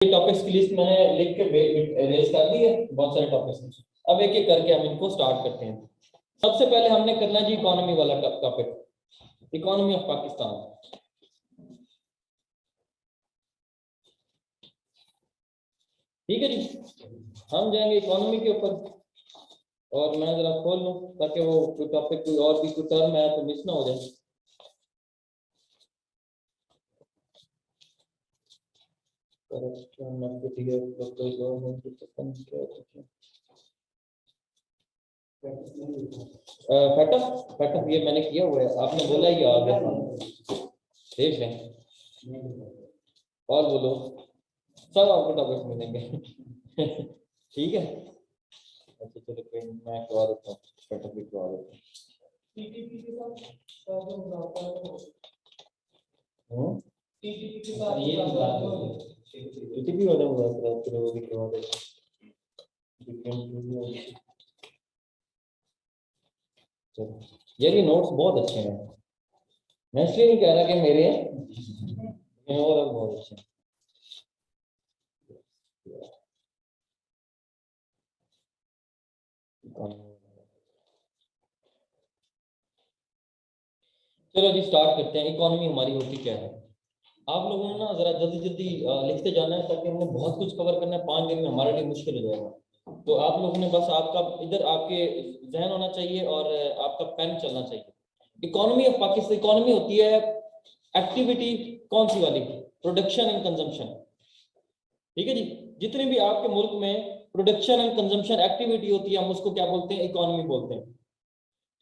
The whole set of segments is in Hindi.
टॉपिक्स की लिस्ट मैंने लिख के रेज कर दी है, बहुत सारे टॉपिक्स। अब एक एक करके हम इनको स्टार्ट करते हैं। सबसे पहले हमने करना जी इकोनॉमी वाला टॉपिक, इकोनॉमी ऑफ पाकिस्तान। ठीक है जी, हम जाएंगे इकोनॉमी के ऊपर और मैं जरा खोल लूं ताकि वो टॉपिक कोई और भी कोई टर्म है तो मिस ना हो जाए। फटअप ये मैंने किया हुआ है, आपने बोला ही आ गया, देख लें और बोलो, सब आपको टॉपिक मिलेंगे। ठीक है, अच्छा चलो कोई मैं करवा देता हूँ, फटअप भी करवा देता हूँ। टीटीपी वाला हुआ चलो वो भी करवा देता हूँ। ये भी नोट्स बहुत अच्छे हैं, मैं इसलिए नहीं कह रहा कि मेरे हैं, और बहुत अच्छे हैं। चलो जी स्टार्ट करते हैं। इकोनॉमी हमारी होती क्या है? आप लोगों ने ना जरा जल्दी जल्दी लिखते जाना है ताकि हमने बहुत कुछ कवर करना है, 5 दिन में हमारे लिए मुश्किल हो जाएगा। तो आप लोगों ने बस आपका इधर आपके जहन होना चाहिए और आपका पेन चलना चाहिए। इकोनॉमी ऑफ पाकिस्तान, इकोनॉमी होती है एक्टिविटी कौन सी वाली? Production and consumption. ठीक है जी, जितनी भी आपके मुल्क में प्रोडक्शन एंड कंजम्पशन एक्टिविटी होती है हम उसको क्या बोलते हैं? इकोनॉमी बोलते हैं।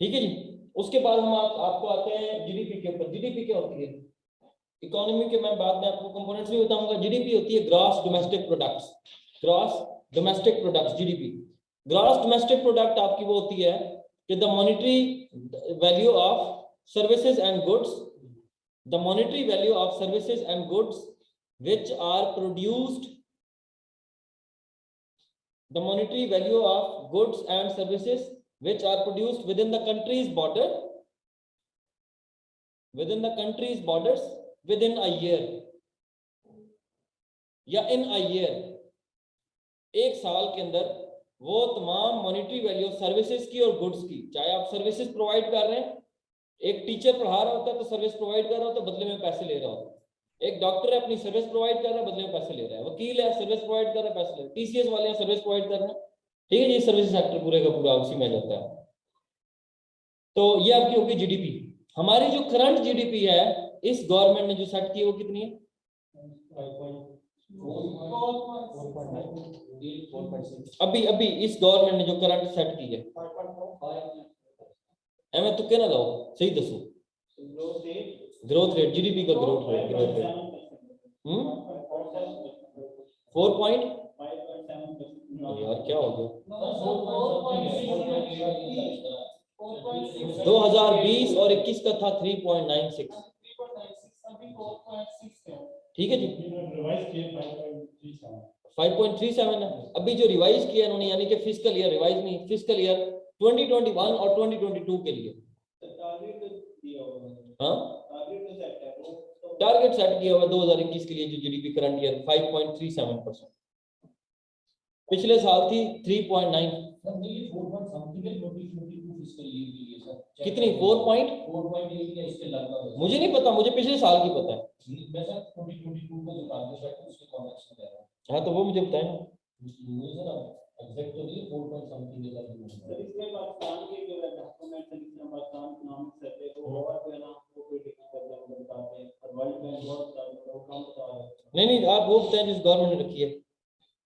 ठीक है जी, उसके बाद हम आपको आते हैं जीडीपी के ऊपर। जीडीपी क्या होती है? इकोनॉमी के मैं बाद में आपको कंपोनेंट्स भी बताऊंगा। जीडीपी होती है gross domestic products, gross domestic products GDP. Gross domestic product आपकी वो होती है कि the monetary value of services and goods, the monetary value of services and goods which are produced, the monetary value of goods and services which are produced within the country's border, within the country's borders within a year या in a year, एक साल के अंदर वो तमाम मॉनेटरी वैल्यू सर्विसेज की और गुड्स की, चाहे आप सर्विसेज प्रोवाइड कर रहे हैं, एक टीचर पढ़ा रहा होता है तो सर्विस प्रोवाइड कर रहा होता है, बदले में पैसे ले रहा होता है। एक डॉक्टर है अपनी सर्विस प्रोवाइड कर रहा है, बदले में पैसे ले रहा है। वकील है सर्विस प्रोवाइड कर रहा है, पैसे ले रहा है। टीसीएस वाले हैं सर्विस प्रोवाइड कर रहे हैं। ठीक है जी, सर्विस सेक्टर पूरे का पूरा उसी में जाता है। तो ये आपकी होगी जीडीपी। हमारी जो करंट जीडीपी है इस गवर्नमेंट ने जो सेट की है वो कितनी है? अभी अभी इस गवर्नमेंट ने जो करंट सेट की है, मैं तो कहना लाओ सही दसो, ग्रोथ रेट जीडीपी का ग्रोथ रेट 4 यार क्या हो गया? 2020 और 21 का था 3.96। ठीक है जी, 5.37 है। अभी जो रिवाइज किया इन्होंने, यानी कि फिस्कल ईयर, रिवाइज नहीं, फिस्कल ईयर 2021 और 2022 के लिए हाँ टारगेट सेट किया हुआ 2021 के लिए जो जीडीपी करंट ईयर 5.37%। पिछले साल थी 3.9। कितनी? 4 मुझे नहीं पता, मुझे पिछले साल की पता है। हाँ तो वो मुझे बताए ना। नहीं आप वो बताएं जिस गवर्नमेंट ने रखी है।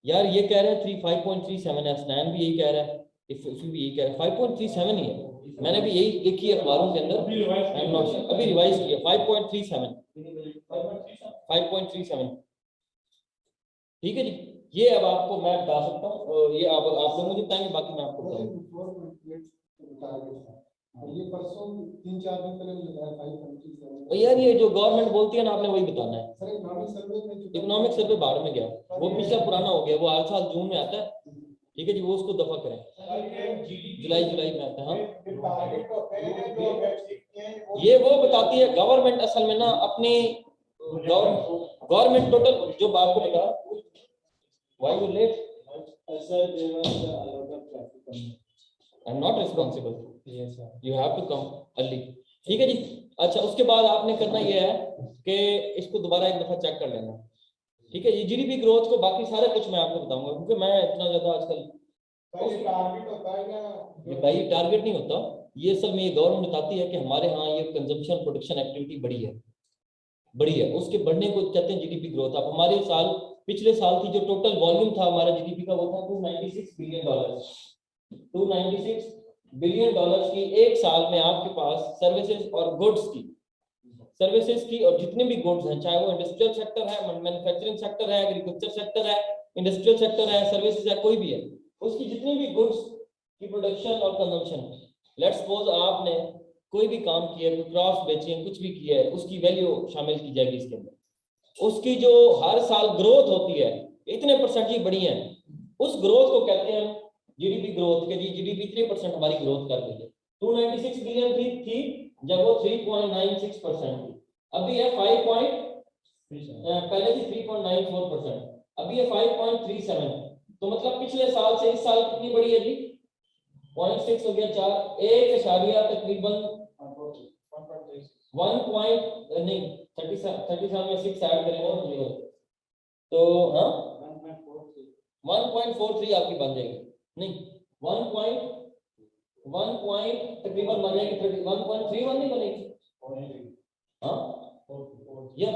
यार ये कह रहे हैं 5.37 है, स्टैंड भी यही कह रहा है, इफी भी यही कह रहा है 5.37 ही है। मैंने भी यही देखी है अखबारों के अंदर, अभी रिवाइज किया 5.37। ठीक है जी, ये अब आपको मैं बता सकता हूँ, ये आप लोग मुझे बताएंगे, बाकी मैं आपको बताऊंगा। ये परसों 3-4 दिन पहले बताया 5.37। यार ये जो गवर्नमेंट बोलती है ना आपने वही बताना है। इकोनॉमिक सर्वे बाहर में गया, वो पिछला पुराना हो गया, वो हर साल जून में आता है। ठीक है जी, वो उसको दफा करें, जुलाई में आता है। हाँ ये वो बताती है गवर्नमेंट असल में ना अपनी गवर्नमेंट टोटल जो आपको बता Why you late? Sir, there was a lot of traffic coming. I'm not responsible. Yes, sir. You have to come early. ठीक है जी. अच्छा, उसके बाद आपने करना ये है कि इसको दोबारा एक दफा चेक कर लेना. ठीक है, ये जीडीपी ग्रोथ को बाकी सारा कुछ मैं आपको बताऊंगा, क्योंकि मैं इतना ज्यादा आजकल टारगेट होता है क्या? ये भाई टारगेट नहीं होता. ये असल में ये गवर्नमेंट बताती है कि हमारे यहाँ ये कंजम्पशन प्रोडक्शन एक्टिविटी बढ़ी है, उसके बढ़ने को कहते हैं जीडीपी ग्रोथ. अब हमारे साल पिछले साल की जो टोटल वॉल्यूम था हमारा जीडीपी का वो था $296 बिलियन. $296 बिलियन की एक साल में आपके पास सर्विसेज और गुड्स की और जितने भी गुड्स हैं, चाहे वो इंडस्ट्रियल सेक्टर है, मैन्युफैक्चरिंग सेक्टर है, एग्रीकल्चर सेक्टर है, इंडस्ट्रियल सेक्टर है, सर्विसेज है, कोई भी है, उसकी जितनी भी गुड्स की प्रोडक्शन और कंजम्पशन. लेट्स सपोज आपने कोई भी काम किया है, क्रॉप्स बेची है, कुछ भी किया है, उसकी वैल्यू शामिल की जाएगी इसके अंदर. उसकी जो हर साल ग्रोथ होती है, इतने परसेंट ही बढ़ी है, उस ग्रोथ को कहते हैं जीडीपी ग्रोथ के. जी जीडीपी 3% हमारी ग्रोथ कर रही है. 296 बिलियन थी जब वो 3.96% थी. अभी है 5. पहले थी 3.94%, अभी है 5.37. तो मतलब पिछले साल से इस साल कितनी बढ़ी है जी? 0.6 हो गया, 4 1 इशारिया तकरीबन 1 नहीं 37 में 6 ऐड करेंगे ना तो हाँ 1.43 आपकी बन जाएगी. नहीं 1 पॉइंट तकरीबन बन जाएगी. 1.31 नहीं बनेगी. हाँ यार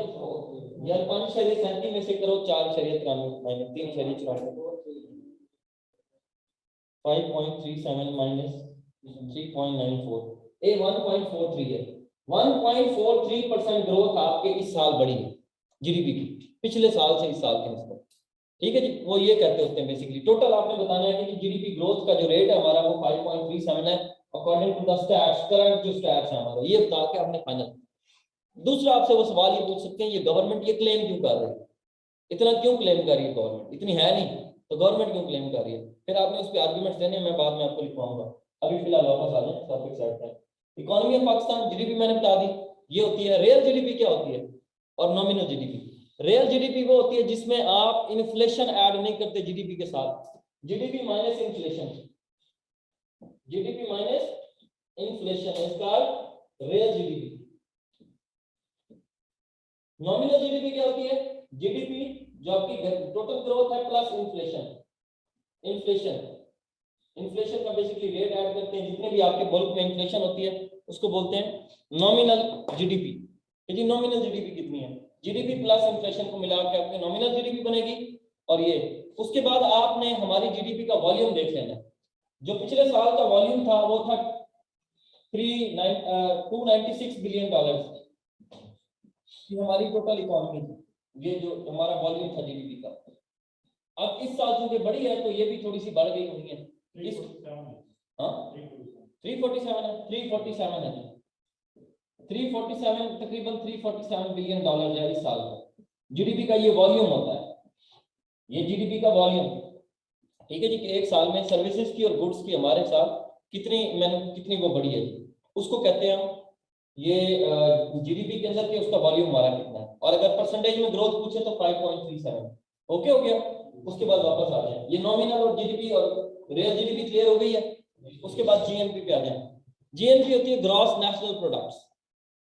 5.37 में से करो 4.93 माइनस 3.94 5.37 माइनस 3.94 ये 1.43 है. 1.43% ग्रोथ आपके इस साल बढ़ी है जीडीपी की, पिछले साल से इस साल के निस्बत. ठीक है जी. वो ये कहते होते हैं बेसिकली टोटल आपने बताना है कि जीडीपी ग्रोथ का जो रेट है हमारा वो 5.37 है according to the stats. Current जो स्टैट्स है हमारे ये बता के आपने फाइनल. दूसरा आपसे वो सवाल ये पूछ सकते हैं ये गवर्नमेंट ये क्लेम क्यों कर रही है, इतना क्यों क्लेम कर रही है गवर्नमेंट, इतनी है नहीं तो गवर्नमेंट क्यों क्लेम कर रही है. फिर आपने उस पर आर्गुमेंट्स देने, मैं बाद में आपको लिखवाऊंगा. अभी फिलहाल वापस आ जाए टॉपिक साइड पे. इकोनॉमी ऑफ पाकिस्तान जीडीपी मैंने बता दी ये होती है. रियल जीडीपी क्या होती है और नॉमिनल जीडीपी. रियल जीडीपी वो होती है जिसमें आप इन्फ्लेशन ऐड नहीं करते जीडीपी के साथ. GDP minus inflation, GDP minus inflation इसका रियल जीडीपी. नॉमिनल जीडीपी क्या होती है? जीडीपी जो आपकी टोटल ग्रोथ है प्लस इन्फ्लेशन. इन्फ्लेशन का बेसिकली रेट ऐड करते हैं, जितने भी आपके मुल्क में इन्फ्लेशन होती है उसको बोलते हैं नॉमिनल जीडीपी. ये जी नॉमिनल जीडीपी कितनी है, जीडीपी प्लस इन्फ्लेशन को मिला के आपकी नॉमिनल जीडीपी बनेगी. और ये उसके बाद आपने हमारी जीडीपी का वॉल्यूम देख लेना. जो पिछले साल का वॉल्यूम था वो था $296 बिलियन. ये हमारी टोटल इकोनॉमी थी, ये जो हमारा वॉल्यूम था जीडीपी का. अब इस साल चूंकि बढ़ी है तो ये भी थोड़ी सी बढ़ गई हुई है. 347 है, 347 है, 347 तकरीबन $347 बिलियन है इस साल का. जीडीपी का ये वॉल्यूम होता है, ये जीडीपी का वॉल्यूम. ठीक है जी. कि एक साल में सर्विसेज की और गुड्स की हमारे साथ कितनी वो बढ़ी है उसको कहते हैं हम ये जीडीपी के अंदर के उसका वॉल्यूम हमारा कितना है. और अगर परसेंटेज में ग्रोथ पूछे तो 5.37. ओके हो गया. उसके बाद वापस आ जाए ये नॉमिनल और जीडीपी और रियल जीडीपी क्लियर हो गई है. उसके बाद जीएनपी पे आ जाए. जीएनपी होती है gross national products.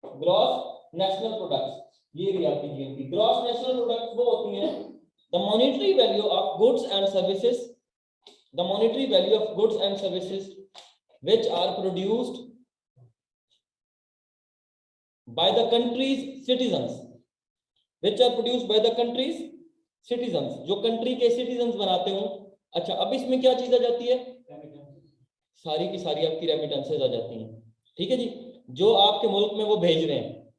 Gross national products ये भी आपकी जीएनपी. ग्रॉस नेशनल प्रोडक्ट्स वो होती हैं the monetary value of goods and services, the monetary value of goods and services which are produced by the country's citizens, which are produced by the country's citizens, जो कंट्री के सिटीजन्स बनाते हो. अच्छा, अब इसमें क्या चीज आ जाती है? सारी की सारी आपकी रेमिटेंसेज आ जाती हैं. ठीक है जी. जो आपके मुल्क में वो भेज रहे हैं.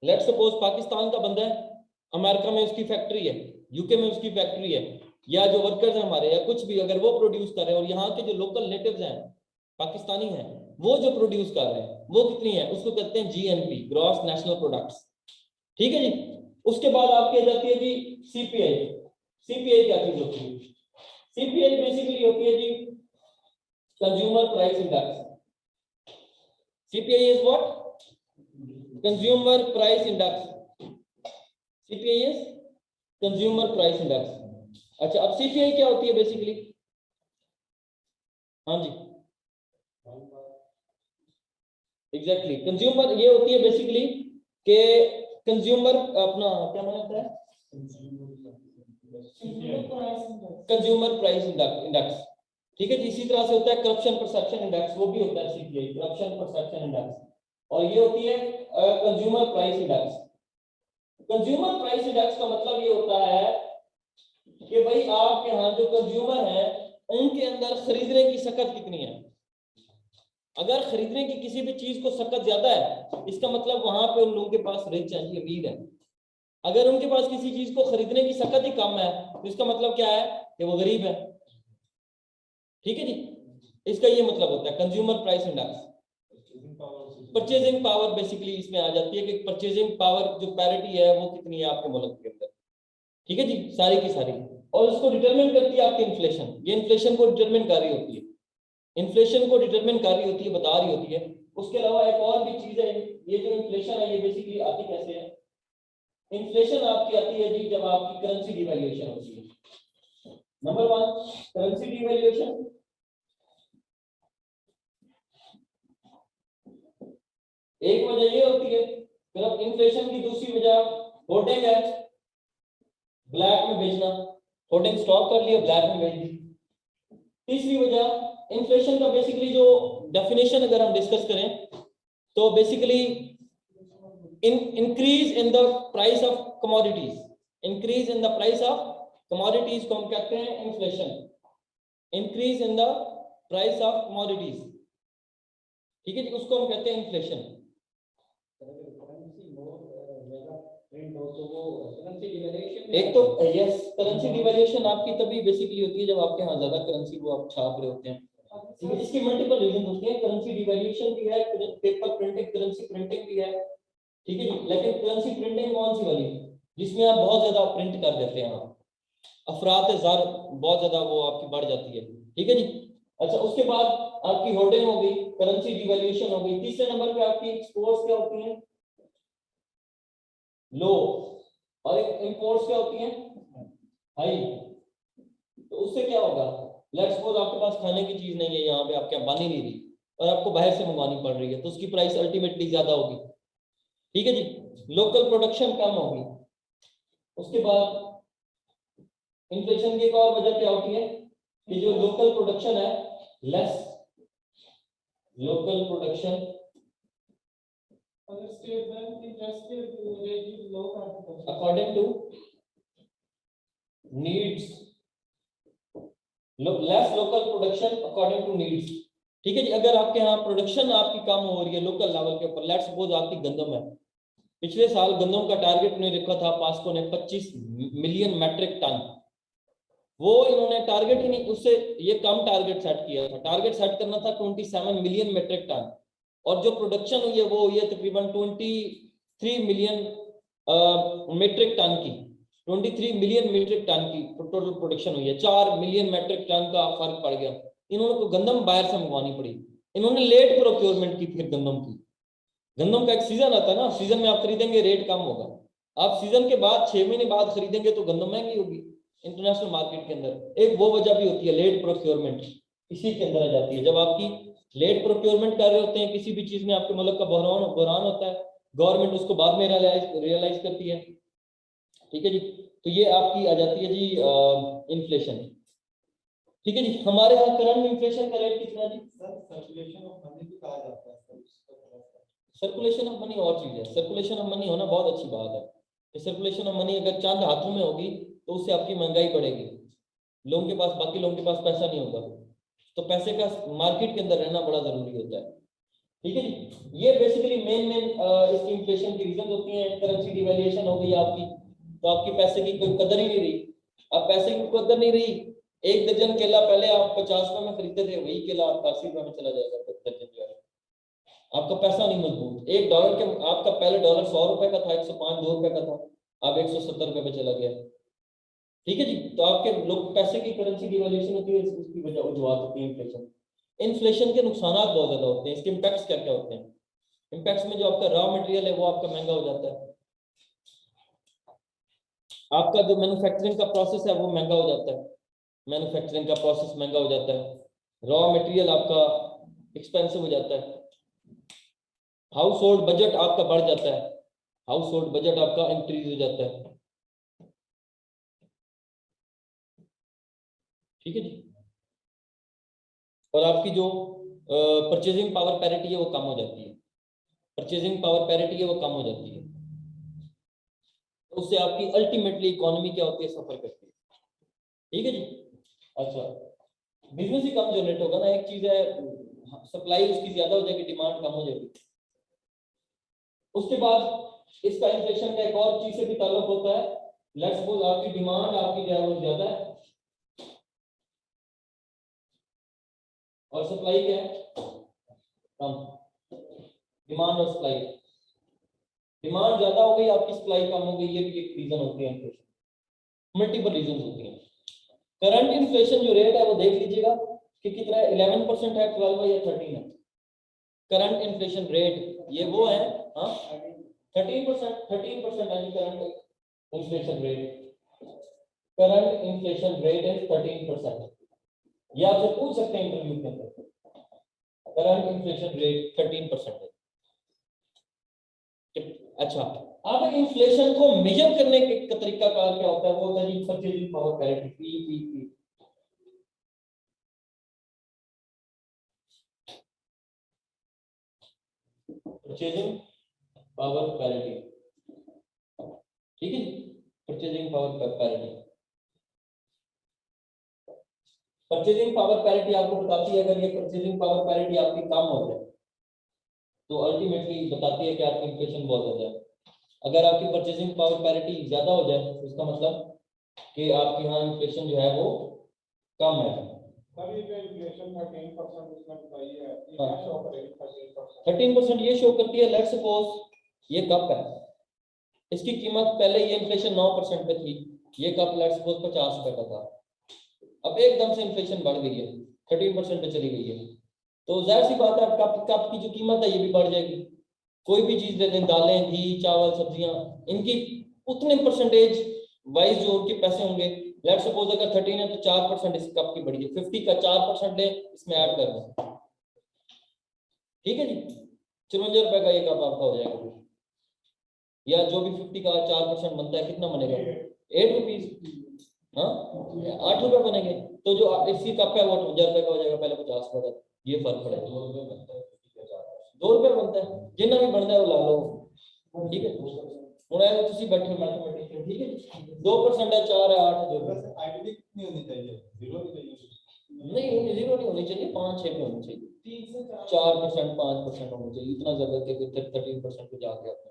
लेट्स सपोज पाकिस्तान का बंदा है, अमेरिका में उसकी फैक्ट्री है, यूके में उसकी फैक्ट्री है, या जो वर्कर्स हैं हमारे या कुछ भी अगर वो प्रोड्यूस कर रहे हैं और यहाँ के जो लोकल नेटिव्स हैं पाकिस्तानी हैं वो जो प्रोड्यूस कर रहे हैं वो कितनी है उसको कहते हैं जीएनपी, ग्रॉस नेशनल प्रोडक्ट्स. ठीक है जी. उसके बाद आपकी आ जाती है जी सीपीआई. सीपीआई क्या चीज होती है? सीपीआई बेसिकली होती है जी consumer price index. CPI is what? Consumer price index. CPI is consumer price index. अच्छा, अब सीपीआई क्या होती है बेसिकली? हाँ जी, एग्जैक्टली कंज्यूमर ये होती है बेसिकली कि कंज्यूमर अपना क्या माना होता है? Consumer price index. ठीक है जी, इसी तरह से होता है करप्शन परसेप्शन इंडेक्स, वो भी होता है सीपीआई, करप्शन परसेप्शन इंडेक्स। और ये होती है consumer price index. Consumer price index का मतलब ये होता है कि भाई आपके यहाँ जो कंज्यूमर है उनके अंदर खरीदने की सकत कितनी है। अगर खरीदने की किसी भी चीज को सकत ज्यादा है, इसका मतलब वहां पे उन लोगों के पास रिच है, अमीर है। अगर उनके पास किसी चीज को खरीदने की सकत ही कम है, तो इसका मतलब क्या है कि वो गरीब है। ठीक है जी, इसका ये मतलब होता है consumer price index. Purchasing power basically इसमें आ जाती है कि परचेजिंग पावर जो पैरिटी है वो कितनी है आपके मुल्क के अंदर। ठीक है जी, सारी की सारी। और उसको डिटरमिन करती है आपकी इन्फ्लेशन। ये इन्फ्लेशन को डिटरमिन कर रही होती है, इन्फ्लेशन को डिटरमिन कर रही होती है, बता रही होती है। उसके अलावा एक और भी चीज है, ये जो इन्फ्लेशन है ये बेसिकली आती कैसे है? इन्फ्लेशन आपकी आती है जी जब आपकी करेंसी डिवैल्यूएशन होती है। Number 1 currency devaluation. एक वजह ये होती है, फिर अब इन्फ्लेशन की दूसरी वजह होर्डिंग है, ब्लैक में बेचना। होर्डिंग स्टॉक कर लिया, ब्लैक में बेच दी। तीसरी वजह इन्फ्लेशन का बेसिकली जो डेफिनेशन अगर हम डिस्कस करें तो basically increase in the price of commodities. Increase in the price of commodities को हम कहते हैं inflation. Increase in the price of commodities, ठीक है जी, उसको हम कहते हैं इन्फ्लेशन। एक तो यस, करेंसी डिवैल्यूएशन आपकी तभी बेसिकली होती है जब आपके यहाँ ज्यादा करेंसी को आप छाप रहे होते हैं। ठीक है, इसकी मल्टीपल रीजन होते हैं। करेंसी डिवैल्यूएशन भी है, पेपर प्रिंटिंग, करेंसी प्रिंटिंग भी है। ठीक है जी, लेकिन करेंसी प्रिंटिंग कौन सी वाली? जिसमें आप बहुत ज्यादा प्रिंट कर देते हैं, अफरात जार बहुत ज्यादा वो आपकी बढ़ जाती है। ठीक है जी। अच्छा, उसके बाद आपकी होर्डिंग हो गई, करेंसी डिवैल्यूएशन हो गई। तीसरे नंबर पे आपकी एक्सपोर्ट्स क्या होती हैं? लो। और इंपोर्ट्स क्या होती हैं? हाई। तो उससे क्या होगा? लेट्स सपोज आपके पास खाने की चीज नहीं है, यहाँ पे आपके यहाँ बन ही नहीं रही और आपको बाहर से मंगवानी पड़ रही है, तो उसकी प्राइस अल्टीमेटली ज्यादा होगी। ठीक है जी, लोकल प्रोडक्शन कम होगी। उसके बाद इन्फ्लेशन की एक और वजह क्या होती है कि जो लोकल प्रोडक्शन है less, local production according to needs, less local production according to needs. ठीक है जी, अगर आपके यहाँ प्रोडक्शन आपकी कम हो रही है लोकल लेवल के ऊपर, लेट्स सपोज आपकी गंदम है, पिछले साल गंदम का टारगेट उन्हें रखा था पास्को ने 25 मिलियन मैट्रिक टन, वो इन्होंने टारगेट ही नहीं, उससे ये कम टारगेट सेट किया था। टारगेट सेट करना था 27 मिलियन मैट्रिक टन, और जो प्रोडक्शन हुई है वो हुई है तकरीबन 23 मिलियन मीट्रिक टन की। 23 मिलियन मीट्रिक टन की टोटल प्रोडक्शन हुई है। 4 मिलियन मीट्रिक टन का फर्क पड़ गया। इन्होंने को गंदम बाहर से मंगवानी पड़ी। इन्होंने लेट प्रोक्योरमेंट की फिर गंदम की। गंदम का एक सीजन आता है ना, सीजन में आप खरीदेंगे रेट कम होगा। आप सीजन के बाद 6 महीने बाद खरीदेंगे तो गंदम महंगी होगी इंटरनेशनल मार्केट के अंदर। एक वो वजह भी होती है लेट प्रोक्योरमेंट, इसी के अंदर आ जाती है। जब आपकी लेट प्रोक्योरमेंट कर रहे होते हैं किसी भी चीज में, आपके मुल्क का बहरान होता है, गवर्नमेंट उसको बाद में रियलाइज करती है। ठीक है जी, तो ये आपकी आ जाती है जी इन्फ्लेशन। ठीक है जी, हमारे यहाँ करंट इन्फ्लेशन का रेट कितना जी? सर्कुलेशन ऑफ मनी भी कहा जाता है सर, सर्कुलेशन ऑफ मनी और चीज है। सर्कुलेशन ऑफ मनी होना बहुत अच्छी बात है कि सर्कुलेशन ऑफ मनी अगर चंद हाथों में होगी तो उससे आपकी महंगाई बढ़ेगी। लोगों के पास, बाकी लोगों के पास पैसा नहीं होगा, तो पैसे का मार्केट के अंदर रहना बड़ा जरूरी होता है। ठीक है जी, ये बेसिकली मेन इसकी इन्फ्लेशन की रीजन होती हैं। करेंसी डिवैल्यूएशन हो गई आपकी, तो आपकी पैसे की कोई कदर ही नहीं रही। अब पैसे की कदर नहीं रही, एक दर्जन केला पहले आप 50 रुपए में खरीदते थे, वही केला आपका 80 रुपए में चला जाएगा दर्जन जो है। आपका पैसा नहीं मजबूत। $1 के आपका पहले डॉलर 100 रुपए का था, 105 2 रुपए का था, अब 170 रुपए पे चला गया। ठीक है जी, तो आपके लोग पैसे की करेंसी डिवैल्यूएशन होती है, उसकी वजह वजूहत होती है इन्फ्लेशन। इन्फ्लेशन के नुकसान बहुत ज्यादा होते हैं। इसके इम्पैक्ट्स क्या क्या होते हैं? इम्पैक्ट्स में जो आपका रॉ मटेरियल है वो आपका महंगा हो जाता है। आपका जो मैन्युफैक्चरिंग का प्रोसेस है वो महंगा हो जाता है, मैन्युफैक्चरिंग का प्रोसेस महंगा हो जाता है, रॉ मटेरियल आपका एक्सपेंसिव हो जाता है, हाउस होल्ड बजट आपका बढ़ जाता है, हाउस होल्ड बजट आपका इंक्रीज हो जाता है। ठीक है जी। और आपकी जो परचेजिंग पावर पैरिटी है वो कम हो जाती है, परचेजिंग पावर पैरिटी है वो कम हो जाती है, तो उससे आपकी अल्टीमेटली इकोनॉमी क्या होती है, सफर करती है। ठीक है जी। अच्छा, बिजनेस ही कम जनरेट होगा ना, एक चीज है सप्लाई उसकी ज्यादा हो जाएगी, डिमांड कम हो जाएगी। उसके बाद इसका इन्फ्लेशन का एक और चीज से भी ताल्लुक होता है। लेट्स सपोज आपकी डिमांड आपकी जो है वो ज्यादा है और सप्लाई क्या है, कम। डिमांड और सप्लाई, डिमांड ज्यादा हो गई, आपकी सप्लाई कम हो गई, ये भी एक रीजन होती है इन्फ्लेशन, मल्टीपल रीजन होती हैं। करंट इन्फ्लेशन जो रेट है वो देख लीजिएगा कि कितना है, 11% है, 12 है या 13 है। करंट इन्फ्लेशन रेट ये वो है, हाँ 13%, 13% है current inflation rate, current inflation rate is 13%। ये आपसे पूछ सकते हैं इंटरव्यू के अंदर, करंट इन्फ्लेशन रेट 13% है। अच्छा, अब इन्फ्लेशन को मेजर करने का तरीका कार क्या होता है, वो होता है जी purchasing power parity, PPP. Purchasing power parity, ठीक है जी, purchasing power parity. Purchasing power parity आपको बताती है, अगर ये परचेजिंग पावर पैरिटी आपकी कम हो जाए तो अल्टीमेटली बताती है कि आपकी इन्फ्लेशन बहुत हो जाए। अगर आपकी परचेजिंग पावर पैरिटी ज्यादा हो जाए तो इसका मतलब कि आपके यहाँ इन्फ्लेशन जो है वो कम है। तभी पे इन्फ्लेशन 13% इसमें बताई है, ये क्या शो करेगी 13%? 13% ये शो करती है, लेट्स सपोज ये कप है, इसकी कीमत पहले ये इन्फ्लेशन 9% पे थी, ये कप लेट्स सपोज 50 रुपए का था, अब एकदम से इन्फ्लेशन बढ़ गई है, 13% पे चली गई है, तो जाहिर सी बात है कप कप की जो कीमत है ये भी बढ़ जाएगी। कोई भी चीज ले लें, दालें, घी, चावल, सब्जियां, इनकी उतने परसेंटेज वाइज जो उनके पैसे होंगे, लेट्स सपोज अगर 13 है तो 4% इस कप की बढ़ी है, 50 का 4% ले इसमें ऐड कर दें, ठीक है जी, 54 रुपए का ये कप आपका हो जाएगा। या जो भी 50 का 4% बनता है कितना बनेगा, 8 रुपीज, हाँ 8 रुपए बनेंगे, तो जो इसी कप है वो 50 रुपए का हो जाएगा, पहले 50 रुपए का, ये फर्क पड़ेगा। 2 रुपए बनता है, जितना भी बनता है वो ला लो, ठीक है। ਹੁਣ ਇਹ ਤੁਸੀਂ बैठे मैथमेटिशियन, ठीक है, 2% है, 4 है, 8 है, जो आईडी कितनी होनी चाहिए, जीरो नहीं चाहिए? नहीं, जीरो नहीं होनी चाहिए, 5-6 पे होनी चाहिए, 4%, 5% होनी चाहिए, इतना ज्यादा कि 13% पे जाके आपने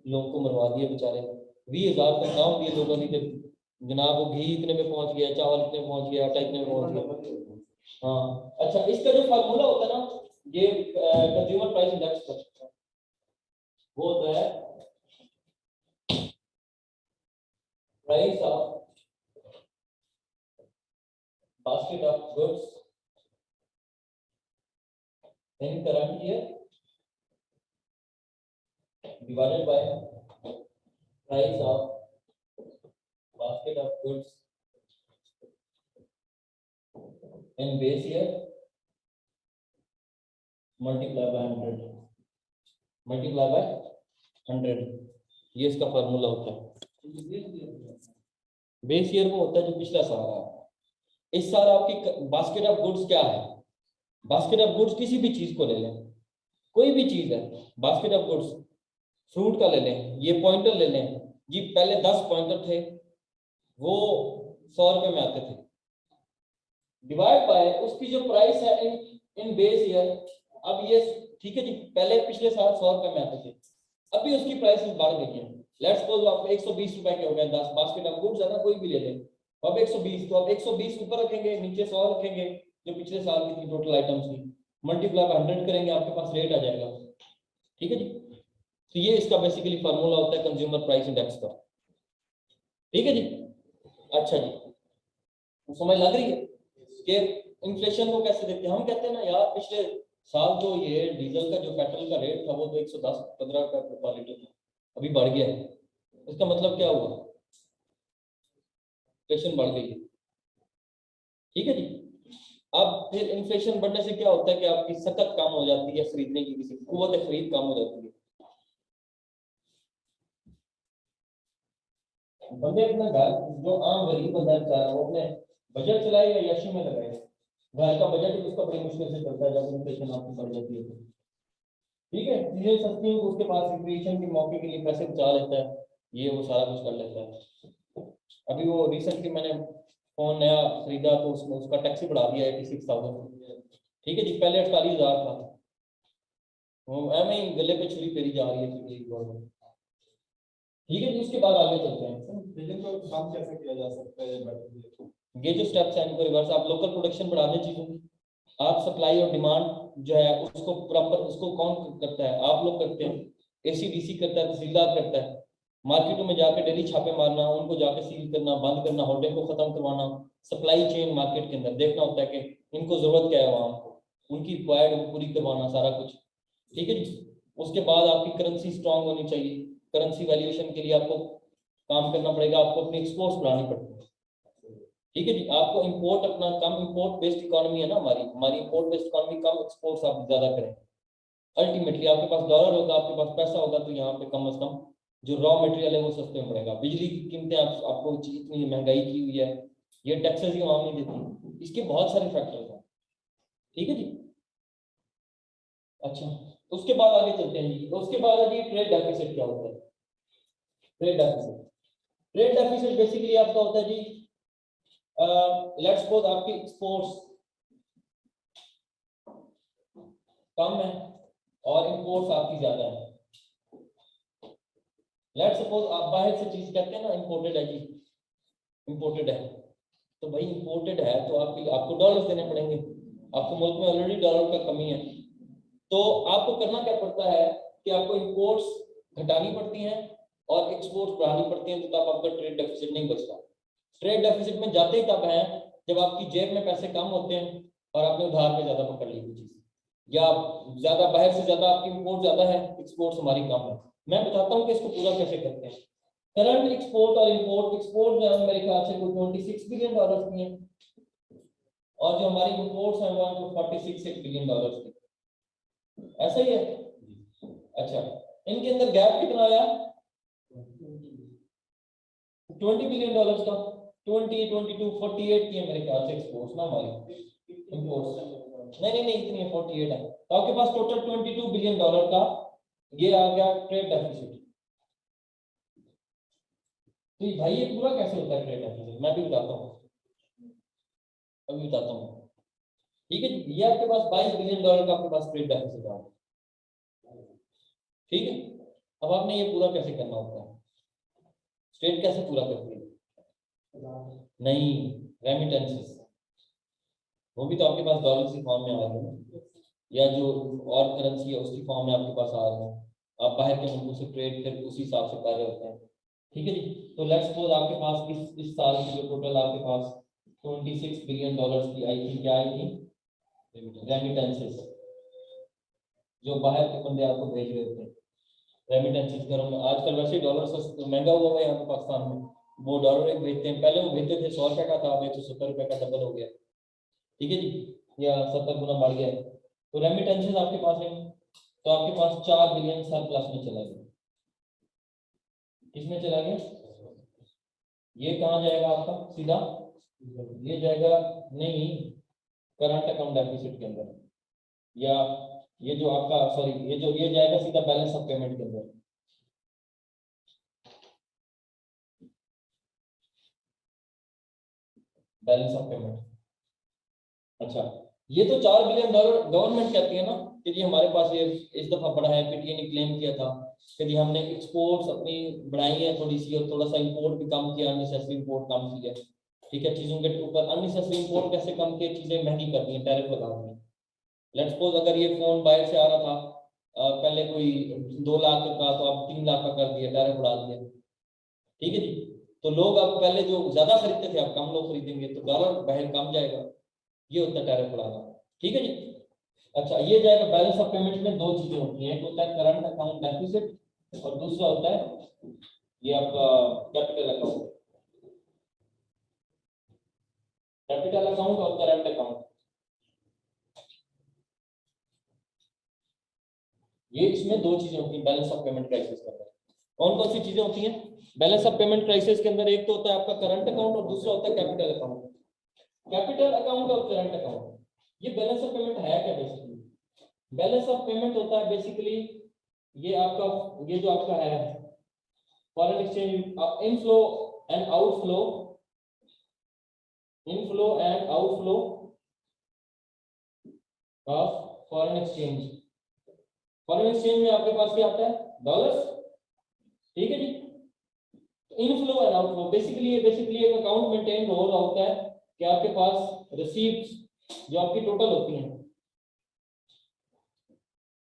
लोगों को मरवा दिया बेचारे, 20,000 तक नाम दिए लोगों ने कि जनाब वो घी इतने में पहुंच गया, चावल इतने में पहुंच गया, आटा इतने में पहुंच गया। हाँ अच्छा, इसका जो फार्मूला होता है ना, ये कंज्यूमर प्राइस इंडेक्स का, वो होता है price of basket of goods in current year divided by price of basket of goods in base year multiply by 100, multiply by 100, ये इसका फार्मूला होता है। बेस ईयर वो होता है जो पिछला साल है। इस साल आपकी बास्केट ऑफ गुड्स क्या है, बास्केट ऑफ गुड्स किसी भी चीज को ले लें, कोई भी चीज है, बास्केट ऑफ गुड्स फ्रूट का ले लें, ये पॉइंटर ले लें जी, पहले 10 पॉइंटर थे वो 100 रुपए में आते थे, डिवाइड बाय उसकी जो प्राइस है इन बेस ईयर, अब ये ठीक है जी, पहले पिछले साल 100 रुपए में आते थे, अभी उसकी प्राइस बढ़ गई है, लेट्स सपोज आप 120 रुपए के हो गए, 10 बास्केट ऑफ गुड्स है ना, कोई भी ले लें, अब 120, तो अब 120 ऊपर रखेंगे, नीचे 100 रखेंगे, जो पिछले साल की थी टोटल आइटम्स की, मल्टीप्लाई बाय 100 करेंगे, आपके पास रेट आ जाएगा, ठीक है जी। तो ये इसका बेसिकली फार्मूला होता है कंज्यूमर प्राइस इंडेक्स का, ठीक है जी। अच्छा जी, समझ लग रही है कि इन्फ्लेशन को कैसे देखते हैं। हम कहते हैं ना यार पिछले साल तो ये डीजल का जो पेट्रोल का रेट था वो तो 110-15 रुपए पर लीटर था, अभी बढ़ गया है, इसका मतलब क्या हुआ, इन्फ्लेशन बढ़ गई है, ठीक है जी। अब फिर इन्फ्लेशन बढ़ने से क्या होता है कि आपकी सकत कम हो जाती है, खरीदने की किसी कुव्वत खरीद कम हो जाती है। बंदे अपना घर, जो आम गरीब बंदा बेचारा, वो अपने बजट चलाएगा, यशी में लगाएगा, घर का बजट उसका बड़ी मुश्किल से चलता है जब इन्फ्लेशन आपकी बढ़ जाती है तो। ठीक है, चीजें सस्ती हो तो उसके पास रिक्रिएशन के मौके के लिए पैसे बचा लेता है, ये वो सारा कुछ कर लेता है। अभी वो रिसेंटली मैंने फोन नया खरीदा तो उसमें उसका टैक्स ही बढ़ा दिया 86,000। ठीक है जी, पहले 48,000 था। वो एम ही गले पे छुरी फेरी जा रही है गवर्नमेंट। ठीक है जी, उसके बाद आगे चलते हैं। बिजली को कम कैसे किया जा सकता है? ये जो स्टेप्स हैं इनको रिवर्स, आप लोकल प्रोडक्शन बढ़ा दें चीजों की, आप सप्लाई और डिमांड जो है उसको प्रॉपर, उसको कौन करता है? आप लोग करते हैं, एसीडीसी करता है, तहसीलदार करता है। मार्केटों में जाके डेली छापे मारना, उनको जाके सील करना, बंद करना, होर्डिंग को खत्म करवाना, सप्लाई चेन मार्केट के अंदर देखना होता है कि इनको जरूरत क्या है वहां को, उनकी रिक्वायर्ड पूरी करवाना सारा कुछ। ठीक है जी। उसके बाद आपकी करेंसी स्ट्रांग होनी चाहिए, करेंसी वैल्यूएशन के लिए आपको काम करना पड़ेगा, आपको अपनी एक्सपोर्ट्स बढ़ानी पड़ेगी। ठीक है जी, आपको इंपोर्ट अपना कम, इंपोर्ट बेस्ड इकोनॉमी है ना हमारी हमारी इंपोर्ट बेस्ड इकोनॉमी, कम एक्सपोर्ट्स आप ज्यादा करें। अल्टीमेटली आपके पास डॉलर होगा, आपके पास पैसा होगा, तो यहाँ पे कम से कम जो रॉ मटेरियल है वो सस्ते में पड़ेगा। बिजली की कीमतें आपको इतनी महंगाई की हुई है, ये टैक्सेस ही आवाम नहीं देती, इसके बहुत सारे फैक्टर्स हैं। ठीक है जी। अच्छा, तो उसके बाद आगे चलते हैं जी। तो उसके बाद है जी ट्रेड डेफिसिट क्या होता है? Trade deficit, trade deficit basically आपका होता है जी, लेट्स सपोज आपकी एक्सपोर्ट्स कम है और इंपोर्ट्स आपकी ज्यादा है। लेट्स सपोज आप बाहर से चीज कहते हैं ना इंपोर्टेड है जी, इंपोर्टेड है, तो भाई इंपोर्टेड है तो आपको डॉलर्स देने पड़ेंगे, आपको मुल्क में ऑलरेडी डॉलर का कमी है, तो आपको करना क्या पड़ता है कि आपको इंपोर्ट्स घटानी पड़ती हैं और एक्सपोर्ट्स बढ़ानी पड़ती हैं, तो तब आपका ट्रेड डेफिसिट नहीं बचता। ट्रेड डेफिसिट में जाते ही तब है जब आपकी जेब में पैसे कम होते हैं और आपने उधार पे ज्यादा पकड़ ली कोई चीज, या ज्यादा बाहर से ज्यादा आपकी इंपोर्ट ज्यादा है, एक्सपोर्ट्स हमारी कम है। मैं बताता हूँ कि इसको पूरा कैसे करते हैं। करंट एक्सपोर्ट और इंपोर्ट, एक्सपोर्ट जो है मेरे ख्याल से कुछ 26 बिलियन डॉलर की है, और जो हमारी इंपोर्ट्स हैं वो 46 बिलियन डॉलर की, ऐसा ही है। अच्छा, इनके अंदर गैप कितना आया? 20 बिलियन डॉलर्स का। 20, 22, 48 की है मेरे ख्याल से एक्सपोर्ट्स ना हमारी, इंपोर्ट्स नहीं इतनी है, 48 है। तो आपके पास टोटल 22 बिलियन डॉलर का ये आ गया ट्रेड डेफिसिट। तो भाई ये पूरा कैसे होता है ट्रेड डेफिसिट, मैं भी बताता हूँ, अभी बताता हूँ। ठीक है जी, ये आपके पास 22 बिलियन डॉलर का आपके पास ट्रेड डेफिसिट आ गया। ठीक है, अब आपने ये पूरा कैसे करना होता है? स्टेट कैसे पूरा करती है? नहीं, रेमिटेंसेस, वो भी तो आपके पास डॉलर की फॉर्म में आ रही है, या जो और करेंसी है उसकी फॉर्म में आपके पास आ रही है, आप बाहर के मुल्कों से ट्रेड फिर उसी हिसाब से कर रहे होते हैं। ठीक है जी। तो लेट्स सपोज आपके पास इस साल की जो टोटल आपके पास 26 बिलियन डॉलर्स की आई थी, क्या आई थी? रेमिटेंसेस, जो बाहर के बंदे आपको भेज रहे होते हैं, रेमिटेंसेस घरों में। आजकल वैसे डॉलर महंगा हुआ है यहाँ पे पाकिस्तान में, वो डॉलर एक भेजते हैं, पहले वो भेजते थे 100 रुपए का था, अब 170 रुपए का डबल हो गया। ठीक है जी, या 70 गुना बढ़ गया है। तो रेमिटेंसेस आपके पास है, तो आपके पास 4 बिलियन सरप्लस में चला गया। किसमें चला गया? ये कहाँ जाएगा आपका सीधा? ये जाएगा नहीं, करंट अकाउंट डेफिसिट के अंदर, या ये जो आपका सॉरी ये जाएगा सीधा बैलेंस ऑफ पेमेंट के अंदर। Balance of payment. अच्छा, ये तो 4 बिलियन डॉलर गवर्नमेंट कहती है ना कि जी हमारे पास ये इस दफा बढ़ा है, पीटीए ने क्लेम किया था कि जी हमने एक्सपोर्ट्स अपनी बढ़ाई है थोड़ी सी, और थोड़ा सा इंपोर्ट भी कम किया, अननेसेसरी इंपोर्ट कम की है। ठीक है, चीजों के ऊपर अननेसेसरी इंपोर्ट कैसे कम किए? चीजें महंगी कर दी है, टैरिफ लगा दी है। लेट्स सपोज अगर ये फोन बाहर से आ रहा था पहले कोई 2 लाख का, तो आप 3 लाख का कर दिया, टैरिफ बढ़ा दिया। ठीक है जी, तो लोग अब पहले जो ज्यादा खरीदते थे अब कम लोग खरीदेंगे, तो डॉलर बाहर कम जाएगा, ये होता है टैरिफ बढ़ाना। ठीक है जी। अच्छा, ये जाएगा बैलेंस ऑफ पेमेंट में। दो चीजें होती हैं, एक होता है करंट अकाउंट डेफिसिट और दूसरा होता है ये आपका कैपिटल अकाउंट। कैपिटल अकाउंट और करंट अकाउंट, ये इसमें दो चीजें होती हैं बैलेंस ऑफ पेमेंट क्राइसिस के अंदर। कौन कौन सी चीजें होती हैं बैलेंस ऑफ पेमेंट क्राइसिस के अंदर? एक तो होता है आपका करंट अकाउंट और दूसरा होता है कैपिटल अकाउंट। कैपिटल अकाउंट और करंट अकाउंट, ये बैलेंस ऑफ पेमेंट है क्या बेसिकली? बैलेंस ऑफ पेमेंट होता है बेसिकली ये आपका, ये जो आपका है foreign exchange inflow and outflow, inflow and outflow of foreign exchange. Foreign exchange में आपके पास क्या आता है? डॉलर्स, ठीक है जी। इनफ्लो एंड आउटफ्लो बेसिकली एक अकाउंट मेंटेन हो रहा होता है कि आपके पास रिसीव्स जो आपकी टोटल होती हैं,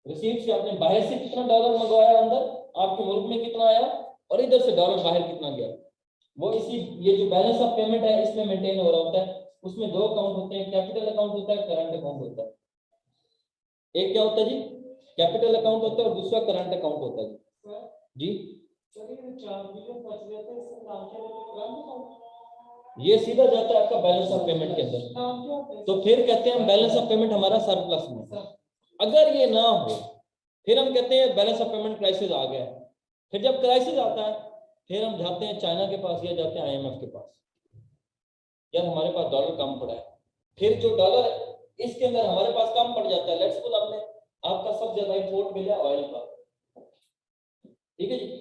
रिसीव्स आपने बाहर से कितना डॉलर मंगवाया, अंदर आपके मुल्क में कितना आया, और इधर से डॉलर बाहर कितना गया, वो इसी ये जो बैलेंस ऑफ पेमेंट है इसमें मेंटेन हो रहा होता है। उसमें दो अकाउंट होते हैं, कैपिटल अकाउंट होता है, करंट अकाउंट होता है। एक क्या होता है जी? कैपिटल अकाउंट होता है और दूसरा करंट अकाउंट होता है जी। ये सीधा जाता है आपका बैलेंस ऑफ पेमेंट के अंदर, तो फिर कहते हैं हम बैलेंस ऑफ पेमेंट हमारा सरप्लस में। अगर ये ना हो फिर हम कहते हैं बैलेंस ऑफ पेमेंट क्राइसिस आ गया है। फिर जब क्राइसिस आता है फिर हम जाते हैं चाइना के पास या जाते हैं आईएमएफ के पास, यार हमारे पास डॉलर कम पड़ा है। फिर जो डॉलर इसके अंदर हमारे पास कम पड़ जाता है, लेट्स सपोज आपने आपका सबसे ज्यादा इंपोर्ट मिला ऑयल का, ठीक है जी,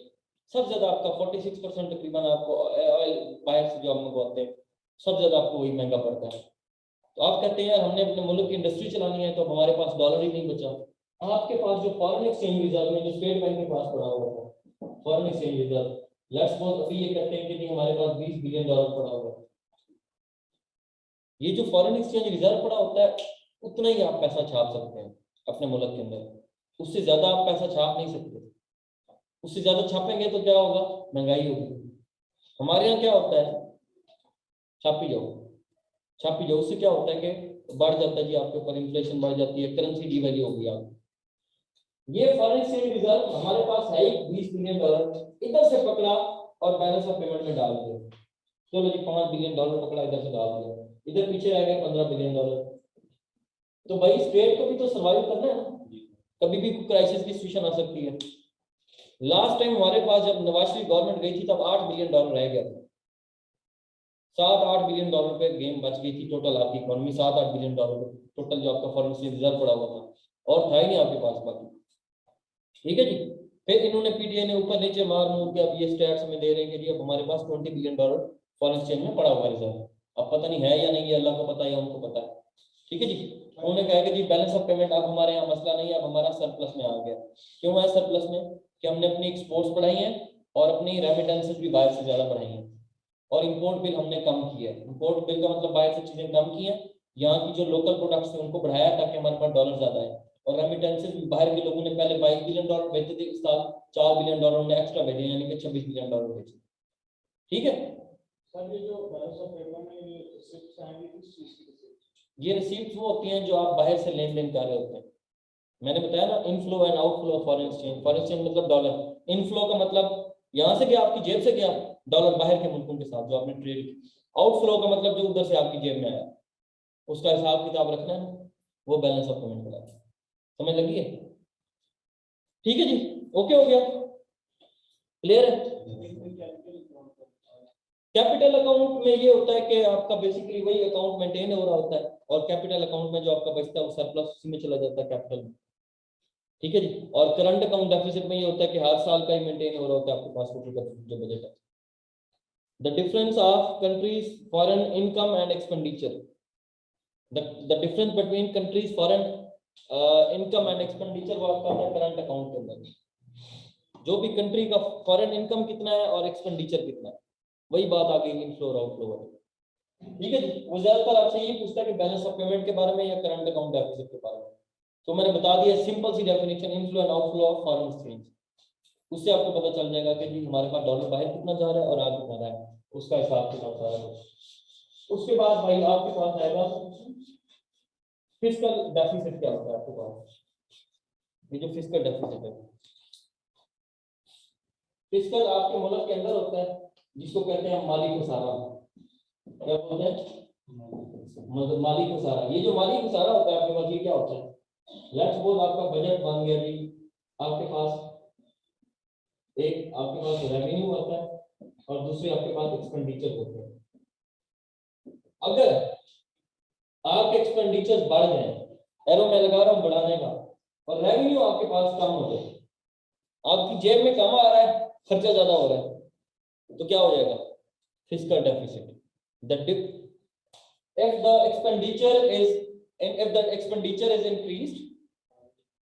सबसे ज्यादा आपका 46% तकरीबन आपको ऑयल बाहर से जो हम मंगवाते हैं सबसे ज्यादा आपको वही महंगा पड़ता है। तो आप कहते हैं यार हमने अपने मुल्क की इंडस्ट्री चलानी है तो हमारे पास डॉलर ही नहीं बचा। आपके पास जो फॉरेन एक्सचेंज रिजर्व में जो स्टेट बैंक के पास पड़ा हुआ था foreign exchange reserve, let's suppose अभी ये कहते हैं कि नहीं हमारे पास 20 बिलियन डॉलर पड़ा हुआ है। ये जो फॉरेन एक्सचेंज रिजर्व पड़ा होता है उतना ही आप पैसा छाप सकते हैं अपने मुल्क के अंदर, उससे ज्यादा आप पैसा छाप नहीं सकते। उससे ज्यादा छापेंगे तो क्या होगा? महंगाई होगी। हमारे यहाँ क्या होता है? छापी जाओ छापी जाओ, उससे क्या होता है कि बढ़ जाता है जी आपके ऊपर, इन्फ्लेशन बढ़ जाती है, करेंसी डिवैल्यू होगी आप। ये फॉरेन एक्सचेंज रिजर्व हमारे पास है 20 बिलियन डॉलर, इधर से पकड़ा और बैलेंस ऑफ पेमेंट में डाल दिया। चलो जी 5 बिलियन डॉलर पकड़ा, इधर से डाल दिया, इधर पीछे रह गए 15 बिलियन डॉलर। तो भाई स्टेट को भी तो सर्वाइव करना है ना, कभी भी क्राइसिस की सिचुएशन आ सकती है। लास्ट टाइम हमारे पास जब नवाज शरीफ गवर्नमेंट गई थी तब 8 बिलियन डॉलर रह गया था। 7-8 बिलियन डॉलर पे गेम बच गई थी टोटल आपकी इकोनॉमी, 7-8 बिलियन डॉलर टोटल जो आपका फॉरेन एक्सचेंज रिजर्व पड़ा हुआ था, और था ही नहीं आपके पास बाकी, ठीक है जी। फिर इन्होंने पीटीआई ने ऊपर नीचे मार मूर के अब ये स्टैट्स में दे रहे हैं कि जी अब हमारे पास 20 बिलियन डॉलर फॉरेन एक्सचेंज में पड़ा हुआ रिजर्व। अब पता नहीं है या नहीं, ये अल्लाह को पता है या उनको पता है, ठीक है जी। उन्होंने कहा कि जी बैलेंस ऑफ पेमेंट अब हमारे यहाँ मसला नहीं है, अब हमारा सरप्लस में आ गया। क्यों है सरप्लस में? कि हमने अपनी एक्सपोर्ट्स बढ़ाई हैं और अपनी रेमिटेंसेस भी बाहर से ज्यादा बढ़ाई हैं, और इंपोर्ट बिल हमने कम किया है। इंपोर्ट बिल का मतलब बाहर से चीजें कम की हैं, यहाँ की जो लोकल प्रोडक्ट्स थे उनको बढ़ाया ताकि हमारे पास डॉलर ज्यादा है। और रेमिटेंसेस भी बाहर के लोगों ने पहले 22 बिलियन डॉलर भेजे थे, इस साल 4 बिलियन डॉलर हमने एक्स्ट्रा भेजे, यानी कि 26 बिलियन डॉलर भेजे, ठीक है। सर ये जो बैलेंस ऑफ पेमेंट में ये रिसिप्ट्स आएंगी किस चीज की रिसिप्ट? ये रिसीप्ट वो होती हैं जो आप बाहर से लेन देन कर रहे होते हैं। मैंने बताया ना inflow and outflow of foreign exchange. Foreign exchange मतलब डॉलर, इनफ्लो का मतलब यहाँ से गया आपकी जेब से गया डॉलर बाहर के मुल्कों के साथ जो आपने ट्रेड की। आउटफ्लो का मतलब जो उधर से आपकी जेब में आया, उसका हिसाब किताब रखना है, वो बैलेंस ऑफ पेमेंट का। समझ लगी है? ठीक है जी, ओके हो गया, क्लियर है। कैपिटल अकाउंट में ये होता है कि आपका बेसिकली वही अकाउंट मेंटेन हो रहा होता है, और कैपिटल अकाउंट में जो आपका बचता है वो सरप्लस उसी में चला जाता है कैपिटल में, ठीक है जी। और करंट अकाउंट डेफिसिट में ये होता है कि हर साल का ही मेंटेन हो रहा होता है आपके पास टोटल जो बजट है। The difference of countries foreign income and expenditure, the difference between countries foreign income and expenditure वो आपका होता है करंट अकाउंट के अंदर। जो भी कंट्री का फॉरेन इनकम कितना है और एक्सपेंडिचर कितना है, वही बात आ गई इनफ्लो और आउटफ्लो वाली, ठीक है जी। वो ज्यादातर आपसे ये पूछता है कि बैलेंस ऑफ पेमेंट के बारे में या करंट अकाउंट डेफिसिट के बारे में। तो मैंने बता दिया सिंपल सी definition, inflow and outflow of foreign exchange. उससे आपको पता चल जाएगा कि जी हमारे पास डॉलर बाहर कितना जा रहा है और आ कितना रहा है, उसका हिसाब किताब सारा कुछ। उसके बाद भाई आपके पास आएगा फिस्कल डेफिसिट। क्या होता है आपके पास? ये जो फिस्कल डेफिसिट है, फिस्कल आपके मुल्क के अंदर होता है जिसको कहते हैं माली खसारा। क्या बोलते हैं? मतलब माली खसारा, ये जो माली खसारा होता है आपके पास, ये क्या होता है? लेट्स सपोज आपका बजट बन गया जी, आपके पास रेवेन्यू होता है और दूसरे आपके पास एक्सपेंडिचर होते हैं। अगर आपके एक्सपेंडिचर बढ़ जाए, एरो में लगा रहा हूं बढ़ाने का, और रेवेन्यू आपके पास कम हो जाए, आपकी जेब में कम आ रहा है, खर्चा ज्यादा हो रहा है, तो क्या हो जाएगा? Fiscal deficit. If the expenditure is increased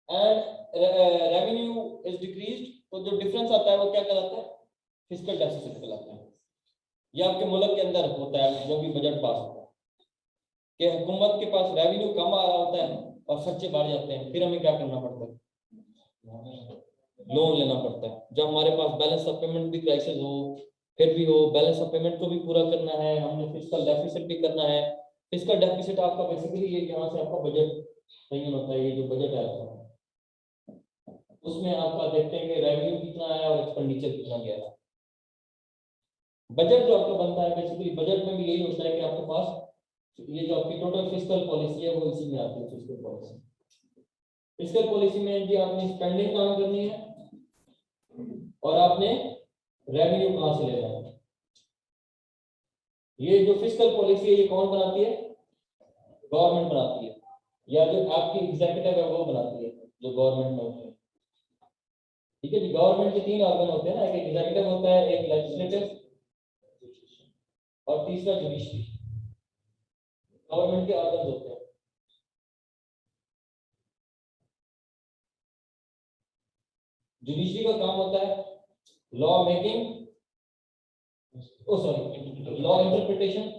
and revenue is decreased, तो जो डिफरेंस आता है वो क्या कहलाता है? फिस्कल डेफिसिट कहलाता है। ये आपके मुल्क के अंदर होता है जो भी बजट पास होता है, कि हुकूमत के पास रेवेन्यू कम आ रहा होता है और खर्चे बढ़ जाते हैं, फिर हमें क्या करना पड़ता है? लोन लेना पड़ता है। जब हमारे पास बैलेंस ऑफ पेमेंट भी क्राइसिस हो, फिर भी हो, बैलेंस ऑफ पेमेंट को भी पूरा करना है, हमने फिस्कल डेफिसिट भी करना है। फिस्कल डेफिसिट आपका बेसिकली ये यहाँ से आपका बजट तय होता है, ये जो बजट है आपका, उसमें आपका देखते हैं कि रेवेन्यू कितना है और एक्सपेंडिचर कितना गया है। बजट जो आपका बनता है, बेसिकली बजट में भी यही होता है कि आपके पास ये जो आपकी टोटल फिस्कल पॉलिसी है वो इसी में आती है। फिस्कल पॉलिसी, फिस्कल पॉलिसी में जी आपने स्पेंडिंग कहाँ करनी है और आपने रेवेन्यू कहां से लेना है। ये जो फिस्कल पॉलिसी है ये कौन बनाती है? गवर्नमेंट बनाती है, या जो आपकी एग्जीक्यूटिव है वो बनाती है, जो गवर्नमेंट में होती है। ठीक है जी, गवर्नमेंट के 3 ऑर्गन होते हैं ना, एक एग्जीक्यूटिव होता है, एक लेजिस्लेटिव और तीसरा जुडिशरी। गवर्नमेंट के ऑर्गन होते हैं। जुडिशरी का काम होता है law making, law interpretation,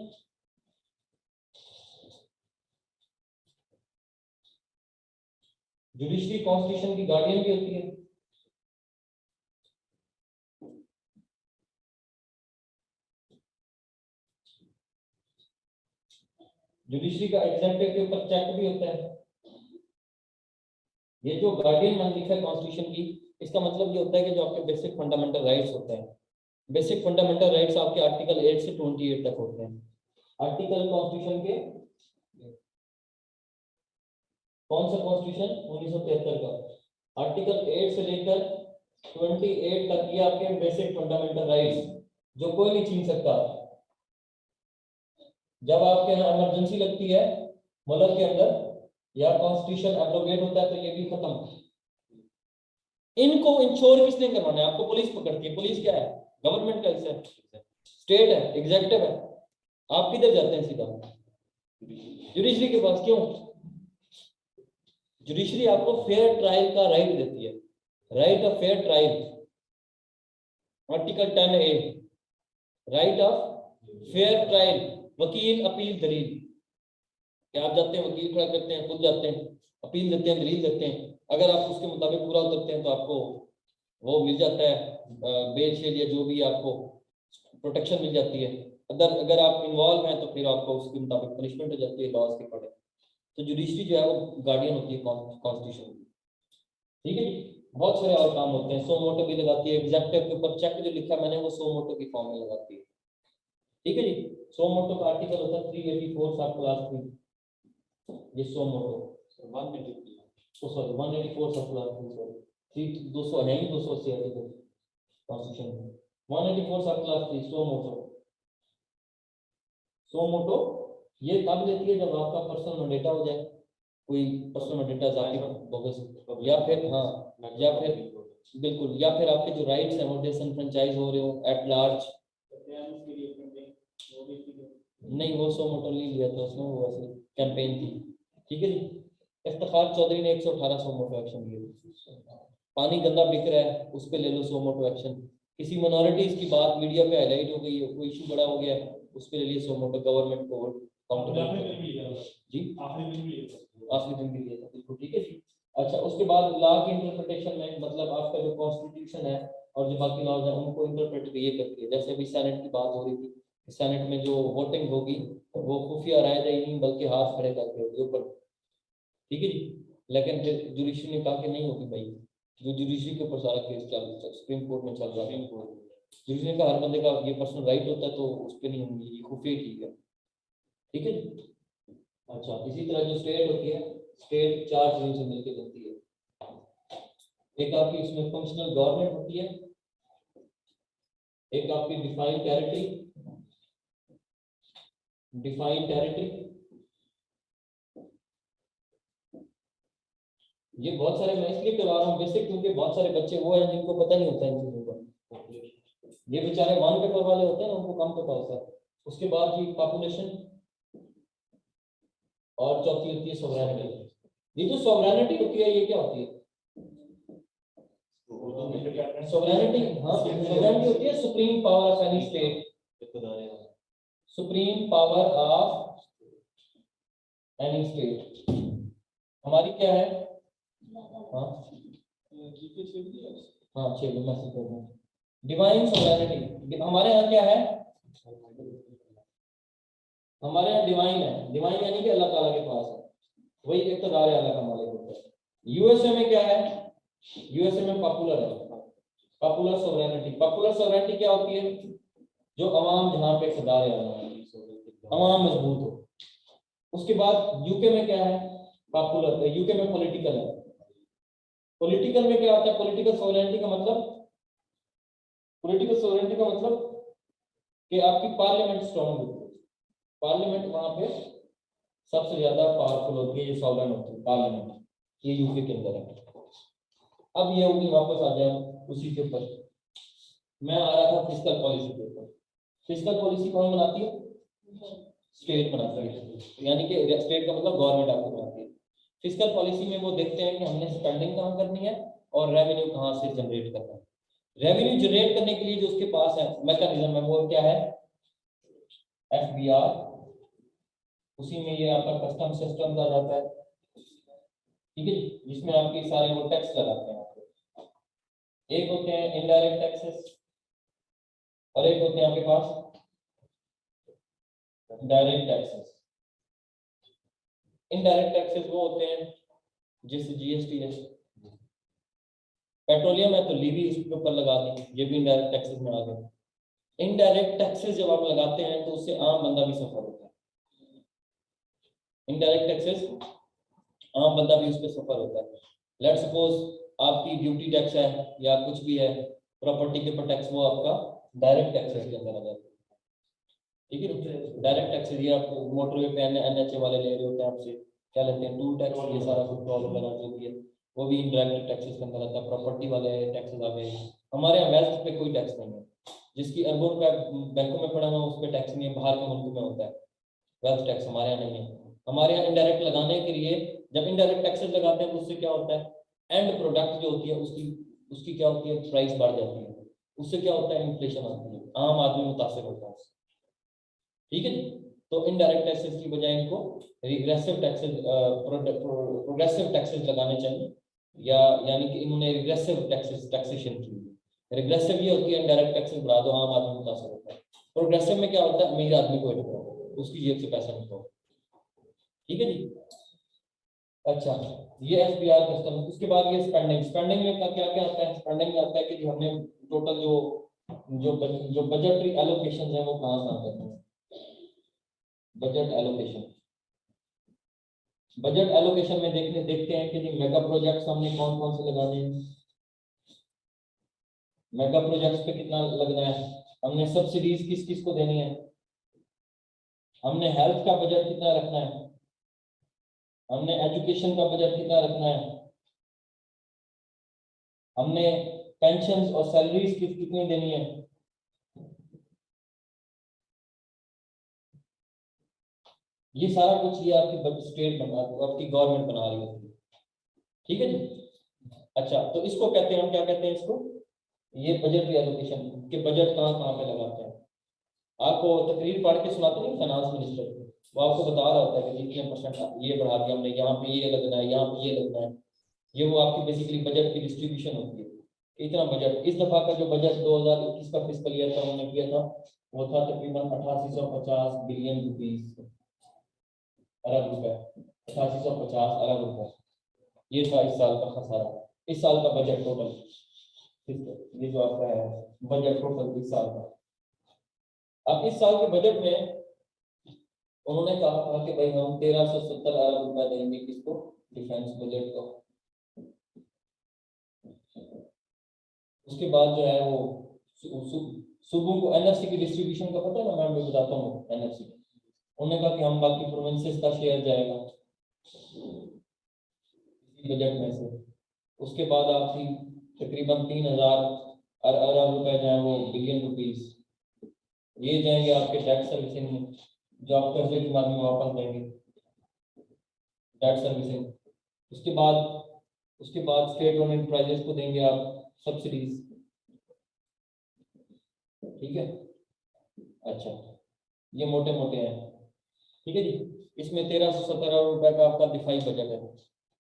judiciary constitution की गार्डियन भी होती है। जुडिशरी का एग्जीक्यूटिव के ऊपर चेक भी होता है। ये जो गार्डियन मान लिखा है कॉन्स्टिट्यूशन की, इसका मतलब ये होता है कि जो आपके बेसिक फंडामेंटल राइट्स होते हैं, बेसिक फंडामेंटल राइट्स आपके आर्टिकल 8 से 28 तक होते हैं। आर्टिकल कॉन्स्टिट्यूशन के कौन सा कॉन्स्टिट्यूशन? 1973 का। आर्टिकल 8 से लेकर 28 तक ये आपके बेसिक फंडामेंटल राइट्स, जो कोई नहीं छीन सकता। जब आपके यहाँ इमरजेंसी लगती है मुल्क के अंदर या कॉन्स्टिट्यूशन एब्रोगेट होता है, तो ये भी खत्म। इनको इंश्योर किसने करवाना है? आपको पुलिस पकड़ती है। पुलिस क्या है? गवर्नमेंट का हिस्सा है, स्टेट है, एग्जीक्यूटिव है। आप किधर जाते हैं? सीधा जुडिशरी के पास। क्यों? जुडिशरी आपको फेयर ट्रायल का राइट देती है, right of fair trial. Article 10A, right of fair trial. वकील, अपील, दलील। क्या आप जाते हैं, वकील खड़ा करते हैं, खुद जाते हैं, अपील देते हैं, दलील देते हैं। अगर आप उसके मुताबिक पूरा उतरते हैं तो आपको वो मिल जाता है, बेल शेल या जो भी आपको प्रोटेक्शन मिल जाती है। अगर आप इन्वॉल्व हैं तो फिर आपको उसके मुताबिक पनिशमेंट हो जाती है, लॉज के अकॉर्डिंग। तो जुडिशरी जो है वो गार्डियन होती है कॉन्स्टिट्यूशन की। ठीक है जी, बहुत सारे और काम होते हैं। सो मोटो भी लगाती है, एग्जीक्यूटिव के ऊपर चेक जो लिखा मैंने वो सो मोटो की फॉर्म में लगाती है। ठीक है जी, सो मोटो का आर्टिकल होता है 384 सब क्लास 3। ये सो मोटो 184 सब क्लास 3, 200 है ही, 280 आर्टिकल कॉन्स्टिट्यूशन में। 184 सब क्लास 3 सो मोटो। सो मोटो ये तब लेती है जब आपका पर्सनल डेटा हो जाए, कोई पर्सनल डेटा जाती बोगस, या फिर या फिर बिल्कुल, या फिर आपके जो राइट्स हैं वो डिसएनफ्रेंचाइज हो रहे हो एट लार्ज। नहीं, वो सो मोटो नहीं लिया था उसमें, वो वैसे कैंपेन थी। ठीक है जी, इफ्तिखार चौधरी ने 118 सो मोटो एक्शन लिए। पानी गंदा बिक रहा है, उस पर ले लो सो मोटो एक्शन। किसी माइनॉरिटीज की बात मीडिया पे हाईलाइट हो गई है, कोई इशू बड़ा हो गया है, उस पर ले लिए सो मोटो। गवर्नमेंट को काउंटर जी आखिरी दिन भी लिया था, बिल्कुल ठीक है जी। अच्छा, उसके बाद लॉ की इंटरप्रिटेशन में, मतलब आपका जो कॉन्स्टिट्यूशन है और जो बाकी लॉज हैं उनको इंटरप्रेट ये करती है। जैसे अभी सेनेट की बात हो रही थी, सेनेट में जो वोटिंग होगी वो खुफिया राय दही नहीं बल्कि हाथ खड़े करके होगी ऊपर। ठीक है जी, लेकिन फिर जुडिशरी ने कहा कि नहीं होगी भाई, जो जुडिशरी के ऊपर सारा केस चल रहा है, सुप्रीम कोर्ट में चल रहा है। जुडिशरी का हर बंदे का ये पर्सनल राइट होता है, तो उस पर नहीं होंगी, ये खुफिया ठीक है। ठीक है जी, अच्छा, इसी तरह जो स्टेट होती है, स्टेट 4 चीजों से मिलकर बनती है। एक आपकी इसमें फंक्शनल गवर्नमेंट होती है, एक आपकी डिफाइंड टेरिटरी, ये बहुत सारे मैं इसलिए करवा रहा हूँ बेसिक, क्योंकि बहुत सारे बच्चे वो हैं जिनको पता नहीं होता इन चीजों का। ये बेचारे 1 पेपर वाले होते हैं ना, उनको कम पता होता है। उसके बाद जी पॉपुलेशन, और चौथी होती है सॉवरेनिटी। ये जो सॉवरेनिटी होती है ये क्या होती है? सॉवरेनिटी, हाँ, सॉवरेनिटी होती है supreme power of any state, supreme power of any state. हमारी क्या है? हाँ हाँ, चलिए मैसेज कर दूँ। डिवाइन सॉवरेनिटी हमारे यहाँ क्या है? हमारे यहाँ डिवाइन है, डिवाइन यानी कि अल्लाह ताला के पास है, वही इक़्तिदार है अल्लाह का मालिक होता है। यूएसए में क्या है? यूएसए में पॉपुलर है, पॉपुलर सॉवरेनिटी। पॉपुलर सॉवरेनिटी क्या होती है? जो अवाम जहाँ पे इक़्तिदार है, अवाम मजबूत हो। उसके बाद यूके में क्या है? पॉपुलर, यूके में पॉलिटिकल है। पॉलिटिकल में क्या होता है? पॉलिटिकल सॉवरेनिटी का मतलब, पॉलिटिकल सॉवरेनिटी का मतलब कि आपकी पार्लियामेंट स्ट्रांग होती है, पार्लियामेंट वहां पे सबसे ज्यादा पावरफुल होती है, ये सॉवरेन होती है पार्लियामेंट, ये यूके के अंदर है। अब ये होगी, वापस आ जाए उसी के ऊपर, मैं आ रहा था फिस्कल पॉलिसी के ऊपर। फिस्कल पॉलिसी कौन बनाती है? स्टेट बनाती है, यानी कि स्टेट का मतलब गवर्नमेंट आपको बनाती है। फिस्कल पॉलिसी में वो देखते हैं कि हमने स्पेंडिंग कहाँ करनी है और रेवेन्यू कहाँ से जनरेट करना है। रेवेन्यू जनरेट करने के लिए जो उसके पास है मैकेनिज्म है, वो क्या है? एफबीआर। उसी में ये आपका कस्टम सिस्टम आ जाता है, ठीक है, जिसमें आपके सारे वो टैक्स लगाते हैं आपको। एक होते हैं इनडायरेक्ट टैक्सेस और एक होते हैं आपके पास डायरेक्ट टैक्सेस। इनडायरेक्ट टैक्सेस वो होते हैं जैसे जीएसटी है, पेट्रोलियम है तो लीवी उसके ऊपर लगा दें, ये भी इनडायरेक्ट टैक्सेस में आ गए। इनडायरेक्ट टैक्सेस जब आप लगाते हैं तो उससे आम बंदा भी सफर होता है। इनडायरेक्ट टैक्सेस आम बंदा भी उस पर सफर होता है। लेट्स सपोज आपकी ड्यूटी टैक्स है या कुछ भी है, प्रॉपर्टी के ऊपर टैक्स, वो आपका डायरेक्ट टैक्सेस के अंदर आ जाता है, ठीक है। डायरेक्ट टैक्सेस ये आप मोटरवे पे एनएचए वाले ले रहे होते हैं आपसे, क्या लेते हैं? टूल टैक्स, ये सारा कुछ टोल वगैरह जो भी है वो भी इनडायरेक्ट टैक्सेस के अंदर आता है। प्रॉपर्टी वाले टैक्सेस आ गए। हमारे यहाँ वेल्थ पे कोई टैक्स नहीं है, जिसकी अरबों रुपया बैंकों में पड़ा हुआ उस पर टैक्स नहीं है, बाहर के मुल्कों में होता है वेल्थ टैक्स, हमारे यहाँ नहीं है। हमारे यहाँ इनडायरेक्ट लगाने के लिए, जब इनडायरेक्ट टैक्सेस लगाते हैं तो उससे क्या होता है? एंड प्रोडक्ट जो होती है उसकी उसकी क्या होती है? प्राइस बढ़ जाती है, उससे क्या होता है? इन्फ्लेशन आती है, आम आदमी मुतासर होता है उससे, ठीक है जी। तो इनडायरेक्ट टैक्सेस की बजाय इनको रिग्रेसिव टैक्सेस, प्रोग्रेसिव टैक्सेस लगाने चाहिए, या यानी कि इन्होंने रिग्रेसिव टैक्सेशन की। रिग्रेसिव ये होती है इनडायरेक्ट टैक्सेस बढ़ा दो, आम आदमी मुतासर होता है। प्रोग्रेसिव में क्या होता है? अमीर आदमी को हटाओ, उसकी जेब से पैसा निकालो, ठीक है जी। अच्छा, ये एफबीआर कस्टम। उसके बाद ये स्पेंडिंग, स्पेंडिंग में क्या क्या आता है? स्पेंडिंग में आता है कि जो हमने टोटल जो बजटरी एलोकेशन है वो कहाँ कहाँ करते हैं? बजट एलोकेशन, बजट एलोकेशन में देखते हैं कि जी मेगा प्रोजेक्ट्स हमने कौन कौन से लगाने हैं, मेगा प्रोजेक्ट्स पे कितना लगना है, हमने सब्सिडीज किस किस को देनी है, हमने हेल्थ का बजट कितना रखना है, हमने एजुकेशन का बजट कितना रखना है, हमने पेंशन और सैलरीज कितनी देनी है। ये सारा कुछ ये आपकी स्टेट बना, आपकी गवर्नमेंट बना रही होती है, ठीक है जी। अच्छा, तो इसको कहते हैं, हम क्या कहते हैं इसको? ये बजट एलोकेशन के बजट कहाँ कहाँ पे लगाते हैं। आपको तकरीर पढ़ के सुनाते नहीं फाइनेंस मिनिस्टर, वो आपको बता रहा होता है कि इतने परसेंट ये बढ़ा दिया हमने, यहाँ पे ये लगना है, यहाँ पे ये लगना है। ये वो आपकी बेसिकली बजट की डिस्ट्रीब्यूशन होती है, इतना बजट। इस दफा का जो बजट 2021 का फिस्कल ईयर था उन्होंने किया था, वो था तकरीबन 8850 बिलियन रुपीस, अरब रुपए, 8850 अरब रुपए। ये था इस साल का खसारा, इस साल का बजट टोटल, ये जो आपका है बजट टोटल इस साल का। अब इस साल के बजट में उन्होंने कहा था कि भाई हम 1370 अरब रुपए देंगे किसको, डिफेंस बजट को। उसके बाद जो है वो सूबों को एनएफसी की डिस्ट्रीब्यूशन का पता है ना, मैं भी बताता हूँ एनएफसी। उन्होंने कहा कि हम बाकी प्रोविंसेस का शेयर जाएगा बजट में से। उसके बाद आपकी तकरीबन 3000 अरब रुपए जो है वो बिलियन रुपीस ये जाएंगे आपके टैक्स सर्विसिंग में, जो आप कर्जे की बाद में वापस देंगे, टैक्स सर्विसिंग। उसके बाद स्टेट ओन एंटरप्राइजेस को देंगे आप सब्सिडीज, ठीक है। अच्छा, ये मोटे मोटे हैं, ठीक है जी। इसमें 1370 अरब रुपए का आपका दिफाई बजट है।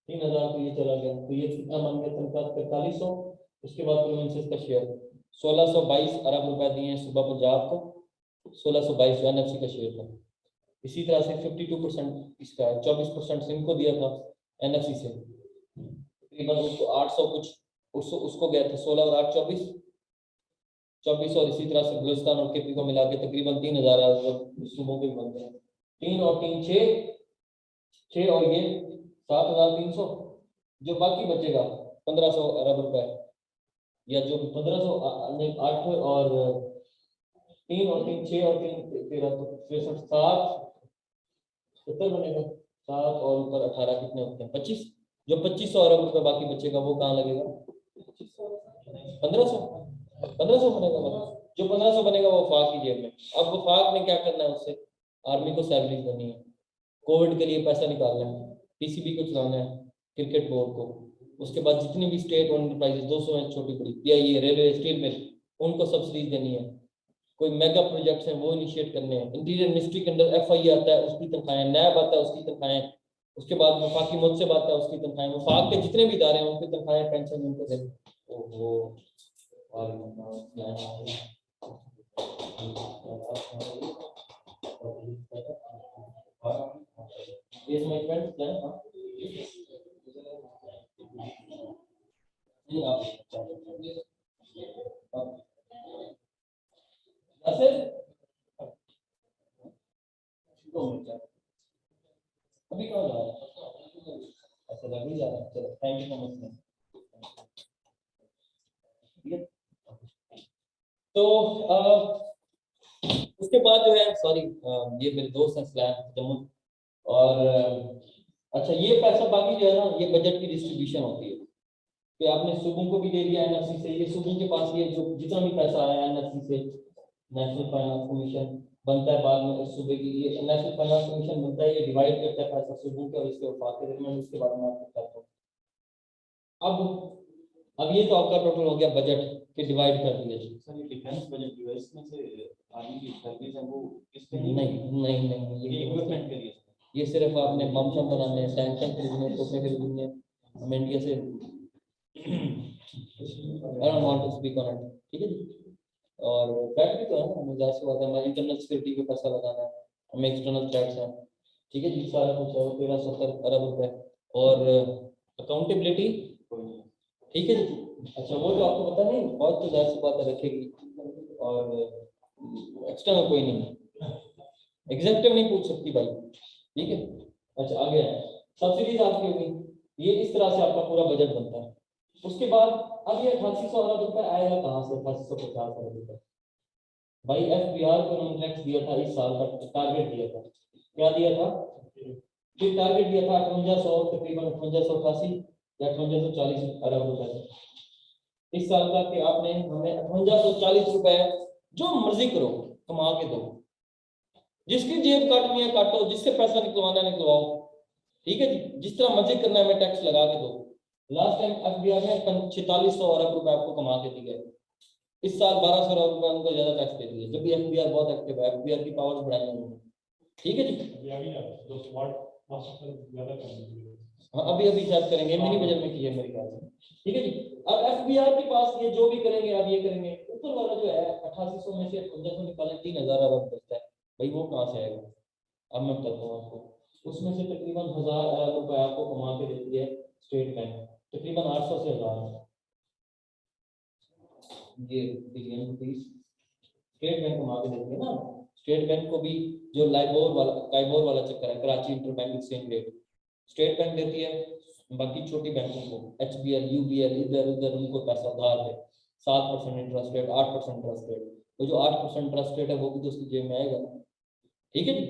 3000 तो ये चला गया, तो ये कितना मान गया, तनख्वाह 4300। उसके बाद प्रोविंसेस का शेयर 1622 अरब रुपए दिए हैं सुबह पंजाब को, 1622 जो एनएफसी का शेयर था। इसी तरह से 52% इसका है, 24% सिंह को दिया था एनएफसी से, तकरीबन उसको 800 कुछ, उसको गया था 16 और 8 24, और इसी तरह से बलूचिस्तान और केपी को मिला के तकरीबन 3000 सूबों के बनते हैं। 3 और 3 6 और ये 7300, जो बाकी बचेगा 1500 अरब रुपए, या जो 1500 8 और 3 और 3 6 और 3 13 63 70 बनेगा। 7 और ऊपर 18 कितने होते हैं 25, जो 2500 अरब रुपए बाकी बचेगा वो कहाँ लगेगा, 1500 बनेगा। मतलब जो 1500 बनेगा वो वफाक की जेब में। अब वफाक ने क्या करना है, उससे आर्मी को सैलरी देनी है, कोविड के लिए पैसा निकालना है, पीसीबी को चलाना है, क्रिकेट बोर्ड को। उसके बाद जितनी भी स्टेट ओन एंटरप्राइजेस 200 हैं छोटी बड़ी, पीआईए, रेलवे, स्टील मिल, उनको सब्सिडीज देनी है। कोई मेगा प्रोजेक्ट्स हैं वो इनिशिएट करने हैं। इंटीरियर मिनिस्ट्री के अंदर एफआई आता है, उसकी तनख्वाहें, नैब आता है उसकी तनख्वाहें, उसके बाद वफाकी मुतसिब आता है उसकी तनख्वाहें, वफाक के जितने भी इदारे हैं उनकी तनख्वाहें, पेंशन उनको देनी। ओहो, Yes, my friend, plan, हाँ? नहीं, ऐसे अभी कहाँ जा रहा है, ऐसा लग ही जा रहा है। चलो, थैंक यू सो मच। ठीक है, तो उसके बाद जो है, सॉरी, ये मेरे दोस्त हैं सलाम जम्मू, और अच्छा, ये पैसा बाकी जो है ना, ये बजट की डिस्ट्रीब्यूशन होती है कि आपने सूबों को भी दे दिया एनएफसी से, ये सूबों के पास ये जो जितना भी पैसा आया एनएफसी से, नेशनल फाइनेंस कमीशन बनता है बाद में उस सूबे की, ये नेशनल फाइनेंस कमीशन बनता है, ये डिवाइड करता है पैसा सूबों के और इसके वफाक के दरमियान। इसके बारे में आपको बताता हूँ। अब ये तो आपका टोटल हो गया बजट के डिवाइड कर दिया जी। सर, ये डिफेंस बजट जो है इसमें से आर्मी की सर्विस है वो किसके नहीं नहीं नहीं, ये इक्विपमेंट के लिए ये सिर्फ आपने बम शम बनाने हैं, टैंक खरीदने, तोपे खरीदने। हम इंडिया से I don't want to speak on it, ठीक है जी। और थ्रेट भी तो है ना, हमें जाहिर सी बात है, हमें इंटरनल सिक्योरिटी पे पैसा लगाना है, हमें एक्सटर्नल थ्रेट्स हैं, ठीक है जी। सारा कुछ है, 1370 अरब रुपए। और अकाउंटेबिलिटी, ठीक है जी। अच्छा, वो तो आपको पता नहीं, बहुत तो जाहिर सी बात है रखेगी, और एक्सटर्नल कोई नहीं, एग्जेक्टिव नहीं पूछ सकती भाई, ठीक है। अच्छा, आगे है सब्सिडीज आपकी होगी, ये इस तरह से आपका पूरा बजट बनता है। उसके बाद अब ये 8800 अरब रुपए आएगा कहाँ से, 8850 अरब रुपए। भाई एफबीआर को इन्होंने टैक्स दिया था, इस साल का टारगेट दिया था, क्या दिया था, फिर टारगेट दिया था 5800, तकरीबन 5888 या 5840 अरब रुपए। इस साल का कि आपने हमें 5840 रुपए जो मर्जी करो कमा के दो, जिसकी जेब काटनी है काटो, जिससे पैसा निकलवाना है निकलवाओ, ठीक है जी। जिस तरह मर्जी करना है हमें टैक्स लगा के दो। लास्ट टाइम एफबीआर ने 4600 अरब रुपए आपको कमा के दिए, इस साल 1200 अरब रुपए उनको ज्यादा टैक्स दे दिए, जब भी एफबीआर बहुत एक्टिव है, एफबीआर की पावर्स बढ़ाई उन्होंने, ठीक है जी। हाँ, अभी शायद करेंगे, मिनी बजट में किए मेरे ख्याल से, ठीक है जी। अब एफबीआर के पास ये जो भी करेंगे अब ये करेंगे, ऊपर वाला जो है 8800 में से 5500 निकालें, 3000 अरब बचता है, भाई वो कहाँ से आएगा। अब मैं बताता हूँ आपको, उसमें से तकरीबन 1000 अरब रुपए आपको कमा के देती है स्टेट बैंक, तकरीबन 800 से 1000, ये बिलियन रुपीस स्टेट बैंक कमा के देती है ना। स्टेट बैंक को भी जो काइबोर वाला चक्कर है, Karachi interbank exchange rate, state bank देती है बाकी छोटी बैंकों को, HBL, UBL, इधर उधर उनको पैसा उधार दे, 7% इंटरेस्ट रेट, 8% इंटरेस्ट रेट। तो जो 8% इंटरेस्ट रेट है वो भी तो उसकी जेब में आएगा ना। ठीक है जी,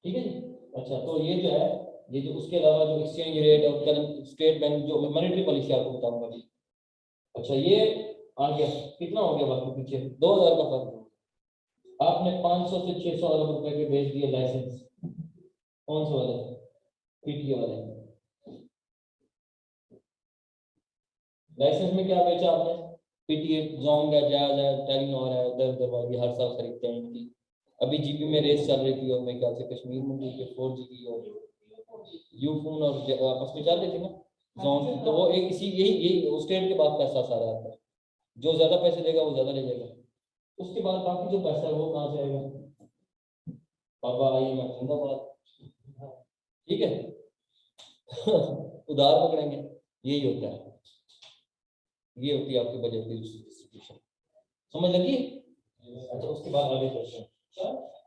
ठीक है जी। अच्छा, तो ये जो है, ये जो उसके अलावा जो एक्सचेंज रेट और करंट, स्टेट बैंक जो मॉनेटरी पॉलिसी आपको बताऊंगा जी। अच्छा, ये आ गया, कितना हो गया बाकी पीछे 2000 का फर्क। आपने 500 से 600 अरब रुपए के भेज दिए लाइसेंस, कौन से वाले, PTA वाले। लाइसेंस में क्या बेचा आपने, PTA, जोंग है, जायज है, टेलीनॉर है, उधर उधर वाली हर साल खरीदते हैं इनकी। अभी जीबी में रेस चल रही थी और मेरे ख्याल से कश्मीर में भी 4GB और यूफोन और आपस में चल रही थी ना जोन की। तो वो एक इसी यही यही स्टेट के बाद पैसा सारा आता है, जो ज्यादा पैसे देगा वो ज्यादा ले जाएगा। उसके बाद बाकी जो पैसा है वो कहाँ से आएगा, पापा आइए मैं जिंदाबाद, ठीक है। उधार पकड़ेंगे, यही होता है, ये होती है आपकी बजट की डिस्ट्रीब्यूशन, समझ लगी। अच्छा, उसके बाद आगे चलते हैं।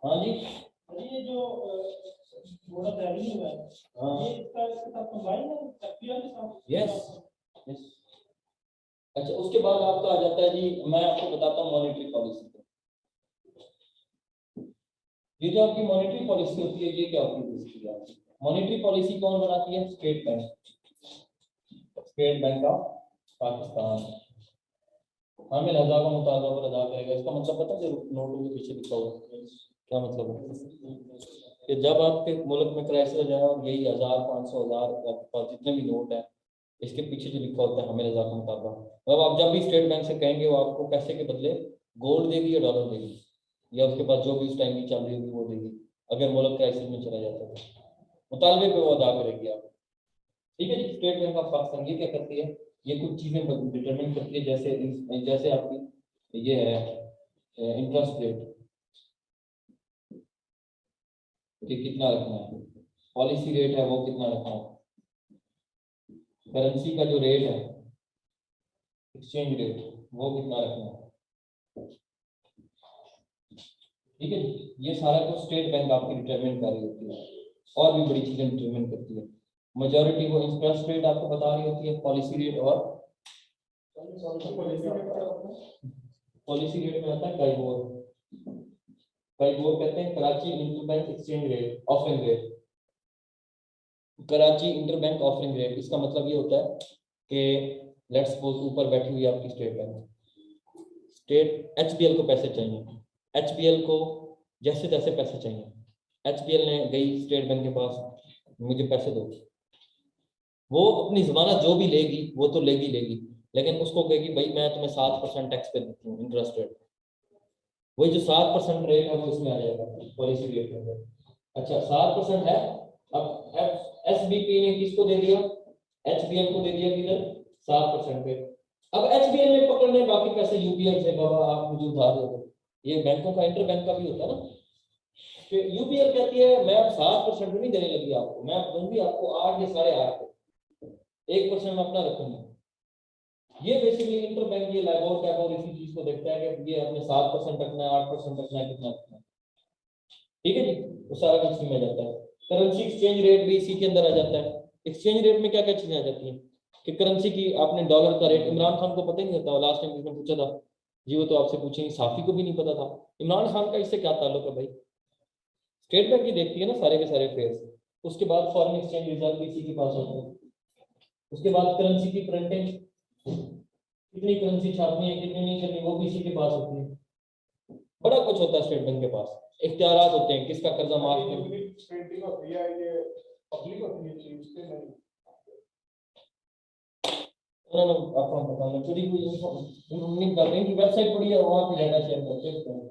हाँ जी, ये जो थोड़ा रेवेन्यू है, हाँ, ये इसका इसके साथ कंबाइन है FPL के साथ? Yes yes. अच्छा, उसके बाद आपका आ जाता है जी, मैं आपको बताता हूँ मॉनेटरी पॉलिसी। ये जो आपकी मॉनेटरी पॉलिसी होती है, ये क्या होती है, मॉनेटरी पॉलिसी कौन बनाती है, state bank, state bank of Pakistan. हामिल हजा का मुतालबा पर अदा करेगा। इसका मतलब पता है, जो नोटों के पीछे लिखा हुआ है, क्या मतलब है कि जब आपके मुल्क में क्राइसिस जाए और यही 1000, 500, 1000 आपके पास जितने भी नोट है, इसके पीछे जो लिखा होता है हामिल हजा का मुतालबा, मतलब आप जब भी स्टेट बैंक से कहेंगे वो आपको पैसे के बदले गोल्ड देगी या डॉलर देगी, या उसके पास जो भी उस टाइम की चल रही होगी वो देगी, अगर मुल्क क्राइसिस में चला जाता है मुतालबे पे वो अदा करेगी आप। ठीक है जी। स्टेट बैंक ऑफ पाकिस्तान ये क्या करती है, ये कुछ चीजें डिटरमिन करती है, जैसे जैसे आपकी ये है इंटरेस्ट रेट कि कितना रखना है, पॉलिसी रेट है वो कितना रखना है, करेंसी का जो रेट है, एक्सचेंज रेट वो कितना रखना है। ठीक है जी। ये सारा कुछ स्टेट बैंक आपकी डिटरमिन कर रही होती है, और भी बड़ी चीजें डिटरमिन करती है। मेजॉरिटी वो इंटरेस्ट रेट आपको बता रही होती है, पॉलिसी रेट, और पॉलिसी रेट में आता है काइबोर, काइबोर कहते हैं Karachi interbank exchange rate, offering rate, Karachi interbank offering rate. इसका मतलब ये होता है कि लेट्स सपोज ऊपर बैठी हुई आपकी स्टेट बैंक, स्टेट HBL को पैसे चाहिए, HBL को जैसे तैसे पैसे चाहिए, HBL ने गई स्टेट बैंक के पास, मुझे पैसे दो, वो अपनी जमानत जो भी लेगी वो तो लेगी लेगी, लेकिन उसको कहेगी भाई मैं तुम्हें 7% टैक्स पे देती हूँ इंटरेस्ट रेट, वही जो 7% रेट है वो इसमें आ जाएगा पॉलिसी रेट में। अच्छा, 7% है। अब SBP ने किसको दे दिया, HBL को दे दिया किधर, 7% पे। अब HBL ने पकड़ने बाकी पैसे UBL से, बाबा आप मुझे उधार दे दो, ये बैंकों का इंटर बैंक का भी होता है ना, कि UBL कहती है मैं अब 7% नहीं देने लगी आपको, मैं अब दूंगी आपको 8 या 8.5, 1% में अपना रखूंगी। ये बेसिकली इंटर बैंक ये लाइबोर कैबोर इसी चीज को देखता है कि ये अपने 7% रखना है, 8% रखना है, कितना रखना है। ठीक है जी, वो सारा कुछ इसी में आ जाता है। करेंसी एक्सचेंज रेट भी इसी के अंदर आ जाता है। एक्सचेंज रेट में क्या क्या चीजें आ जाती हैं कि करेंसी की, आपने डॉलर का रेट, इमरान खान को पता ही नहीं होता, लास्ट टाइम किसने पूछा था जी, वो तो आपसे पूछेंगे, साफी को भी नहीं पता था। इमरान खान का इससे क्या ताल्लुक है भाई, स्टेट बैंक ही देखती है ना सारे के सारे फेयर्स। उसके बाद फॉरेन एक्सचेंज रिजर्व भी इसी के पास होता है। उसके बाद करेंसी की प्रिंटिंग, कितनी करेंसी छापनी है कितनी नहीं करनी, वो भी इसी के पास होती है। बड़ा कुछ होता है स्टेट बैंक के पास, इख्तियारात होते हैं, किसका कर्जा माफ कर, प्रिंटिंग होती है ये पब्लिक होती है चीज के नहीं। आपको पता नहीं चोरी हुई कर रहे हैं कि वेबसाइट पड़ी है वहां पे डाटा शेयर करते हैं।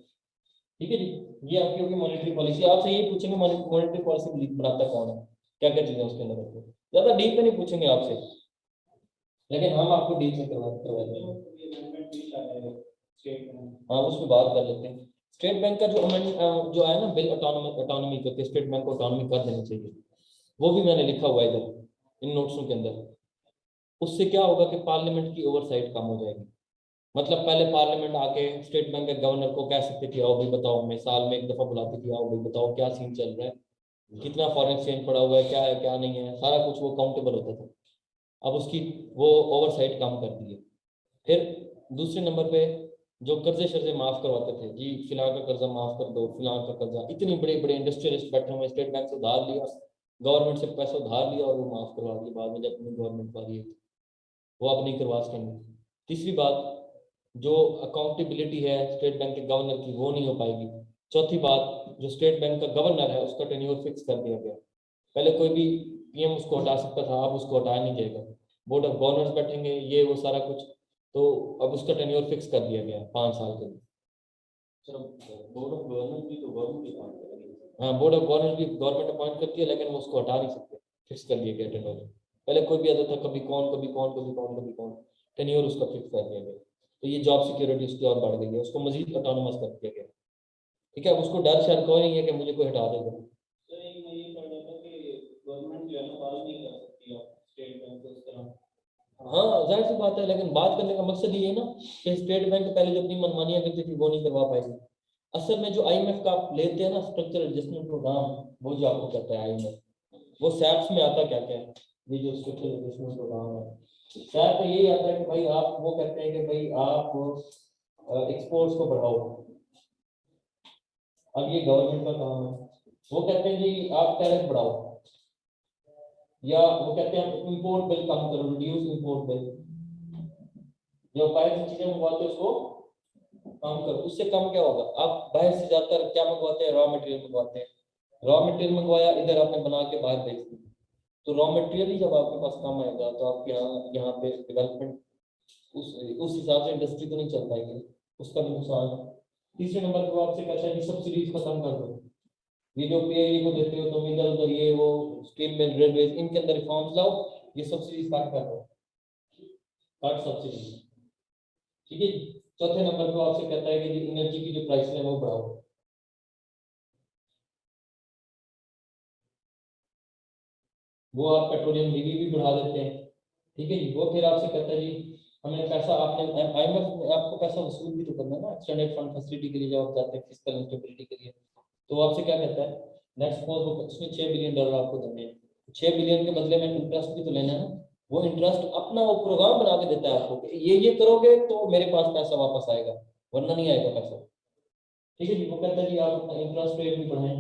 ठीक है जी। ये आपकी होगी मॉनेटरी पॉलिसी। आपसे ये पूछेंगे मॉनेटरी पॉलिसी बनाता कौन है, क्या क्या चीजें उसके अंदर होती है, ज्यादा डीप में नहीं पूछेंगे आपसे, लेकिन हम आपको डीप में करवाते हैं। हाँ, उस पर बात कर लेते हैं। स्टेट बैंक का जो जो है ना बिल, ऑटोनॉमी करके स्टेट बैंक को ऑटोनॉमी कर देनी चाहिए, वो भी मैंने लिखा हुआ है इधर इन नोट्सों के अंदर। उससे क्या होगा कि पार्लियामेंट की ओवरसाइट कम हो जाएगी। मतलब पहले पार्लियामेंट आके स्टेट बैंक के गवर्नर को कह सकती थी, आओ भाई बताओ, मैं साल में एक दफा बुलाती थी, आओ भाई बताओ क्या सीन चल रहा है, कितना फॉरेन एक्सचेंज पड़ा हुआ है, क्या है क्या नहीं है, सारा कुछ वो काउंटेबल होता था। अब उसकी वो ओवरसाइट काम करती है। फिर दूसरे नंबर पे जो कर्जे शर्जे माफ करवाते थे, जी फिलहाल का कर्जा माफ कर दो, फिलहाल का कर्जा, इतनी बड़े बड़े इंडस्ट्रियलिस्ट बैठे हुए, स्टेट बैंक से उधार लिया, गवर्नमेंट से पैसा उधार लिया और वो माफ करवा दिया बाद में, जब अपनी गवर्नमेंट वाली है वो अब नहीं करवा सकेंगे। तीसरी बात, जो अकाउंटेबिलिटी है स्टेट बैंक के गवर्नर की, वो नहीं हो पाएगी। चौथी बात, जो स्टेट बैंक का गवर्नर है उसका टेन्योर फिक्स कर दिया गया। पहले कोई भी पीएम उसको हटा सकता था, अब उसको हटाया नहीं जाएगा, बोर्ड ऑफ गवर्नर्स बैठेंगे, ये वो सारा कुछ, तो अब उसका टेन्योर फिक्स कर दिया गया 5 साल के लिए। सर बोर्ड ऑफ गवर्नर भी तो गवर्नमेंट अपॉइंट करेगी। हाँ, बोर्ड ऑफ गवर्नर्स भी गवर्नमेंट अपॉइंट करती है, लेकिन वो उसको हटा नहीं सकते, फिक्स कर दिया गया टेन्योर। पहले कोई भी आता था, कभी कौन कभी कौन कभी कौन कभी कौन, टेन्योर उसका फिक्स कर दिया गया। तो ये जॉब सिक्योरिटी उसकी और बढ़ गई है, उसको मजीद ऑटोनोमस कर दिया गया। ठीक है, अब उसको डर शायद कोई नहीं है कि मुझे कोई हटा देगा। सर एक मैं ये पढ़ रहा था कि गवर्नमेंट जो है ना कॉल नहीं कर सकती आप स्टेट बैंक को इस तरह। हाँ जाहिर सी बात है, लेकिन बात करने का मकसद ये है ना कि स्टेट बैंक पहले जो अपनी मनमानियां करती थी वो नहीं करवा पाएगी। असल में जो आईएमएफ का आप लेते हैं ना स्ट्रक्चरल एडजस्टमेंट प्रोग्राम, वो जो आपको कहता है आईएमएफ, वो सैप्स में आता क्या क्या है, ये जो स्ट्रक्चरल एडजस्टमेंट प्रोग्राम है, सैप में यही आता है कि भाई आप, वो कहते हैं कि भाई आप एक्सपोर्ट्स को बढ़ाओ। अब ये गवर्नमेंट का काम है, वो कहते हैं जी आप टैरिफ बढ़ाओ, या वो कहते हैं इंपोर्ट बिल कम करो, रिड्यूस इंपोर्ट बिल, जो बाहर से चीजें मंगवाते हैं उसको कम करो। उससे कम क्या होगा, आप बाहर से ज्यादातर क्या मंगवाते हैं, रॉ मटेरियल मंगवाते हैं, रॉ मटेरियल मंगवाया, इधर आपने बना के बाहर भेज दिया, तो रॉ मटेरियल ही जब आपके पास कम आएगा तो आपके यहाँ पे डेवलपमेंट उस हिसाब से इंडस्ट्री तो नहीं चल पाएगी, उसका भी नुकसान है। तीसरे नंबर पर आपसे कहता है कि सब्सिडीज खत्म कर दो, ये जो पीआईए को देते हो तुम इधर उधर, ये वो स्टील मिल रेलवे, इनके अंदर रिफॉर्म्स लाओ, ये सब्सिडीज कट कर दो, कट सब्सिडीज। ठीक है। चौथे नंबर पे आपसे कहता है कि एनर्जी की जो प्राइस है वो बढ़ाओ। वो आप पेट्रोलियम डीवी भी बढ़ा देते हैं। ठीक है जी। वो फिर आपसे कहता है जी हमें पैसा, आपने आईएमएफ आपको पैसा वसूल भी तो करना है ना एक्सटेंडेड फंड फैसिलिटी के लिए जब आप जाते हैं फिजिकल इंस्टेबिलिटी के लिए, तो वो आपसे क्या कहता है, नेक्स्ट सपोज उसमें $6 बिलियन आपको देने हैं, 6 बिलियन के बदले में इंटरेस्ट भी तो लेना है ना, वो इंटरेस्ट अपना वो प्रोग्राम बना के देता है आपको कि ये करोगे तो मेरे पास पैसा वापस आएगा, वरना नहीं आएगा पैसा। ठीक है जी। वो कहता है जी आप अपना इंटरेस्ट रेट भी बढ़ाएं,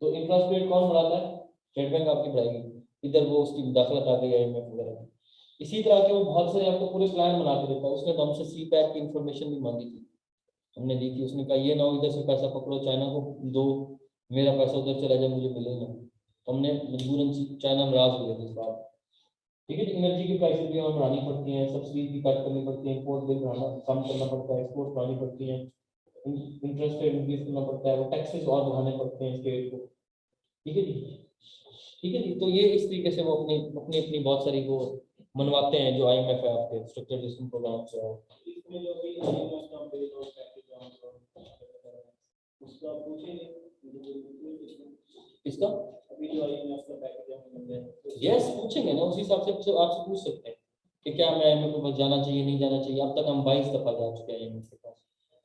तो इंटरेस्ट रेट कौन बढ़ाता है, स्टेट बैंक आपकी बढ़ाएगी, इधर वो उसकी मुदाखलत आ गई आईएमएफ वगैरह की। इसी तरह के वो बहुत सारे आपको पूरे प्लान बना के देता है। उसने तो हमसे सी पैक की इंफॉर्मेशन भी मांगी थी, हमने दी थी, उसने कहा ये ना हो इधर से पैसा पकड़ो चाइना को दो, मेरा पैसा उधर चला जाए मुझे मिले ना, तो हमने मजबूरन चाइना नाराज हो गया था इस बार। ठीक है। एनर्जी की प्राइसेस भी हमें बढ़ानी पड़ती हैं, सब्सिडी भी कट करनी पड़ती है, इंपोर्ट बिल बढ़ाना कम करना पड़ता है, एक्सपोर्ट बढ़ानी पड़ती है, इंटरेस्ट रेट इंक्रीज करना पड़ता है, वो टैक्सेस और बढ़ाने पड़ते हैं स्टेट को। ठीक है जी। ठीक है जी। तो ये इस तरीके से वो अपनी अपनी अपनी बहुत सारी वो मनवाते हैं जो आईएमएफ है आपके स्ट्रक्चर डिस्कम प्रोग्राम से। इसमें जो भी आईएमएफ का बिल और पैकेज उसका पूछेंगे इसका अभी जो आईएमएफ का पैकेज है यस पूछेंगे ना, उसी हिसाब से आपसे पूछ सकते हैं कि क्या मैं आईएमएफ के पास जाना चाहिए नहीं जाना चाहिए। अब तक हम 22 दफा जा चुके हैं आईएमएफ के पास।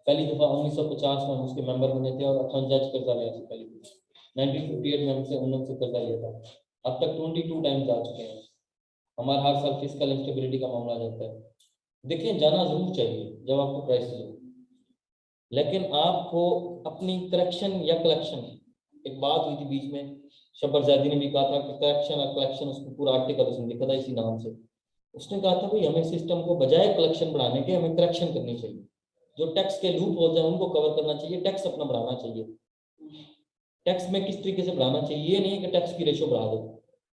पहली दफा 1950 में हम उसके मेंबर बने थे और 58 कर्जा लिया था पहली दफा, 1958 में हमसे उन्होंने कर्जा लिया था। अब तक 22 टाइम जा चुके हैं। हमारा हर साल फिजिकल इंस्टेबिलिटी का मामला रहता है। देखिए जाना जरूर चाहिए जब आपको क्राइसिस हो, लेकिन आपको अपनी करेक्शन या कलेक्शन, एक बात हुई थी बीच में, शब्बर जैदी ने भी कहा था कि करेक्शन और कलेक्शन, उसको पूरा आर्टिकल उसने लिखा था इसी नाम से। उसने कहा था भाई हमें सिस्टम को बजाय कलेक्शन बढ़ाने के हमें करेक्शन करनी चाहिए, जो टैक्स के लूप होते हैं उनको कवर करना चाहिए, टैक्स अपना बढ़ाना चाहिए। टैक्स में किस तरीके से बढ़ाना चाहिए, ये नहीं है कि टैक्स की रेशो बढ़ा दो,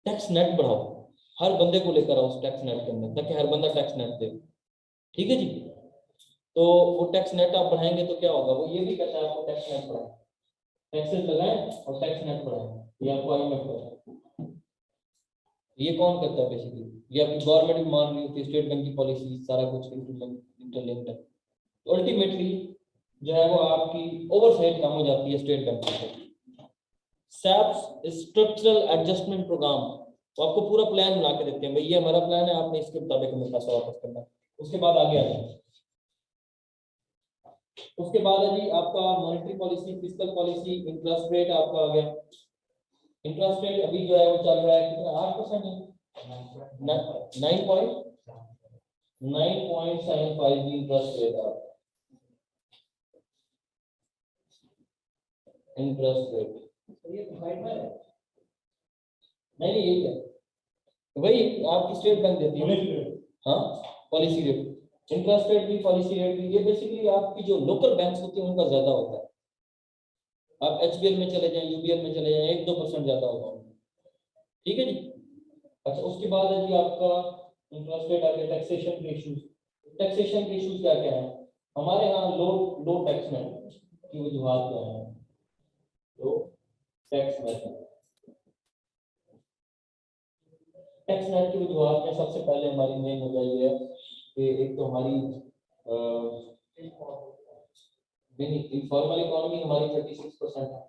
टैक्स नेट बढ़ाओ, हर बंदे को लेकर आओ उस टैक्स नेट के अंदर ताकि हर बंदा टैक्स नेट दे। ठीक है जी। तो वो टैक्स नेट आप बढ़ाएंगे तो क्या होगा, वो ये भी कहता है आपको टैक्स नेट बढ़ाएं, टैक्सेस लगाएं और टैक्स नेट बढ़ाएं, ये आपको आईएमएफ करता है। ये कौन करता है बेसिकली, ये आपकी गवर्नमेंट भी मान रही होती है, स्टेट बैंक की पॉलिसी सारा कुछ इंटरलिंक्ड है। तो अल्टीमेटली जो है वो आपकी ओवरसाइट कम हो जाती है स्टेट बैंक की। SAPS स्ट्रक्चरल एडजस्टमेंट प्रोग्राम तो आपको पूरा प्लान बना के देते हैं, भाई ये हमारा प्लान है, आपने इसके मुताबिक हमें पैसा वापस करना है। उसके बाद आगे आ जाए, उसके बाद है जी आपका monetary policy, fiscal policy, interest rate आपका आ गया। इंटरेस्ट रेट अभी जो है वो चल रहा है कितना, 8% है, 9.75 की इंटरेस्ट रेट है, इंटरेस्ट रेट नहीं नहीं यही है, वही आपकी स्टेट बैंक देती है। हाँ पॉलिसी रेट, इंटरेस्ट रेट भी पॉलिसी रेट भी, ये बेसिकली आपकी जो लोकल बैंक्स होती हैं उनका ज्यादा होता है। आप एचबीएल में चले जाएं, यूबीएल में चले जाएं, 1-2% ज्यादा होगा, ठीक है जी। अच्छा उसके बाद है जी आपका इंटरेस्ट रेट आ गया। टैक्सेशन के इश्यूज, टैक्सेशन के इश्यूज क्या क्या है हमारे यहाँ, लो लो टैक्स में की वजूहत क्या है, लो टैक्स में, टैक्स नेट की वजूहत में सबसे पहले हमारी मेन हो जाएगी है कि एक तो हमारी इनफॉर्मल इकोनॉमी हमारी 36% है।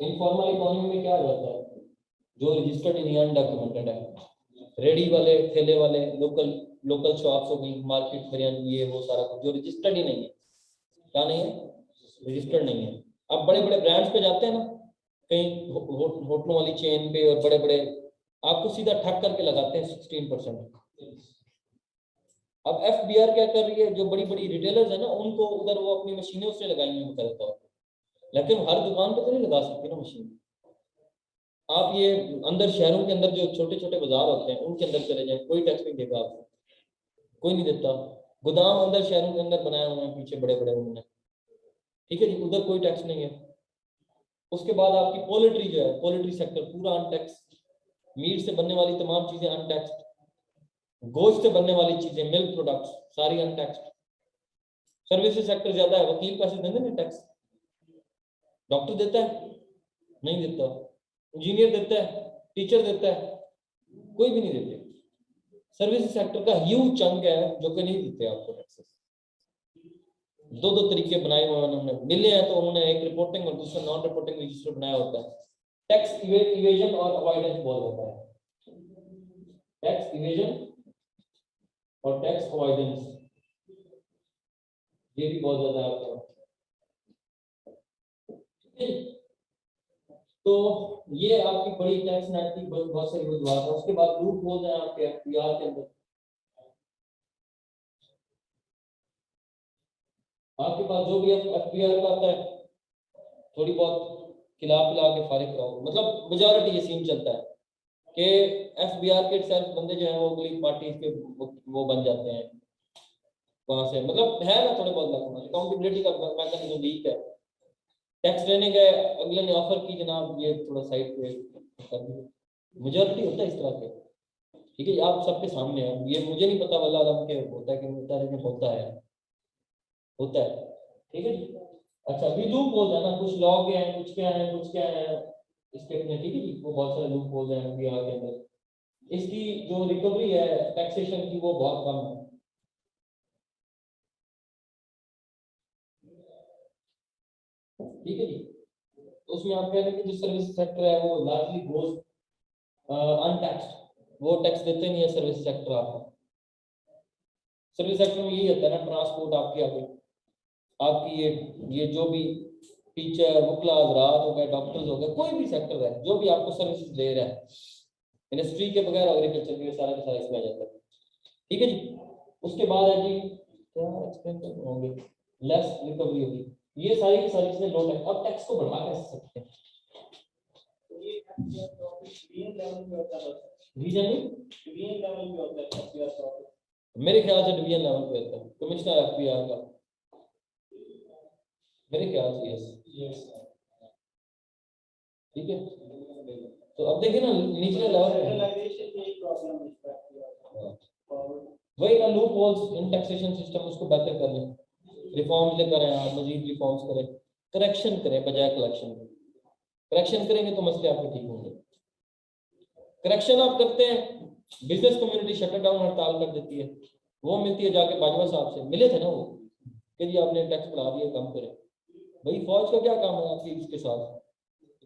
इनफॉर्मल इकोनॉमी में क्या हो जाता है, जो रजिस्टर्ड इन अनडॉक्यूमेंटेड है, रेडी वाले, ठेले वाले, लोकल लोकल शॉप्स हो गई, मार्केट बिरयानी, ये वो सारा कुछ जो रजिस्टर्ड ही नहीं है, क्या नहीं है, रजिस्टर्ड नहीं है। अब बड़े बड़े ब्रांड्स पे जाते हैं ना, कहीं होटलों वाली चेन पे और बड़े बड़े, आपको सीधा ठग करके लगाते हैं 16%। अब एफबीआर क्या कर रही है, जो बड़ी बड़ी रिटेलर्स है ना, उनको उधर वो अपनी मशीनें उससे लगाई हुई मुकर्रर तौर पर, लेकिन हर दुकान पे तो नहीं लगा सकती ना मशीन। आप ये अंदर शहरों के अंदर जो छोटे छोटे बाजार होते हैं उनके अंदर चले जाएं, कोई टैक्स नहीं देगा आपको, कोई नहीं देता। गोदाम अंदर शहरों के अंदर बनाए हुए हैं पीछे बड़े बड़े उन्होंने, ठीक है जी, उधर कोई टैक्स नहीं है। उसके बाद आपकी पोल्ट्री जो है, पोल्ट्री सेक्टर पूरा अनटैक्स, मीट से बनने वाली तमाम चीजें अनटैक्स, गोश्त से बनने वाली चीजें, मिल्क प्रोडक्ट्स सारी अनटैक्स। सर्विसेज सेक्टर ज्यादा है, वकील पैसे देते हैं टैक्स, डॉक्टर देता है नहीं देता, इंजीनियर देता है, टीचर देता है, कोई भी नहीं देते। सर्विस सेक्टर का ह्यूज चंक है जो कि नहीं देते आपको टैक्सेस। दो दो तरीके बनाए हुए उन्होंने, मिले हैं तो उन्होंने एक रिपोर्टिंग और दूसरा नॉन रिपोर्टिंग रजिस्टर बनाया होता है। टैक्स इवेजन और अवॉइडेंस बहुत होता है, टैक्स इवेजन और टैक्स अवॉइडेंस ये भी बहुत ज्यादा है आपका। तो ये आपकी बड़ी टैक्स नेट की बहुत सारी वजूहत है। उसके बाद लूप होल है आपके एफबीआर के अंदर, आपके पास जो भी एफबीआर का आता है थोड़ी बहुत खिला पिला के फारिग कराओ, मतलब मेजॉरिटी ये सीन चलता है कि एफबीआर के सेल्फ बंदे जो हैं वो अगली पार्टी के वो बन जाते हैं वहां से, मतलब है ना थोड़े बहुत अकाउंटेबिलिटी का मैकेनिज्म वीक है। टैक्स लेने गए, अगले ने ऑफर की जनाब ये थोड़ा साइड पे कर दीजिए, मेजॉरिटी होता है इस तरह के, ठीक है आप सबके सामने है, ये मुझे नहीं पता वल्लाह आलम के होता है कि नहीं होता है, लेकिन होता है, ठीक है जी। अच्छा अभी लूप होल है ना, कुछ लॉ के हैं, कुछ क्या है, कुछ क्या है इसके अपने, ठीक है जी, वो बहुत सारे लूप होल हैं बिहार के अंदर। इसकी जो रिकवरी है टैक्सेशन की वो बहुत कम है, ठीक है जी। तो उसमें आप कह रहे हैं कि जो सर्विस सेक्टर है वो लार्जली गोज अनटैक्स्ड, वो टैक्स देते नहीं है सर्विस सेक्टर आपको। सर्विस सेक्टर में यही होता है ना, ट्रांसपोर्ट आपकी आ गई, आपकी ये जो भी टीचर, वकला हजरात हो गए, डॉक्टर्स हो गए, कोई भी सेक्टर है जो भी आपको सर्विस दे रहा है, इंडस्ट्री के बगैर एग्रीकल्चर के सारा का सारा इसमें आ जाता है, ठीक है जी। उसके बाद है जी क्या एक्सप्लेन होंगे, लेस रिकवरी होगी, ये सारी की सारी चीजें लो टैक्स। अब टैक्स को बढ़ा कैसे सकते हैं, मेरे ख्याल से डिवीजन लेवल पे होता है, कमिश्नर एफबीआर का, मेरे ख्याल से यस, ठीक है। तो अब देखिए ना निचले लेवल वही ना loop holes in taxation system, उसको बेहतर कर लें, रिफॉर्म्स लेकर आए आप, मजीद रिफॉर्म्स करें, करेक्शन करें बजाय कलेक्शन के, करेक्शन करेंगे तो मसले आपके ठीक होंगे। करेक्शन आप करते हैं, बिजनेस कम्युनिटी शटर डाउन हड़ताल कर देती है, वो मिलती है जाके बाजवा साहब से, मिले थे ना वो कि जी आपने टैक्स बढ़ा दिया, कम करें। भाई फौज का क्या काम है आपकी इसके साथ,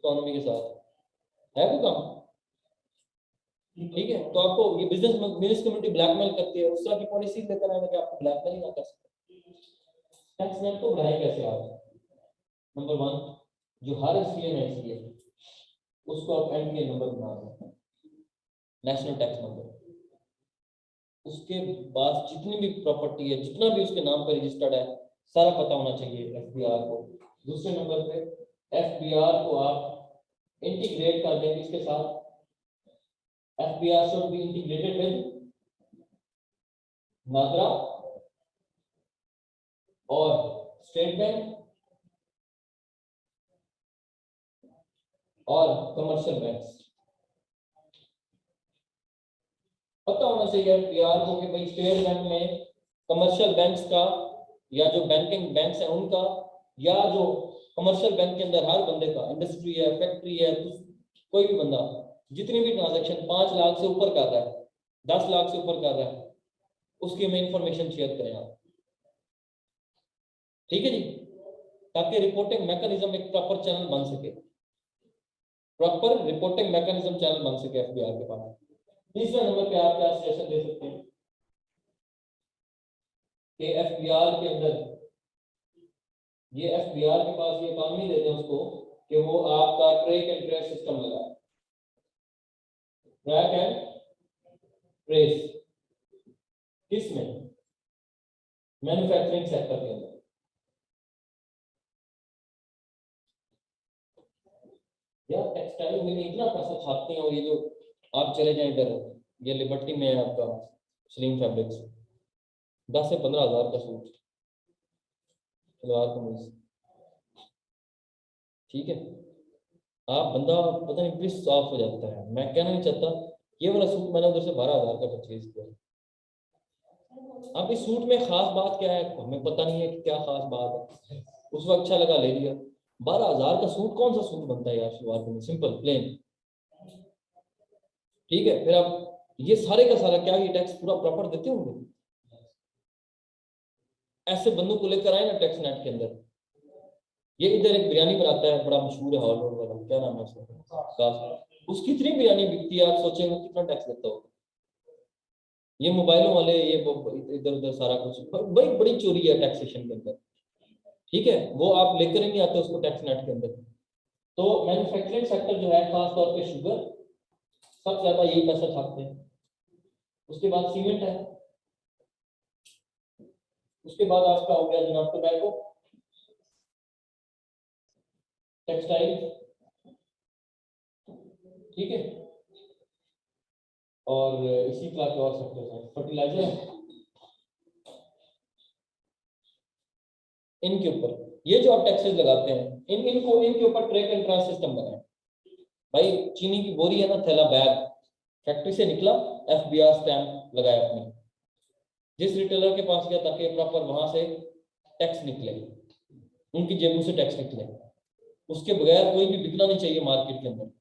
इकोनॉमी के साथ है कोई काम? ठीक है, तो आपको ये बिजनेस कम्युनिटी ब्लैकमेल करती है, उस तरह की पॉलिसी लेकर आने कि आपको ब्लैकमेल ही ना कर सके। टैक्स नेट को बढ़ाएं कैसे आप? नंबर 1, जो हर सीएनएसी है उसको आप एनपीए नंबर बना दें, नेशनल टैक्स नंबर। उसके बाद जितनी भी प्रॉपर्टी है, जितना भी उसके नाम पर रजिस्टर्ड है, सारा पता होना चाहिए एफबीआर को। दूसरे नंबर पे एफबीआर को आप इंटीग्रेट कर देंगे इसके साथ। FBR should be integrated with NADRA और स्टेट बैंक और कमर्शियल बैंक्स। पता होना चाहिए एफबीआर को कि भाई स्टेट बैंक में कमर्शियल बैंक्स का, या जो बैंकिंग बैंक्स हैं उनका, या जो कमर्शियल बैंक के अंदर हर बंदे का, इंडस्ट्री है, फैक्ट्री है, कोई भी बंदा जितनी भी ट्रांजैक्शन 5 लाख से ऊपर कर रहा है, 10 लाख से ऊपर कर रहा है, उसकी हमें इंफॉर्मेशन शेयर करें आप। ठीक है जी, ताकि रिपोर्टिंग मैकेनिज्म एक प्रॉपर चैनल बन सके, प्रॉपर रिपोर्टिंग मैकेनिज्म चैनल बन सके एफबीआर के पास। तीसरे नंबर पे आप क्या सजेशन दे सकते हैं कि एफबीआर के अंदर, ये एफबीआर के पास ये काम नहीं देते उसको कि वो आपका ट्रैक एंड ट्रेस सिस्टम लगाए। ट्रैक एंड ट्रेस किसमें? मैन्युफैक्चरिंग सेक्टर के अंदर। यार टेक्सटाइल में इतना पैसा छापते हैं, और ये जो आप चले जाएं इधर, ये लिबर्टी में है आपका स्लिम फैब्रिक्स, 10 से 15 हजार का सूट, सलवार कमीज। ठीक है, आप बंदा पता नहीं किस साफ हो जाता है। मैं कहना नहीं चाहता, ये वाला सूट मैंने उधर से 12,000 का परचेज किया। अब इस सूट में खास बात क्या है हमें पता नहीं है कि क्या खास बात है, उस वक्त अच्छा लगा ले लिया। 12,000 का सूट, कौन सा सूट बनता है यार सलवार कमीज, सिंपल प्लेन। ठीक है, फिर आप ये सारे का सारा क्या ये टैक्स पूरा प्रॉपर देते होंगे? ऐसे बंदों को लेकर आए ना टैक्स नेट के अंदर। ये इधर एक बिरयानी बनाता है, बड़ा मशहूर है हॉलीवुड वाला, क्या नाम है उसका, उसकी इतनी बिरयानी बिकती है, आप सोचेंगे कितना टैक्स देता होगा। ये मोबाइलों वाले, ये इधर उधर सारा कुछ बड़ी बड़ी चोरी है टैक्सेशन के अंदर। ठीक है, वो आप लेकर ही नहीं आते उसको टैक्स नेट के अंदर। तो मैन्युफैक्चरिंग सेक्टर जो है, खास तौर पे शुगर, सबसे ज्यादा यही पैसा छापते हैं। उसके बाद सीमेंट है, उसके बाद आपका हो गया जनाब टोबैको, टेक्सटाइल। ठीक है, और इसी तरह के और सेक्टर्स हैं, फर्टिलाइजर। इनके ऊपर ये जो आप टैक्सेस लगाते हैं, इनके ऊपर ट्रैक एंड ट्रेस सिस्टम बनाएं। भाई चीनी की बोरी है ना, थैला बैग फैक्ट्री से निकला, एफबीआर स्टैंप लगाया अपनी, जिस रिटेलर के पास गया, ताकि प्रॉपर वहां से टैक्स निकले, उनकी जेबों से टैक्स निकले। उसके बगैर कोई भी बिकना नहीं चाहिए मार्केट के अंदर।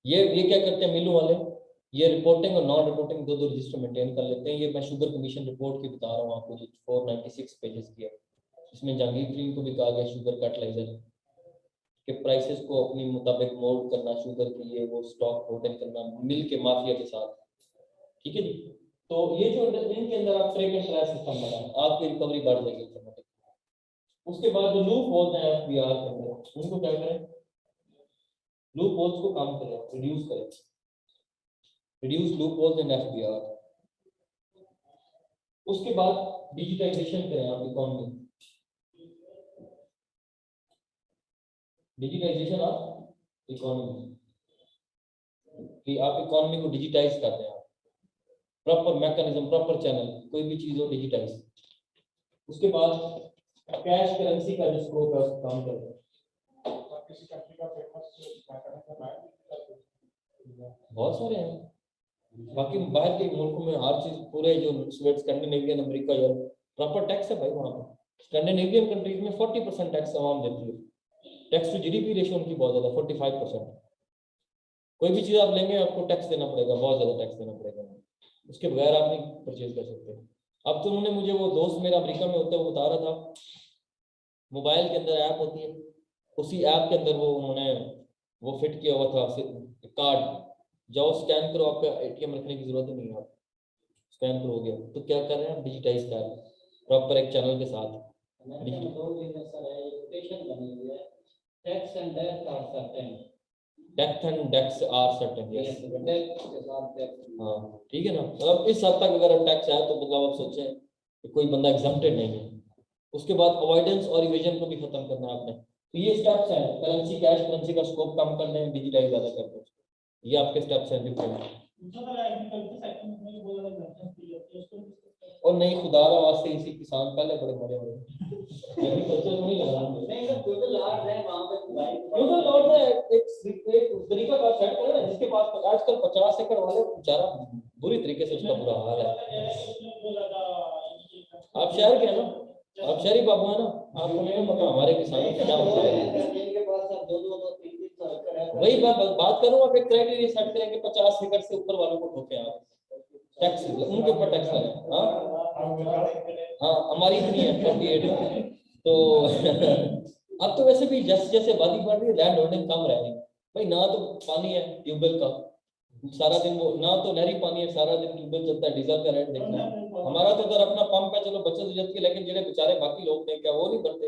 ये क्या करते हैं मिलों वाले, ये रिपोर्टिंग और नॉन रिपोर्टिंग दो रजिस्टर मेंटेन कर लेते हैं। ये मैं शुगर कमीशन रिपोर्ट की बता रहा हूँ आपको, जो 496 पेजेस की है। इसमें जहांगीर ग्रीन को भी कहा गया शुगर फर्टिलाइजर के प्राइसेस को अपने मुताबिक मोल्ड करना, शुगर की ये वो स्टॉक होल्डिंग करना मिल के माफिया के साथ। ठीक है जी, तो ये जो इनके अंदर आप ट्रैक एंड ट्रेस सिस्टम बनाएं, आपकी रिकवरी बढ़ जाएगी ऑटोमेटिक। उसके बाद जो लूप होल्स हैं एफबीआर के अंदर, उनको क्या करें? लूप होल्स को काम करें, रिड्यूस करें, reduce loop holes in FBR. उसके बाद डिजिटाइजेशन करें आप इकोनॉमी, डिजिटाइजेशन ऑफ इकोनॉमी, कि आप इकोनॉमी को डिजिटाइज कर रहे हैं, प्रॉपर मैकेनिज्म, प्रॉपर चैनल, कोई भी चीज हो डिजिटाइज। उसके बाद कैश करेंसी का जो स्कोप है उसको काम करते हैं। किसी कंट्री का फेमस मैकेनिज्म है, बहुत सारे हैं, बाकी बाहर के मुल्कों में हर चीज, पूरे जो Scandinavian, America, Europe, proper tax है भाई वहाँ पे। स्कैंडिनेवियन कंट्रीज में 40% टैक्स आवाम देती है। टैक्स टू जीडीपी रेशियो उनकी बहुत ज्यादा, 45%। कोई भी चीज आप लेंगे आपको टैक्स देना पड़ेगा, बहुत ज्यादा टैक्स देना पड़ेगा, उसके बगैर आप नहीं परचेज कर सकते। अब तो उन्होंने मुझे, वो दोस्त मेरा अमेरिका में होता है, वो बता रहा था, मोबाइल के अंदर ऐप होती है, उसी ऐप के अंदर वो उन्होंने वो फिट किया हुआ था कार्ड, जाओ स्कैन करो, आपका एटीएम रखने की जरूरत ही नहीं है, आप स्कैन करो हो गया। तो क्या कर रहे हैं, डिजिटाइज कर रहे हैं प्रॉपर एक चैनल के साथ। Tax and death are certain, death and tax are certain, yes death के साथ डेथ। हाँ ठीक है ना, मतलब इस हद तक अगर टैक्स है तो मतलब आप सोचें कि कोई बंदा एग्जम्प्टेड नहीं है। उसके बाद अवॉइडेंस और इवेजन को भी खत्म करना है आपने। तो ये स्टेप्स हैं, करेंसी कैश करेंसी का स्कोप कम करने में, डिजिटाइज ज्यादा करते हैं, ये आपके स्टेप्स हैं डिफरेंट। और नहीं खुदा का वास्ते इसी किसान पहले बड़े मरे हुए एग्रीकल्चर में नहीं लगा नहीं सर, टोटल लाट है वहां पे खुदाई टोटल लॉट में एक तरीका का सेट करें ना, जिसके पास आजकल 50 एकड़ वाले बेचारा बुरी तरीके से उसका बुरा हाल है। आप शहर के हैं ना, आप शहरी बाबू है ना, आपको नहीं पता हमारे किसानों को क्या होता है। जिनके पास अब 2-2 3-3 एकड़ है, वही बात करूं, आप एक क्राइटेरिया सेट करें कि 50 एकड़ से ऊपर वालों को ठोके आप टैक्स, उनके ऊपर टैक्स लगाएं। हाँ हमारी इतनी है 48। तो अब तो वैसे भी जैसे जैसे आबादी बढ़ रही है लैंड होल्डिंग कम रह रही है भाई, ना तो पानी है ट्यूबवेल का सारा दिन, वो ना तो नहरी पानी है सारा दिन, ट्यूबवेल चलता है, डीजल का रेट देखना है। हमारा तो उधर अपना पंप है, चलो बचत हो जाती है, लेकिन ਜਿਹੜੇ बेचारे बाकी लोग हैं क्या वो नहीं भरते।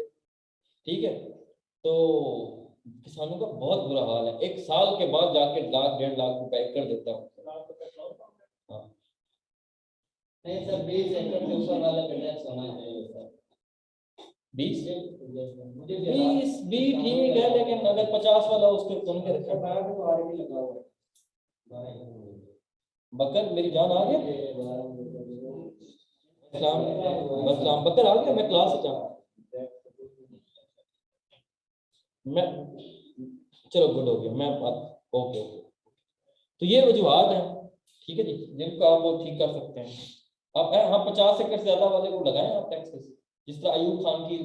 ठीक है, तो किसानों का बहुत बुरा हाल है, एक साल के बाद जाके 1-1.5 लाख रुपए एकड़ देता हूँ। हाँ नहीं सर 20 एकड़ से ऊपर वाले पे टैक्स होना चाहिए सर। 20 भी ठीक है, लेकिन अगर 50 वाला उसके सुन के रखा बकर मेरी जान आ गया, सलाम बकर आ गया, मैं क्लास से जा मैं, चलो गुड हो गया, मैं ओके ओके। तो ये वजूहत है, ठीक है जी, जिनको आप वो ठीक कर सकते हैं। अब हाँ 50 एकड़ से ज्यादा वाले को लगाएं आप टैक्सेस, जिस तरह अयूब खान की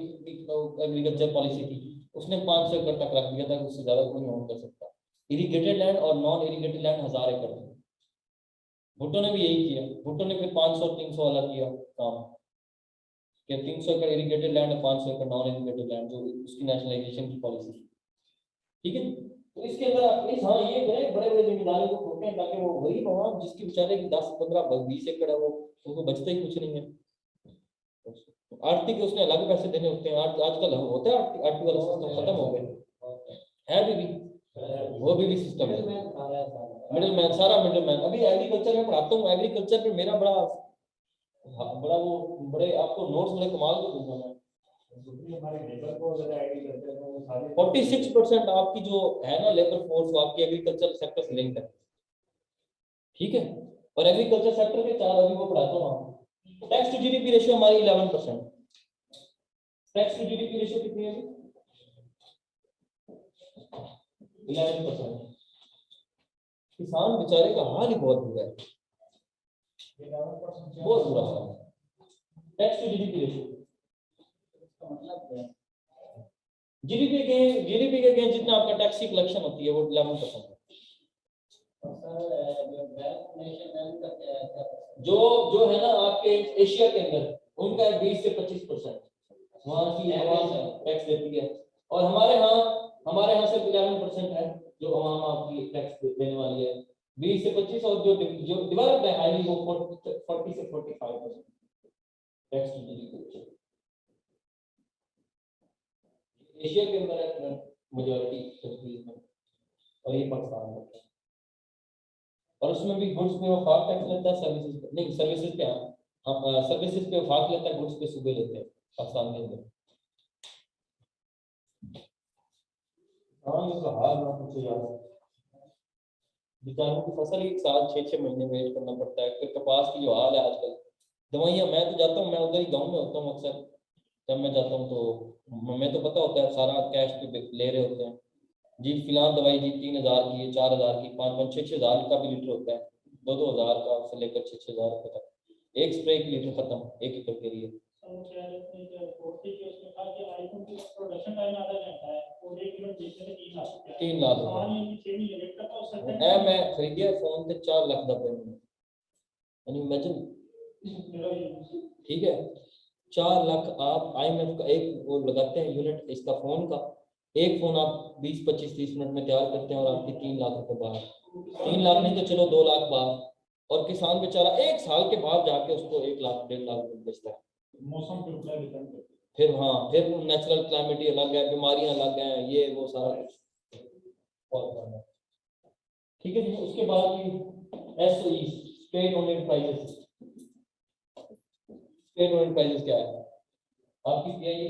एग्रीकल्चर पॉलिसी थी, उसने 500 एकड़ तक रख दिया था, उससे ज्यादा कोई ओन कर सकता। इरीगेटेड लैंड और नॉन इरीगेटेड लैंड 1000 एकड़ थे। भुट्टो ने भी यही किया, भुट्टो ने फिर 500-300 वाला किया काम कि 300 एकड़ इरीगेटेड लैंड और 500 एकड़ नॉन इरीगेटेड लैंड, जो उसकी नेशनलाइजेशन की पॉलिसी थी। ठीक है, तो इसके अंदर आप प्लीज हाँ ये करें, बड़े बड़े जिम्मेदारों को ठोकें, ताकि वो गरीब हो जिसकी बेचारे की 10-15-20 एकड़ है, वो उनको बचता ही कुछ नहीं है। आरती के उसने अलग पैसे देने होते हैं, आजकल होता है आरती वाला सिस्टम खत्म हो गया है भी वो भी सिस्टम है, मिडिल मैन सारा मिडिल मैन। अभी एग्रीकल्चर में पढ़ाता हूँ, एग्रीकल्चर पे मेरा बड़ा बड़ा वो बड़े आपको नोट्स बड़े कमाल के दूंगा मैं। 46% आपकी जो है ना लेबर फोर्स, वो आपकी एग्रीकल्चर सेक्टर से लिंक है। ठीक है, और एग्रीकल्चर सेक्टर के 4 अभी वो पढ़ाता हूँ आपको। टैक्स टू जीडीपी रेशियो हमारी 11%। टैक्स टू जीडीपी रेशियो कितनी है? 11%। किसान बेचारे का हाल ही बहुत बुरा है, बहुत बुरा हाल है। Tax to GDP ratio GDP के अगेंस्ट जितना आपका टैक्स की कलेक्शन होती है वो 11% है। जो जो है ना आपके एशिया के अंदर उनका 20 से 25% वहाँ की आवाम टैक्स देती है, और हमारे यहाँ सिर्फ 11% है जो आवाम आपकी टैक्स देने वाली है, 20 से 25, और जो डेवलप्ड है हाईली वो 40 से 45% टैक्स टू जीडीपी। एशिया के अंदर है मेजॉरिटी कंट्रीज में, और ये पाकिस्तान में, और उसमें भी गुड्स पे वफाक टैक्स लेता है, सर्विसेज पे नहीं, सर्विसेज पे हम सर्विसेज पे वफाक लेता है, गुड्स पे सूबे लेते हैं पाकिस्तान के अंदर। हाँ ये तो हाल ना कुछ यार, बेचारों की फसल ही 7-6 महीने वेट करना पड़ता है। फिर कपास की जो हाल है आजकल, दवाइयाँ, मैं तो जाता हूँ, मैं उधर ही गाँव में होता हूँ अक्सर, जब मैं जाता हूँ तो मैं तो पता होता है सारा कैश पे ले रहे होते हैं जी, फिलहाल दवाई जी 3000 की है, 4000 की, 5-6 हजार का भी लीटर होता है, 2-2 हजार का से लेकर 6-6 हजार रुपए तक एक स्प्रे की लीटर खत्म 1 एकड़ के लिए। तीन लाख मैं खरीदिया फोन से 4 लाख का इमेजिन, ठीक है 4 लाख आप IMF का एक वो लगाते हैं यूनिट इसका फोन का, एक फोन आप 20-25-30 मिनट में तैयार करते हैं और आपकी 3 लाख रुपए बाहर, 3 लाख नहीं तो चलो 2 लाख बाहर, और किसान बेचारा 1 साल के बाद जाके उसको 1 लाख 1.5 लाख रुपए बचता है। मौसम के ऊपर डिपेंड करता है। फिर हाँ, फिर नेचुरल क्लाइमेट अलग है, बीमारियां अलग हैं, ये वो सारा कुछ बहुत ज्यादा। ठीक है जी। उसके बाद SOE, state owned enterprises. State owned enterprises क्या है? आपकी पीआईए,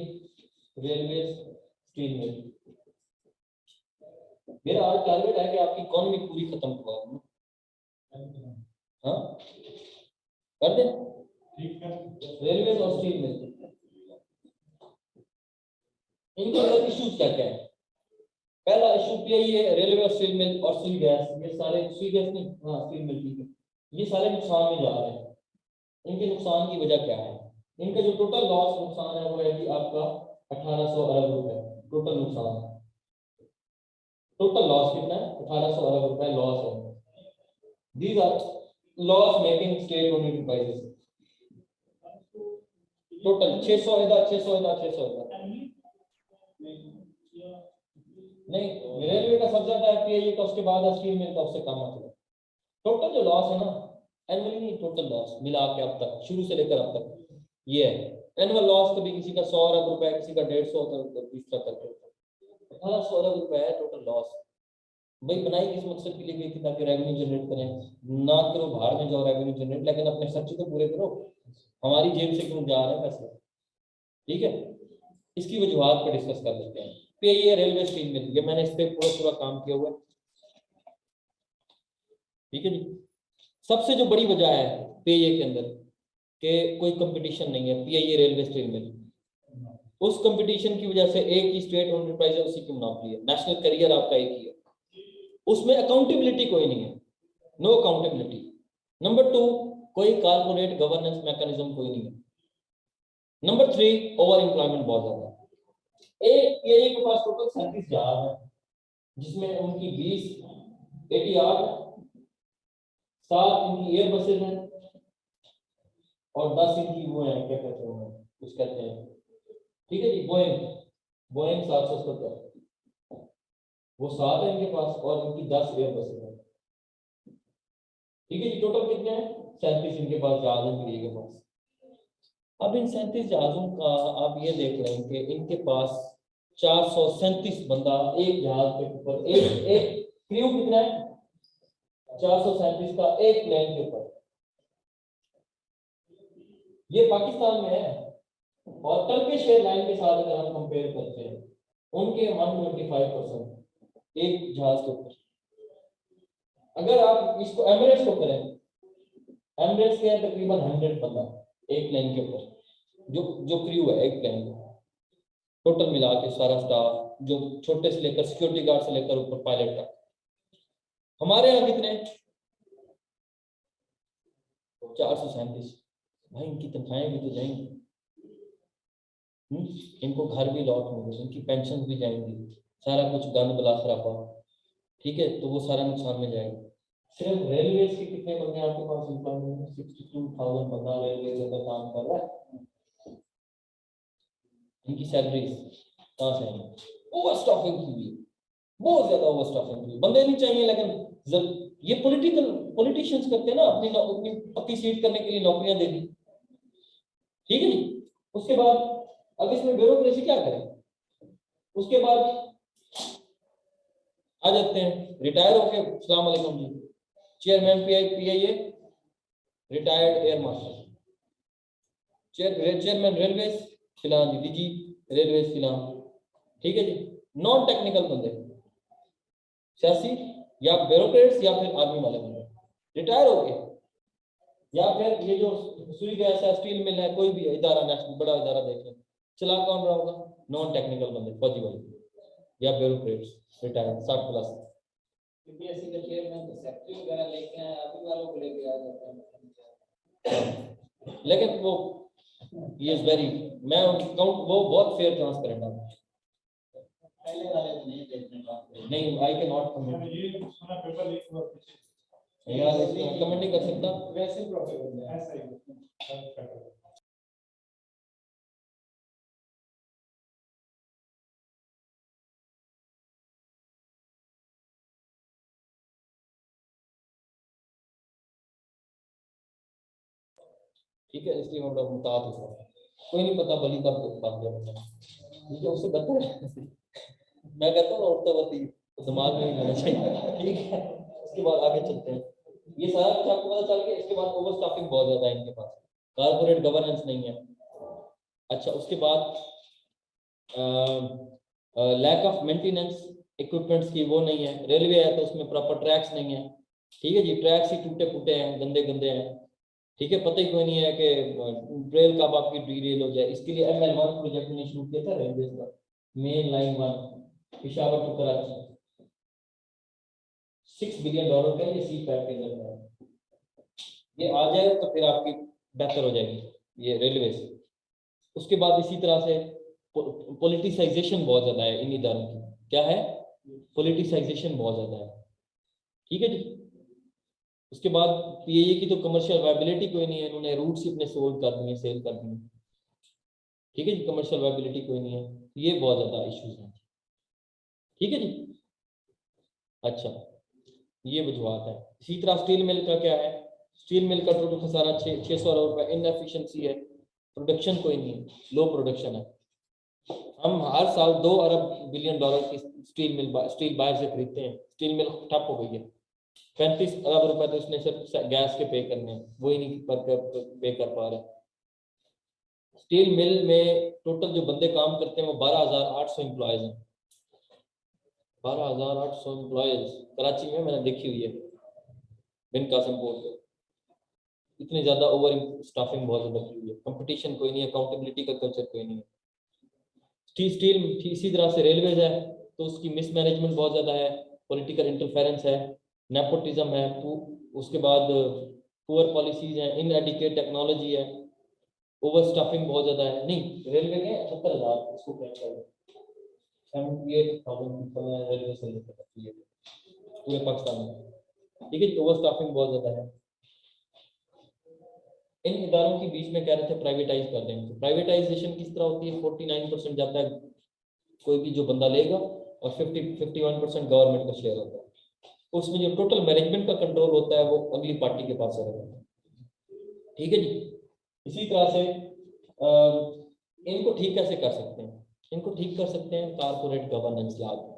रेलवे, स्टील मिल। मेरा आज टारगेट है कि आपकी इकोनॉमी पूरी खत्म करवा दूं। हाँ, कर दे। ठीक है। रेलवे और स्टील मिल, इनके अंदर इश्यूज क्या क्या है? पहला इशू पीआईए, रेलवे और स्टील मिल और सुई गैस, ये सारे, सुई गैस नहीं, हाँ स्टील मिल, ठीक है, ये सारे नुकसान में जा रहे हैं। इनके नुकसान की वजह क्या है? इनका जो टोटल लॉस नुकसान है वो है कि आपका 1800 अरब रुपए टोटल नुकसान है। टोटल लॉस कितना है? 1800 अरब रुपए लॉस है। These are loss making state owned enterprises. Total 600 इधर, 600 इधर, 600 इधर। नहीं, रेलवे का सबसे ज्यादा है, पीआईए का, उसके बाद स्टील मिल का, उससे कम मतलब। टोटल जो लॉस है ना, एनुअली नहीं, टोटल लॉस मिला के अब तक, शुरू से लेकर अब तक, ये है एनुअल लॉस। कभी किसी का 100 अरब रुपए, किसी का 150 20 तक करके 1800 अरब रुपए है टोटल लॉस। भाई बनाई किस मकसद के लिए गई थी? ताकि रेवेन्यू जनरेट करें। ना करो बाहर में जाओ रेवेन्यू जनरेट, लेकिन अपने खर्चे तो पूरे करो। हमारी जेब से क्यों जा रहे हैं पैसे? ठीक है, इसकी वजूहत पर डिस्कस कर लेते हैं। पीआईए, रेलवे, स्टील मिल, ये मैंने इस पे पूरा पूरा काम किया हुआ है। ठीक है जी। सबसे जो बड़ी वजह है पीआईए के अंदर कि कोई कंपटीशन नहीं है, पीआईए, रेलवे, स्टील मिल। उस कंपटीशन की वजह से एक ही स्टेट ओन्ड एंटरप्राइज है, उसी की मोनोपोली है। नेशनल करियर आपका एक ही है, उसमें अकाउंटेबिलिटी कोई नहीं है, नो अकाउंटेबिलिटी। नंबर 2, कोई कारपोरेट गवर्नेंस मैकेनिज्म कोई नहीं है। नंबर 3, ओवर एम्प्लॉयमेंट बहुत ज्यादा है। एक पीआईए के पास टोटल 37 जहाज है, जिसमें उनकी 20 एटीआर है, 7 इनकी एयर बसेज हैं, और 10 इनकी वो है, क्या कहते हैं कुछ कहते हैं, ठीक है जी, बोइंग, बोइंग 770, वो 7 है इनके पास, और इनकी 10 एयर बसेज हैं। ठीक है जी। टोटल कितने हैं? 37 इनके पास जहाज हैं पीआईए के पास। अब इन 37 जहाजों का आप ये देख लें कि इनके पास 437 बंदा एक जहाज के ऊपर, एक क्रू कितना है? 437 का एक प्लेन के ऊपर। ये पाकिस्तान में है, और टर्किश एयरलाइन के साथ अगर हम कंपेयर करते हैं, उनके 125% एक जहाज के ऊपर। अगर आप इसको एमिरेट्स को करें, एमिरेट्स के तकरीबन 100 बंदा एक प्लेन के ऊपर, जो क्रू है एक प्लेन का, टोटल मिला के सारा स्टाफ, जो छोटे से लेकर सिक्योरिटी गार्ड से लेकर ऊपर पायलट तक। हमारे यहाँ कितने? 437। भाई इनकी तनख्वाहें भी तो जाएंगी, इनको घर भी लॉट होंगे, इनकी पेंशन भी जाएंगी, सारा कुछ गंद बला खराबा। ठीक है, तो वो सारा नुकसान में जाएगा। सिर्फ रेलवे के कितने बंदे आपके पास एम्प्लॉयमेंट? 62,000 बंदा रेलवे के अंदर काम कर रहा है। इनकी सैलरीज कहाँ से आएंगी? ओवर स्टाफिंग की हुई है, बहुत ज्यादा ओवर स्टाफिंग की हुई। बंदे नहीं चाहिए, लेकिन ये पॉलिटिशियंस करते हैं ना, अपनी पक्की सीट करने के लिए नौकरियां दे दी। ठीक है जी। उसके बाद अब इसमें ब्यूरोक्रेसी क्या करें? उसके बाद आ जाते हैं रिटायर होके, अस्सलाम वालेकुम जी, chairman PIA, retired air marshal, chairman railway फिलहाल जी, डीजी रेलवे फिलहाल। ठीक है जी। नॉन टेक्निकल बंदे, सियासी या ब्यूरोक्रेट्स या फिर आर्मी वाले बंदे रिटायर हो गए, या फिर ये जो सुई गैस है, स्टील मिल है, कोई भी इदारा, नेशनल बड़ा इदारा देख लें, चला कौन रहा होगा? नॉन टेक्निकल बंदे, फौजी वाले या ब्यूरोक्रेट्स रिटायर 60+। यूपीएससी का चेयरमैन तो सेक्रेटरी वगैरह लेके आए, अभी वालों को लेके आ जाते हैं। लेकिन वो ही इज वेरी, मैं काउंट, वो बहुत फेयर ट्रांसपेरेंट है। पहले वाले तो नहीं देखने का, नहीं, आई कैन नॉट कमेंट। ये सुना पेपर लीक हुआ पीछे। यार कमेंट नहीं कर सकता। वैसे प्रॉफिट है ऐसा ही ठीक है, इसलिए हम लोग मुताद हो रहे हैं। कोई नहीं पता बली का बात है, ठीक है, उससे बेहतर है मैं कहता हूँ उठता वक्त दिमाग में ही होना चाहिए, ठीक है। उसके बाद आगे चलते हैं, ये सारा कुछ आपको पता चल गया। इसके बाद ओवर स्टाफिंग बहुत ज्यादा है इनके पास, कारपोरेट गवर्नेंस नहीं है। अच्छा, उसके बाद लैक ऑफ मेंटेनेंस इक्विपमेंट्स की, वो नहीं है। रेलवे है तो उसमें प्रॉपर ट्रैक्स नहीं है, ठीक है जी, ट्रैक्स ही टूटे फूटे हैं, गंदे गंदे हैं, ठीक है। पता ही कोई नहीं है कि ट्रेन कब आपकी डीरेल हो जाए। इसके लिए ML1 प्रोजेक्ट ने शुरू किया था रेलवे का, main line 1 Peshawar to Karachi, $6 billion का ये सी पैक के अंदर है। ये आ जाए तो फिर आपकी बेहतर हो जाएगी ये रेलवे से। उसके बाद इसी तरह से पॉलिटिसाइजेशन बहुत ज्यादा है इन इदारों की। क्या है? पॉलिटिसाइजेशन बहुत ज्यादा है, ठीक है जी। उसके बाद पीएए की तो कमर्शियल वायबिलिटी कोई नहीं है, इन्होंने रूट्स ही अपने सोल्ड कर दिए, सेल कर दिए, ठीक है जी, कमर्शियल वायबिलिटी कोई नहीं है। ये बहुत ज्यादा इश्यूज हैं, ठीक है जी। अच्छा, ये वजूहत है। इसी तरह स्टील मिल का क्या है? स्टील मिल का टोटल खसारा 600 अरब रुपए, इनएफिशिएंसी है, प्रोडक्शन कोई नहीं है, लो प्रोडक्शन है। हम हर साल $2 बिलियन की स्टील बाहर से खरीदते हैं, स्टील मिल ठप हो गई है। 35 अरब रुपए तो इसने सिर्फ गैस के पे करने हैं, वो ही नहीं पे कर पा रहे। स्टील मिल में टोटल जो बंदे काम करते हैं वो 12,800 एम्प्लॉयज हैं। 12,800 एम्प्लॉयज कराची में मैंने देखी हुई है, बिन कासिम पोर्ट पे। इतनी ज्यादा ओवर स्टाफिंग बहुत ज्यादा की हुई है, कंपटीशन कोई नहीं है, अकाउंटेबिलिटी का कल्चर कोई नहीं है। स्टील इसी तरह से रेलवेज है तो उसकी मिसमैनेजमेंट बहुत ज्यादा है, पॉलिटिकल इंटरफेरेंस है, नेपोटिज्म है, उसके बाद पुअर पॉलिसीज हैं, इनएडिकेट टेक्नोलॉजी है, ओवर स्टाफिंग बहुत ज्यादा है। नहीं, रेलवे के 78,000 इसको क्रैक कर 78,000 पीपल हैं रेलवे से लेकर पूरे पाकिस्तान में, ठीक है। ओवर स्टाफिंग बहुत ज्यादा है। इन इदारों के बीच में कह रहे थे प्राइवेटाइज कर देंगे। प्राइवेटाइजेशन किस तरह होती है? 49% जाता है कोई भी जो बंदा लेगा और 51% गवर्नमेंट का शेयर होता है। उसमें जो टोटल मैनेजमेंट का कंट्रोल होता है वो अगली पार्टी के पास रहता है, ठीक है जी। इसी तरह से इनको ठीक कैसे कर सकते हैं? इनको ठीक कर सकते हैं कारपोरेट गवर्नेंस लागू।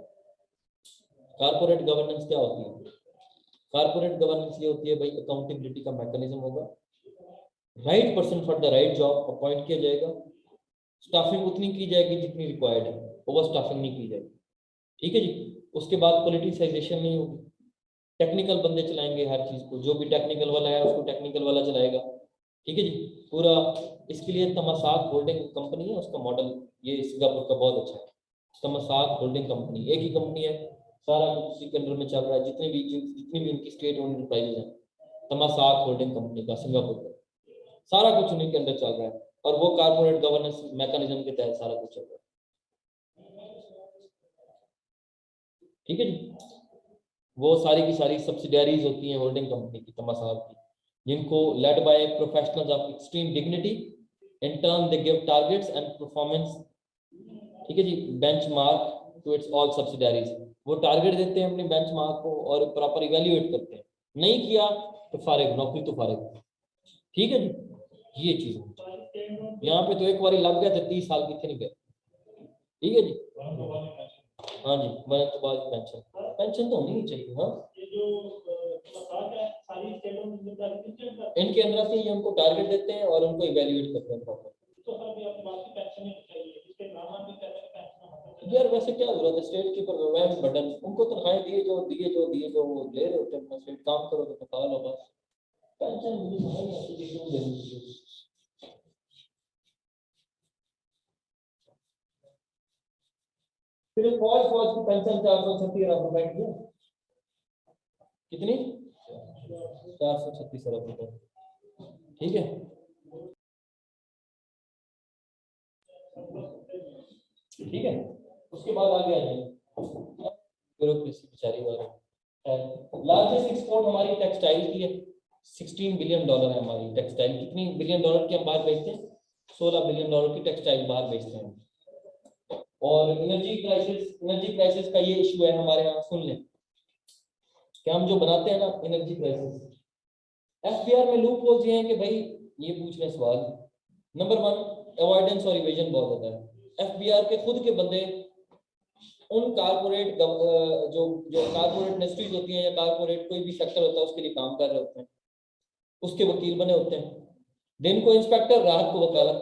कारपोरेट गवर्नेंस क्या होती है? कारपोरेट गवर्नेंस ये होती है भाई, अकाउंटेबिलिटी का मैकेनिज्म होगा, right person for the right job appoint किया जाएगा, स्टाफिंग उतनी की जाएगी जितनी रिक्वायर्ड है, ओवर स्टाफिंग नहीं की जाएगी, ठीक है जी। उसके बाद पॉलिटिसाइजेशन नहीं होगी, टेक्निकल बंदे चलाएंगे हर चीज को, जो भी टेक्निकल वाला है उसको टेक्निकल वाला चलाएगा, ठीक है जी। पूरा इसके लिए तमसाक होल्डिंग कंपनी है, उसका मॉडल ये सिंगापुर का बहुत अच्छा है। तमसाक होल्डिंग कंपनी एक ही कंपनी है, सारा कुछ उसी के अंडर में चल रहा है, जितनी भी उनकी स्टेट ओन्ड एंटरप्राइजेज हैं, तमसाक होल्डिंग कंपनी का सिंगापुर का सारा कुछ उन्हीं के अंदर चल रहा है, और वो कारपोरेट गवर्नेंस मैकेनिज्म के तहत सारा कुछ चल रहा है, ठीक है जी। वो सारी की सारी सब्सिडियरीज होती हैं होल्डिंग कंपनी की, तमासाक की, जिनको led by professionals of extreme dignity, in turn they give targets and performance, ठीक है जी, benchmark to its all subsidiaries. वो टारगेट देते हैं अपने बेंचमार्क को और प्रॉपर इवैल्यूएट करते हैं, नहीं किया तो फारिग, नौकरी तो फारिग, ठीक है जी। ये चीज यहाँ पे तो एक बार लग गया तो 30 साल कितने नहीं गए, ठीक है जी। हाँ जी, मैंने तो बाद पेंशन पेंशन तो होनी ही चाहिए। हाँ, इनके अंदर से ये उनको टारगेट देते हैं और उनको इवैल्यूएट करते हैं प्रॉपर। यार वैसे क्या जरूरत है स्टेट के ऊपर वैन बर्डन, उनको तनख्वाहें दिए जो वो ले रहे होते हैं, अपना स्टेट काम करो तो तनख्वाह लो बस, पेंशन मुझे समझ नहीं आती क्यों देनी चाहिए। सिर्फ फौज की पेंशन 436 अरब रुपए की है, कितनी? 436 अरब रुपए, ठीक है। ठीक है, उसके बाद आगे आ जाएंगे ब्यूरोक्रेसी बेचारी वाली। लार्जेस्ट एक्सपोर्ट हमारी टेक्सटाइल की है, $16 बिलियन है हमारी टेक्सटाइल। कितनी बिलियन डॉलर की हम बाहर बेचते हैं? $16 बिलियन की टेक्सटाइल बाहर बेचते हैं। और एनर्जी क्राइसिस का ये इशू है हमारे यहाँ, सुन लें कि हम जो बनाते हैं ना एनर्जी क्राइसिस, एफबीआर में लूप होल्स ये हैं कि भाई ये पूछ रहे हैं सवाल। नंबर 1, अवॉइडेंस और इवेजन बहुत ज्यादा है। एफबीआर के खुद के बंदे उन कारपोरेट जो जो कारपोरेट इंडस्ट्रीज होती हैं या कारपोरेट कोई भी सेक्टर होता है उसके लिए काम कर रहे होते हैं, उसके वकील बने होते हैं। दिन को इंस्पेक्टर, रात को वकालत।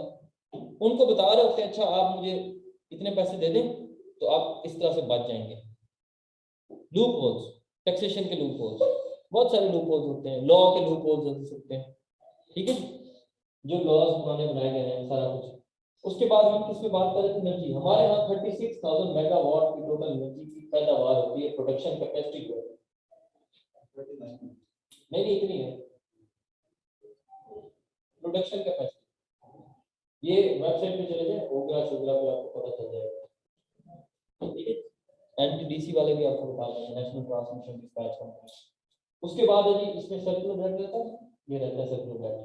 उनको बता रहे होते हैं अच्छा आप मुझे इतने पैसे दे दें तो आप इस तरह से बच जाएंगे। लूप होल्स, टैक्सेशन के लूप होल्स, बहुत सारे लूप होल्स होते हैं, लॉ के लूप होल्स हो सकते हैं, ठीक है, जो लॉज पुराने बनाए गए हैं सारा कुछ। उसके बाद हम किस पे बात कर रहे थे? एनर्जी। हमारे यहाँ 36,000 मेगावाट की टोटल एनर्जी की पैदावार होती है, प्रोडक्शन कैपेसिटी जो है नहीं इतनी है प्रोडक्शन कैपेसिटी। ये वेबसाइट पे चले जाए, ओगरा शोगरा पे आपको पता चल जाएगा, ठीक है। एनटीडीसी वाले भी आपको बता देंगे, नेशनल ट्रांसमिशन डिस्पैच कंपनी। उसके बाद है जी इसमें सर्कुलर ब्रेड रहता है, ये रहता है सर्कुलर ब्रेड,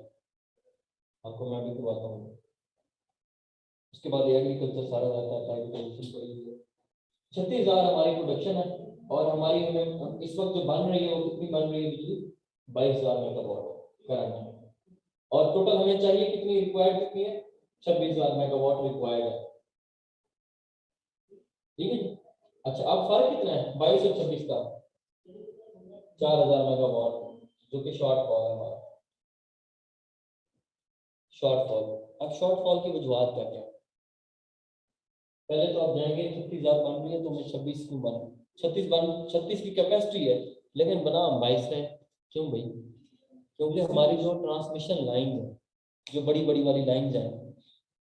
आपको मैं भी बताता हूँ। उसके बाद एग्रीकल्चर सारा रहता है, प्राइवेटाइजेशन कोई भी है। 36,000 हमारी प्रोडक्शन है और हमारी हमें इस वक्त जो बन रही है वो कितनी बन रही है बिजली? 22,000 मेगावाट करंट है। और टोटल हमें चाहिए कितनी रिक्वायर्ड कितनी है? 26,000 मेगावाट रिक्वायर्ड है, ठीक है जी। अच्छा अब फर्क कितना है 22 और 26 का? 4,000 मेगावाट, जो कि शॉर्टफॉल है हमारा, शॉर्टफॉल। अब शॉर्टफॉल की वजूहत क्या क्या? पहले तो आप जाएंगे 36,000 बन रही है तो मैं 26 क्यों बन 36 की कैपेसिटी है लेकिन बना 22 है। क्यों भाई? क्योंकि हमारी जो ट्रांसमिशन लाइन है, जो बड़ी बड़ी वाली लाइन है,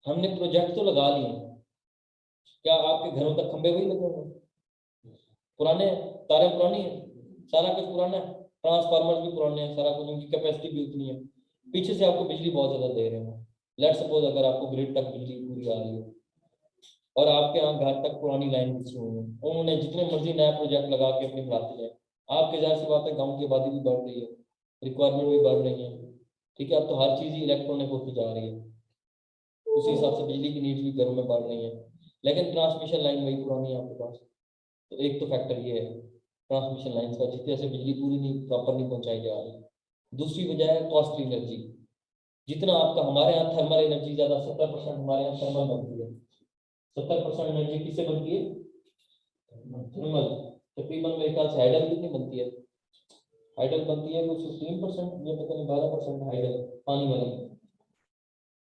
हमने प्रोजेक्ट तो लगा लिए। क्या आपके घरों तक खंबे वही लगे हुए? पुराने तारे पुरानी है, सारा कुछ पुराना है, ट्रांसफार्मर भी पुराने हैं, सारा कुछ, उनकी कैपेसिटी भी उतनी है। पीछे से आपको बिजली बहुत ज्यादा दे रहे हैं। लेट सपोज अगर आपको ग्रिड तक बिजली पूरी आ रही है और आपके यहाँ घर तक पुरानी लाइन बिछी हुई है, उन्होंने जितने मर्जी नया प्रोजेक्ट लगा के अपनी बढ़ाते जाए, आपके जाहिर सी बात है गाँव की आबादी भी बढ़ रही है, रिक्वायरमेंट भी बढ़ रही है, ठीक है। अब तो हर चीज ही इलेक्ट्रॉनिक होती जा रही है, उसी हिसाब से बिजली की नीड्स भी घरों में बढ़ रही है, लेकिन ट्रांसमिशन लाइन वही पुरानी है आपके पास। तो एक तो फैक्टर ये है ट्रांसमिशन लाइन का, जिस तरह से बिजली पूरी नहीं प्रॉपर नहीं पहुंचाई जा रही। दूसरी वजह है कॉस्टली एनर्जी। जितना आपका हमारे यहाँ थर्मल एनर्जी ज्यादा, 70% हमारे यहाँ थर्मल बनती है। 70% एनर्जी किससे बनती है? थर्मल। तकरीबन मेरे ख्याल से हाइडल कितनी बनती है? हाइडल बनती है कुछ 15% या पता नहीं 12% हाइडल पानी वाली,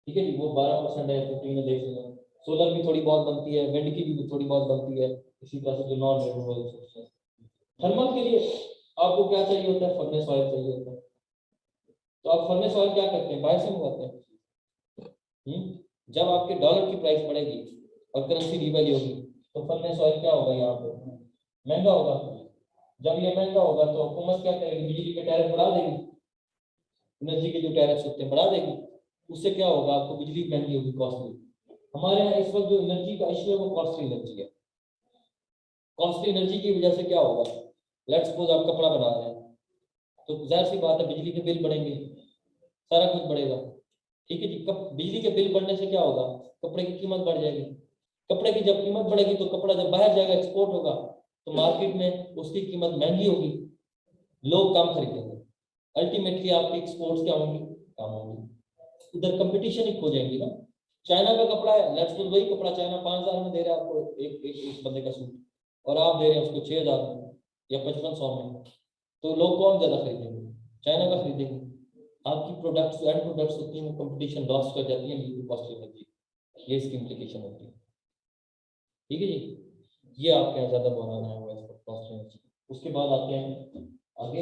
ठीक है जी, वो 12% है, 15 देख लेना। सोलर भी थोड़ी बहुत बनती है, विंड की भी थोड़ी बहुत बनती है, इसी तरह से जो नॉन रिन्यूएबल सोर्स है। थर्मल के लिए आपको क्या चाहिए होता है? फर्नेस ऑयल चाहिए होता है। तो आप फर्नेस ऑयल क्या करते हैं? बाहर से मंगवाते हैं। जब आपके डॉलर की प्राइस बढ़ेगी और करेंसी डिवैल्यू होगी तो फर्नेस ऑयल क्या होगा? यहाँ पे महंगा होगा। जब ये महंगा होगा तो हुकूमत क्या करेगी? बिजली के टैरिफ बढ़ा देगी, एनर्जी के जो टैरिफ होते हैं बढ़ा देगी। उससे क्या होगा? आपको बिजली महंगी होगी, कॉस्टली। हमारे यहाँ इस वक्त जो एनर्जी का इशू है वो कॉस्टली एनर्जी है। कॉस्टली एनर्जी की वजह से क्या होगा? लेट्स सपोज आप कपड़ा बना रहे हैं तो जाहिर सी बात है बिजली के बिल बढ़ेंगे, सारा कुछ बढ़ेगा, ठीक है जी। बिजली के बिल बढ़ने से क्या होगा? कपड़े की कीमत बढ़ जाएगी। कपड़े की जब कीमत बढ़ेगी तो कपड़ा जब बाहर जाएगा, एक्सपोर्ट होगा, तो मार्केट में उसकी कीमत महंगी होगी, लोग कम खरीदेंगे, अल्टीमेटली आपकी एक्सपोर्ट्स क्या होंगी? कम होंगी। इधर कंपटीशन ही खो जाएंगी ना। चाइना का कपड़ा है, लेट्स सपोज वही कपड़ा चाइना 5,000 में दे रहा है आपको एक बंदे का सूट, और आप दे रहे हैं उसको 6,000 में या 5500 में, तो लोग कौन ज्यादा खरीदेंगे? चाइना का खरीदेंगे। आपकी प्रोडक्ट्स एंड प्रोडक्ट्स होती हैं, कंपटीशन लॉस कर जाती है ड्यू टू कॉस्ट एनर्जी। ये इसकी इम्प्लीकेशन होती है, ठीक है जी। ये आपके यहाँ ज्यादा बनाना है कॉस्ट एनर्जी। उसके बाद आते हैं आगे।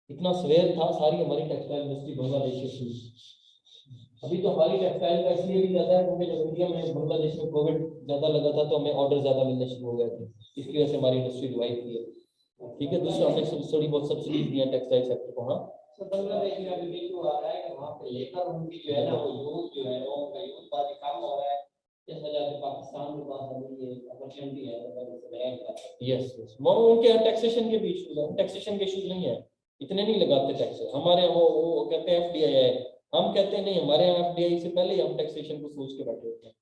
इतना सवेर था, सारी हमारी टेक्सटाइल इंडस्ट्री बांग्लादेश से शुरू। अभी तो हमारी टेक्सटाइल का इसलिए भी ज्यादा है क्योंकि जब इंडिया में बांग्लादेश में कोविड ज्यादा लगा था तो हमें ऑर्डर ज्यादा मिलने शुरू हो गए थे, इसकी वजह से हमारी इंडस्ट्री रिवाइव हुई है, ठीक है। दूसरा हमने थोड़ी बहुत सब्सिडीज दी है टेक्सटाइल सेक्टर को। हाँ, बांग्लादेश में अभी भी जो आ रहा है कि वहाँ पे लेकर उनकी जो है ना वो यूथ जो है लोगों का यूथ काफी कम हो रहा है, इस वजह से पाकिस्तान के पास अभी ये अपॉर्चुनिटी है यस यस, उनके यहाँ टैक्सेशन के भी इश्यूज हैं। टैक्सेशन के इश्यूज नहीं है, इतने नहीं लगाते टैक्स हमारे यहाँ। वो कहते हैं एफडीआई है, हम कहते हैं नहीं, हमारे यहाँ एफडीआई से पहले ही हम टैक्सेशन को सोच के बैठे होते हैं।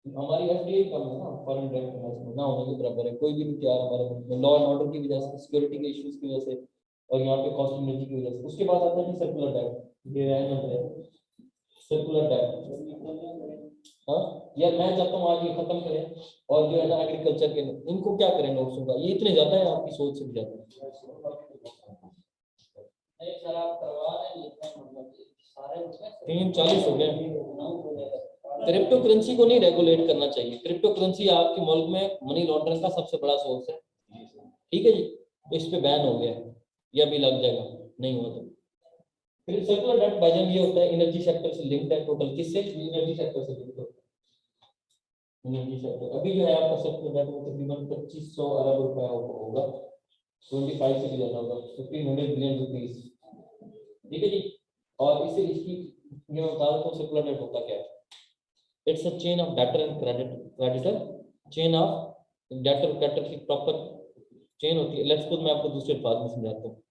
हमारी एफडीआई कम है ना, फॉरेन डायरेक्ट इन्वेस्टमेंट ना होने के बराबर है। कोई भी नहीं तैयार हमारे मुल्क में, लॉ एंड ऑर्डर की वजह से, सिक्योरिटी के इश्यूज की वजह से और यहाँ पे कॉस्ट एनर्जी की वजह से। उसके बाद आता है सर्कुलर डेट। ये रहमत है सर्कुलर डेट। हाँ यार मैं चाहता हूँ आज ये खत्म करें और जो है ना एग्रीकल्चर के इनको क्या करें नोट्सों का, ये इतने ज्यादा है आपकी सोच से भी ज्यादा। नहीं सर आप करवा रहे हैं लेकिन मतलब सारे उसमें 340 हो गए। क्रिप्टो करेंसी को नहीं रेगुलेट करना चाहिए, क्रिप्टो करेंसी आपके मुल्क में मनी लॉन्ड्रिंग का सबसे बड़ा सोर्स है, ठीक है जी, तो इस पे बैन हो गया या भी लग जाएगा नहीं हुआ तो। फिर सर्कुलर डेट भाईजान ये होता है एनर्जी सेक्टर से लिंक्ड है, टोटल किससे, एनर्जी सेक्टर से लिंक्ड होता है एनर्जी सेक्टर। अभी जो है आपका सर्कुलर डेट में तकरीबन 2500 अरब रुपया होगा, 25 से भी ज्यादा होगा, 1500 बिलियन रुपीस, ठीक है जी। और इसे इसकी ये मैं बता देता हूँ सर्कुलर डेट होता क्या है। It's a chain of debtor and creditor, chain of debtor creditor की प्रॉपर चेन होती है। लेट्स सपोज मैं आपको दूसरे अल्फाज में समझाता हूँ।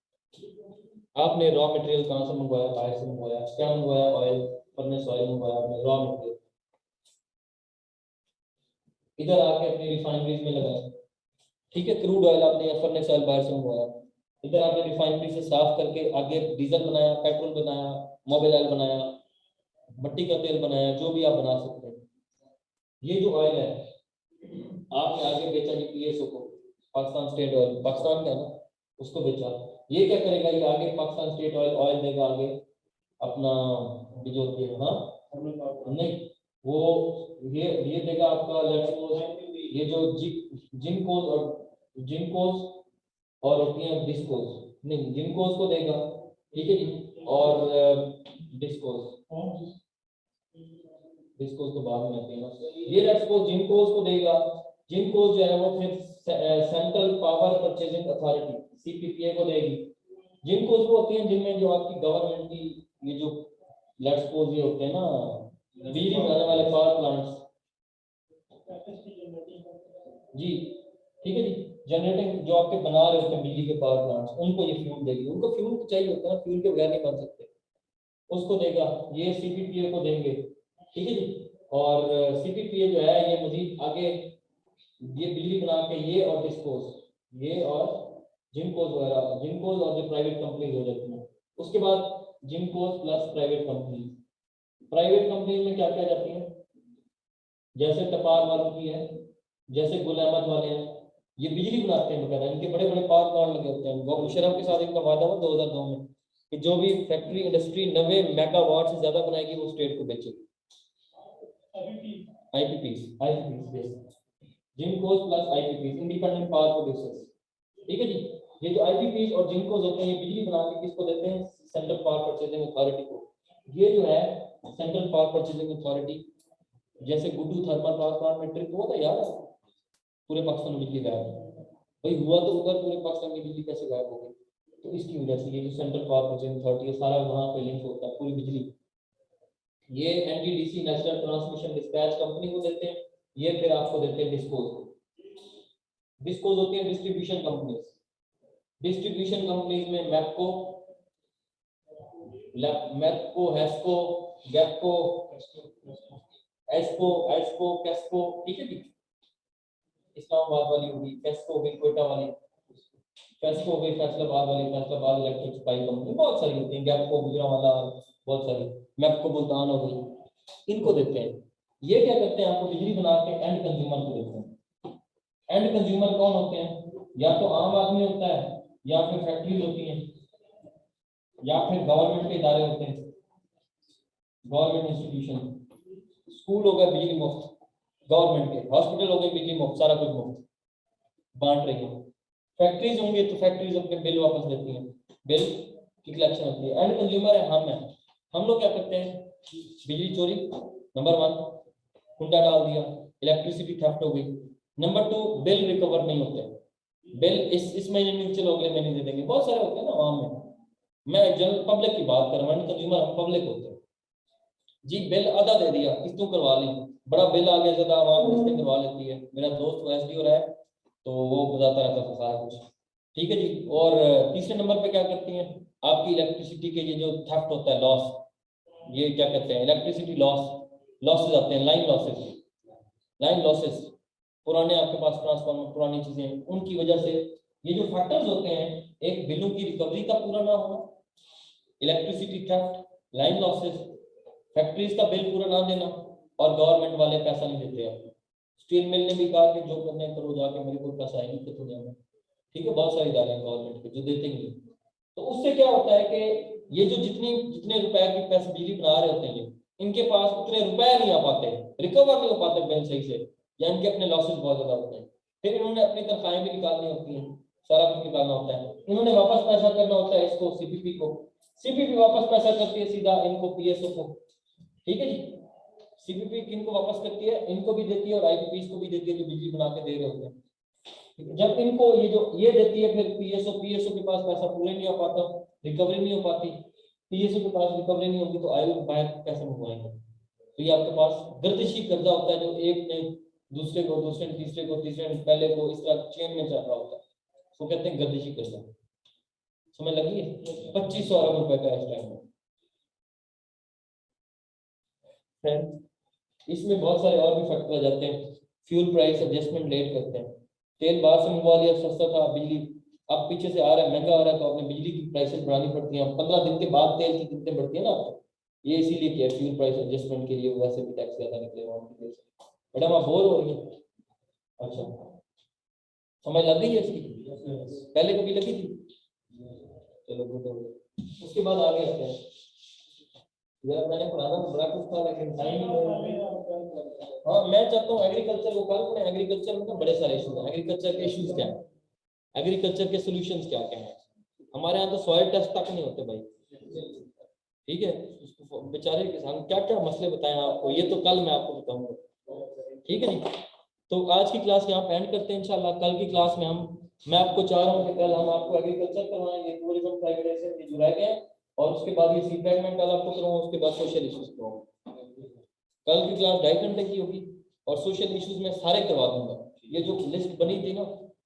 आपने रॉ मटेरियल कहाँ से मंगवाया, बाहर से मंगवाया, क्या मंगवाया, ऑयल, फर्नेस ऑयल मंगवाया आपने, रॉ मटेरियल इधर आके अपनी रिफाइनरीज में लगाया, ठीक है, क्रूड ऑयल आपने या फर्नेस ऑयल बाहर से मंगवाया, इधर आपने रिफाइनरी से साफ करके आगे डीजल बनाया, पेट्रोल बनाया, मोबिल ऑयल बनाया, मट्टी का तेल बनाया, जो भी आप बना सकते हैं। ये जो ऑयल है आपने आगे बेचा जी पीएसओ को, पाकिस्तान स्टेट ऑयल, पाकिस्तान का है ना, उसको बेचा। ये क्या करेगा, ये आगे पाकिस्तान स्टेट ऑयल ऑयल देगा आगे अपना जो हाँ नहीं वो ये देगा आपका ये जो जिंकोस और जिंकोस और होती है डिस्कोस, नहीं जिंकोस को देगा, ठीक है जी, और डिस्कोस डिस्कोस तो बाद में आते हैं ना, ये लेट्स जिंकोस को देगा। जिंकोस जो है वो फिर central power purchasing authority CPPA को देगी। जिंकोस वो होती हैं जिनमें जो आपकी गवर्नमेंट की ये जो लेट्स सपोज ये होते हैं ना बिजली बनाने वाले पावर प्लांट्स जी, ठीक है जी, जनरेटिंग जो आपके बना रहे होते हैं बिजली के पावर प्लांट्स, उनको ये फ्यूल देगी। उनको फ्यूल चाहिए होता है ना, फ्यूल के बगैर नहीं बन सकते, उसको देगा, ये सीपीपीए को देंगे, ठीक है जी। और सीपीपीए जो है ये मजीद आगे ये बिजली बना के ये और डिस्कोस ये और जिंकोस वगैरह, जिंकोस और जो प्राइवेट कंपनीज हो जाती हैं, उसके बाद जिंकोस plus private companies. Private companies में क्या क्या जाती है, जैसे टपाल वालों की है, जैसे गुल अहमद वाले हैं, ये बिजली बनाते हैं वगैरह, इनके बड़े बड़े पावर प्लांट लगे होते हैं। मुशर्रफ के साथ इनका वादा हुआ 2002 में कि जो भी फैक्ट्री इंडस्ट्री 90 मेगावाट से ज्यादा बनाएगी वो स्टेट को बेचेगी। आईपीपीज जिंकोस plus IPPs independent power producers, ठीक है जी। ये जो आईपीपीज और जिंकोस होते हैं ये बिजली बना के किसको देते हैं, सेंट्रल पावर परचेजिंग अथॉरिटी को। ये जो है सेंट्रल पावर परचेजिंग अथॉरिटी, जैसे गुड्डू थर्मल पावर प्लांट में ट्रिप हुआ था यार, पूरे पाकिस्तान में बिजली गायब भाई हुआ, तो उधर पूरे पाकिस्तान की बिजली कैसे गायब हो गई, तो इसकी वजह से ये जो सेंट्रल पावर परचेजिंग अथॉरिटी है सारा वहां पे लिंक होता है पूरी बिजली। ये NTDC national transmission dispatch company को देते हैं, ये फिर आपको देते हैं डिस्कोज को। डिस्कोज होती है डिस्ट्रीब्यूशन कंपनीज। डिस्ट्रीब्यूशन कंपनीज में मैपको हेस्को, गैपको, एस्को एस्को कैस्को, ठीक है जी। इस्लामाबाद वाली होगी, कैस्को होगी कोयटा वाली, फैस्को हो गई फैसलाबाद वाली, फैसलाबाद इलेक्ट्रिक सप्लाई कंपनी, बहुत सारी होती है, गैपको गुजरांवाला, बहुत सारी, मैपको मुल्तान हो गई, इनको देते हैं। ये क्या करते हैं, आपको बिजली बना के एंड कंज्यूमर को देते हैं। एंड कंज्यूमर कौन होते हैं, या तो आम आदमी होता है, या फिर फैक्ट्रीज होती हैं, या फिर गवर्नमेंट के इदारे होते हैं, गवर्नमेंट इंस्टीट्यूशन, स्कूल हो गए बिजली मुफ्त गवर्नमेंट के, हॉस्पिटल हो गए बिजली मुफ्त, सारा कुछ मुफ्त बांट रही है। फैक्ट्रीज होंगे तो फैक्ट्रीज अपने बिल वापस देती हैं, बिल की कलेक्शन होती है। एंड कंज्यूमर है हम लोग क्या करते हैं, बिजली चोरी नंबर 1, कुंडा डाल दिया, इलेक्ट्रिसिटी थेफ्ट हो गई। नंबर 2, बिल रिकवर नहीं होते, बिल इस महीने नहीं चलो अगले महीने दे देंगे, बहुत सारे होते हैं ना आवाम में। मैं जनरल पब्लिक की बात कर रहा हूँ, एंड कंज्यूमर हम पब्लिक होते हैं जी। बिल आधा दे दिया, किस्तों करवा ली, बड़ा बिल आ गया ज्यादा, आवाम किस्तें करवा लेती है। मेरा दोस्त एसडी हो रहा है तो वो बताता रहता था सारा कुछ, ठीक है जी। और तीसरे नंबर पे क्या करती हैं, आपकी इलेक्ट्रिसिटी के ये जो थेफ्ट होता है, लॉस, ये क्या कहते हैं, इलेक्ट्रिसिटी लॉसेस आते हैं, लाइन लॉसेस, पुराने आपके पास ट्रांसफार्मर, पुरानी चीजें, उनकी वजह से ये जो फैक्टर्स होते हैं, एक बिलों की रिकवरी का पूरा ना होना, electricity theft, line losses, factories का बिल पूरा ना देना, और गवर्नमेंट वाले पैसा नहीं देते आपको। स्टील मिल ने भी कहा कि जो करना है करो जाके, मेरे को पैसा है नहीं तो जाना। ठीक है, बहुत सारे इदारे हैं गवर्नमेंट के जो देते ही नहीं। तो उससे क्या होता है कि ये जो जितने रुपए की पैसे बिजली बना रहे होते हैं, इनके पास उतने रुपए नहीं आ पाते, रिकवर नहीं हो पाते बिल सही से, या इनके अपने लॉसेस बहुत ज्यादा होते हैं। फिर इन्होंने अपनी तनख्वाहें भी निकालनी होती हैं, सारा कुछ निकालना होता है, इन्होंने वापस पैसा करना होता है इसको सीपीपी को, सीपीपी वापस पैसा करती है सीधा इनको पीएसओ को। ठीक है जी, सीपीपी किनको वापस करती है, इनको भी देती है और आईपीपीस को भी देती है जो बिजली बना के दे रहे होते हैं। जब इनको ये देती है, फिर पीएसओ के पास पैसा पूरे नहीं हो पाता, रिकवरी नहीं हो पाती, पीएसओ के पास रिकवरी नहीं होगी तो आयु बाहर कैसे मंगवाएंगे। तो ये आपके पास गर्दिशी कर्जा होता है जो एक ने दूसरे को, दूसरे ने तीसरे को, तीसरे ने पहले को, इस तरह चेन में चल रहा होता है, तो कहते हैं गर्दिशी कर्जा। समझ लगी है? 2500 अरब रुपए का इस टाइम में। इसमें बहुत सारे और भी फैक्टर आ जाते हैं। फ्यूल प्राइस एडजस्टमेंट लेट करते हैं, तेल बाहर से मंगवा लिया सस्ता था, बिजली अब पीछे से आ रहा है महंगा आ रहा है, तो आपने बिजली की प्राइसेस बढ़ानी पड़ती हैं। 15 दिन के बाद तेल की कीमतें बढ़ती है ना आपको, ये इसीलिए किया फ्यूल प्राइस एडजस्टमेंट के लिए, वैसे भी टैक्स ज्यादा निकलेगा उनकी वजह से। मैडम आप बोर हो रही है? अच्छा, समझ लग गई है इसकी? पहले कभी लगी थी? चलो गुड हो गया। उसके बाद आगे आते हैं। यार मैंने पढ़ाना तो बड़ा कुछ था लेकिन टाइम ही। हाँ मैं चाहता हूँ एग्रीकल्चर को कल पढ़े। एग्रीकल्चर में तो बड़े सारे इशूज हैं। एग्रीकल्चर के इशूज क्या है, एग्रीकल्चर के सॉल्यूशंस क्या क्या हैं। हमारे यहाँ तो सॉइल टेस्ट तक नहीं होते भाई। ठीक है, उसको बेचारे किसान क्या क्या मसले बताएं आपको, ये तो कल मैं आपको बताऊंगा। ठीक है जी, तो आज की क्लास यहाँ पे एंड करते हैं इंशाल्लाह। कल की क्लास में मैं आपको चाह रहा हूँ कि कल हम आपको एग्रीकल्चर करवाएंगे, टूरिज्म, प्राइवेटाइजेशन ये जुड़ाए गए, और उसके बाद ये सी फ्रैगमेंट कल आपको करवाऊँ, उसके बाद सोशल इश्यूज करवाऊँ। कल की क्लास 2.5 घंटे की होगी, और सोशल इश्यूज में सारे करवा दूंगा। ये जो लिस्ट बनी थी ना,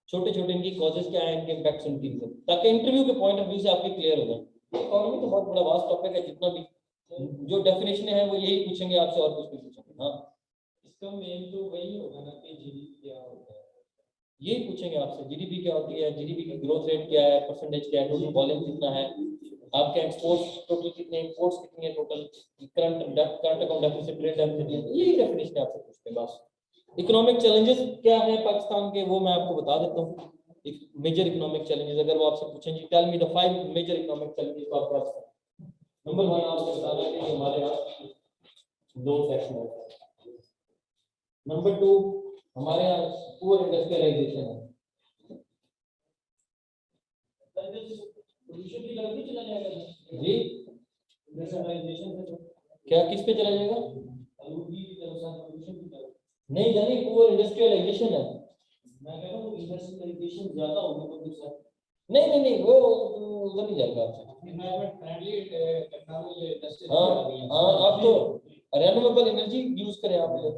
छोटे छोटे इनकी कॉजेज क्या है, इनके इम्पैक्ट्स इनकी, ताकि इंटरव्यू के पॉइंट ऑफ व्यू से आपके क्लियर हो जाए। इकोनॉमी तो बहुत बड़ा वास्ट टॉपिक है, जितना भी जो डेफिनेशन है वो यही पूछेंगे आपसे, और कुछ नहीं पूछेंगे। हाँ, इसका मेन तो वही होगा ना कि जीडीपी क्या होता है, यही पूछेंगे आपसे। जीडीपी क्या होती है, जीडीपी की ग्रोथ रेट क्या है, परसेंटेज क्या है, टोटल वॉल्यूम कितना है, आपके एक्सपोर्ट्स टोटल कितने, इंपोर्ट्स कितनी है total, current account deficit, trade deficit, यही डेफिनेशन आपसे पूछते हैं बस। इकोनॉमिक चैलेंजेस क्या है पाकिस्तान के, वो मैं आपको बता देता हूँ। मेजर इकोनॉमिक चैलेंजेस अगर वो आपसे पूछें, जी tell me the 5 major economic challenges, तो आपके पास नंबर 1 आपको बताना है कि हमारे यहाँ 2 सेक्शन है। नंबर 2, हमारे यहाँ पुअर इंडस्ट्रियलाइजेशन है। जी क्या किस पे चला जाएगा? नहीं जानी, पुअर इंडस्ट्रियलाइजेशन है। मैं कह रहा हूँ इंडस्ट्रियलाइजेशन ज्यादा होगी तो दूसरा नहीं वो उधर नहीं जाएगा आपसे। Environment friendly technology industry. हाँ आप तो रिन्यूएबल एनर्जी यूज करें आप लोग।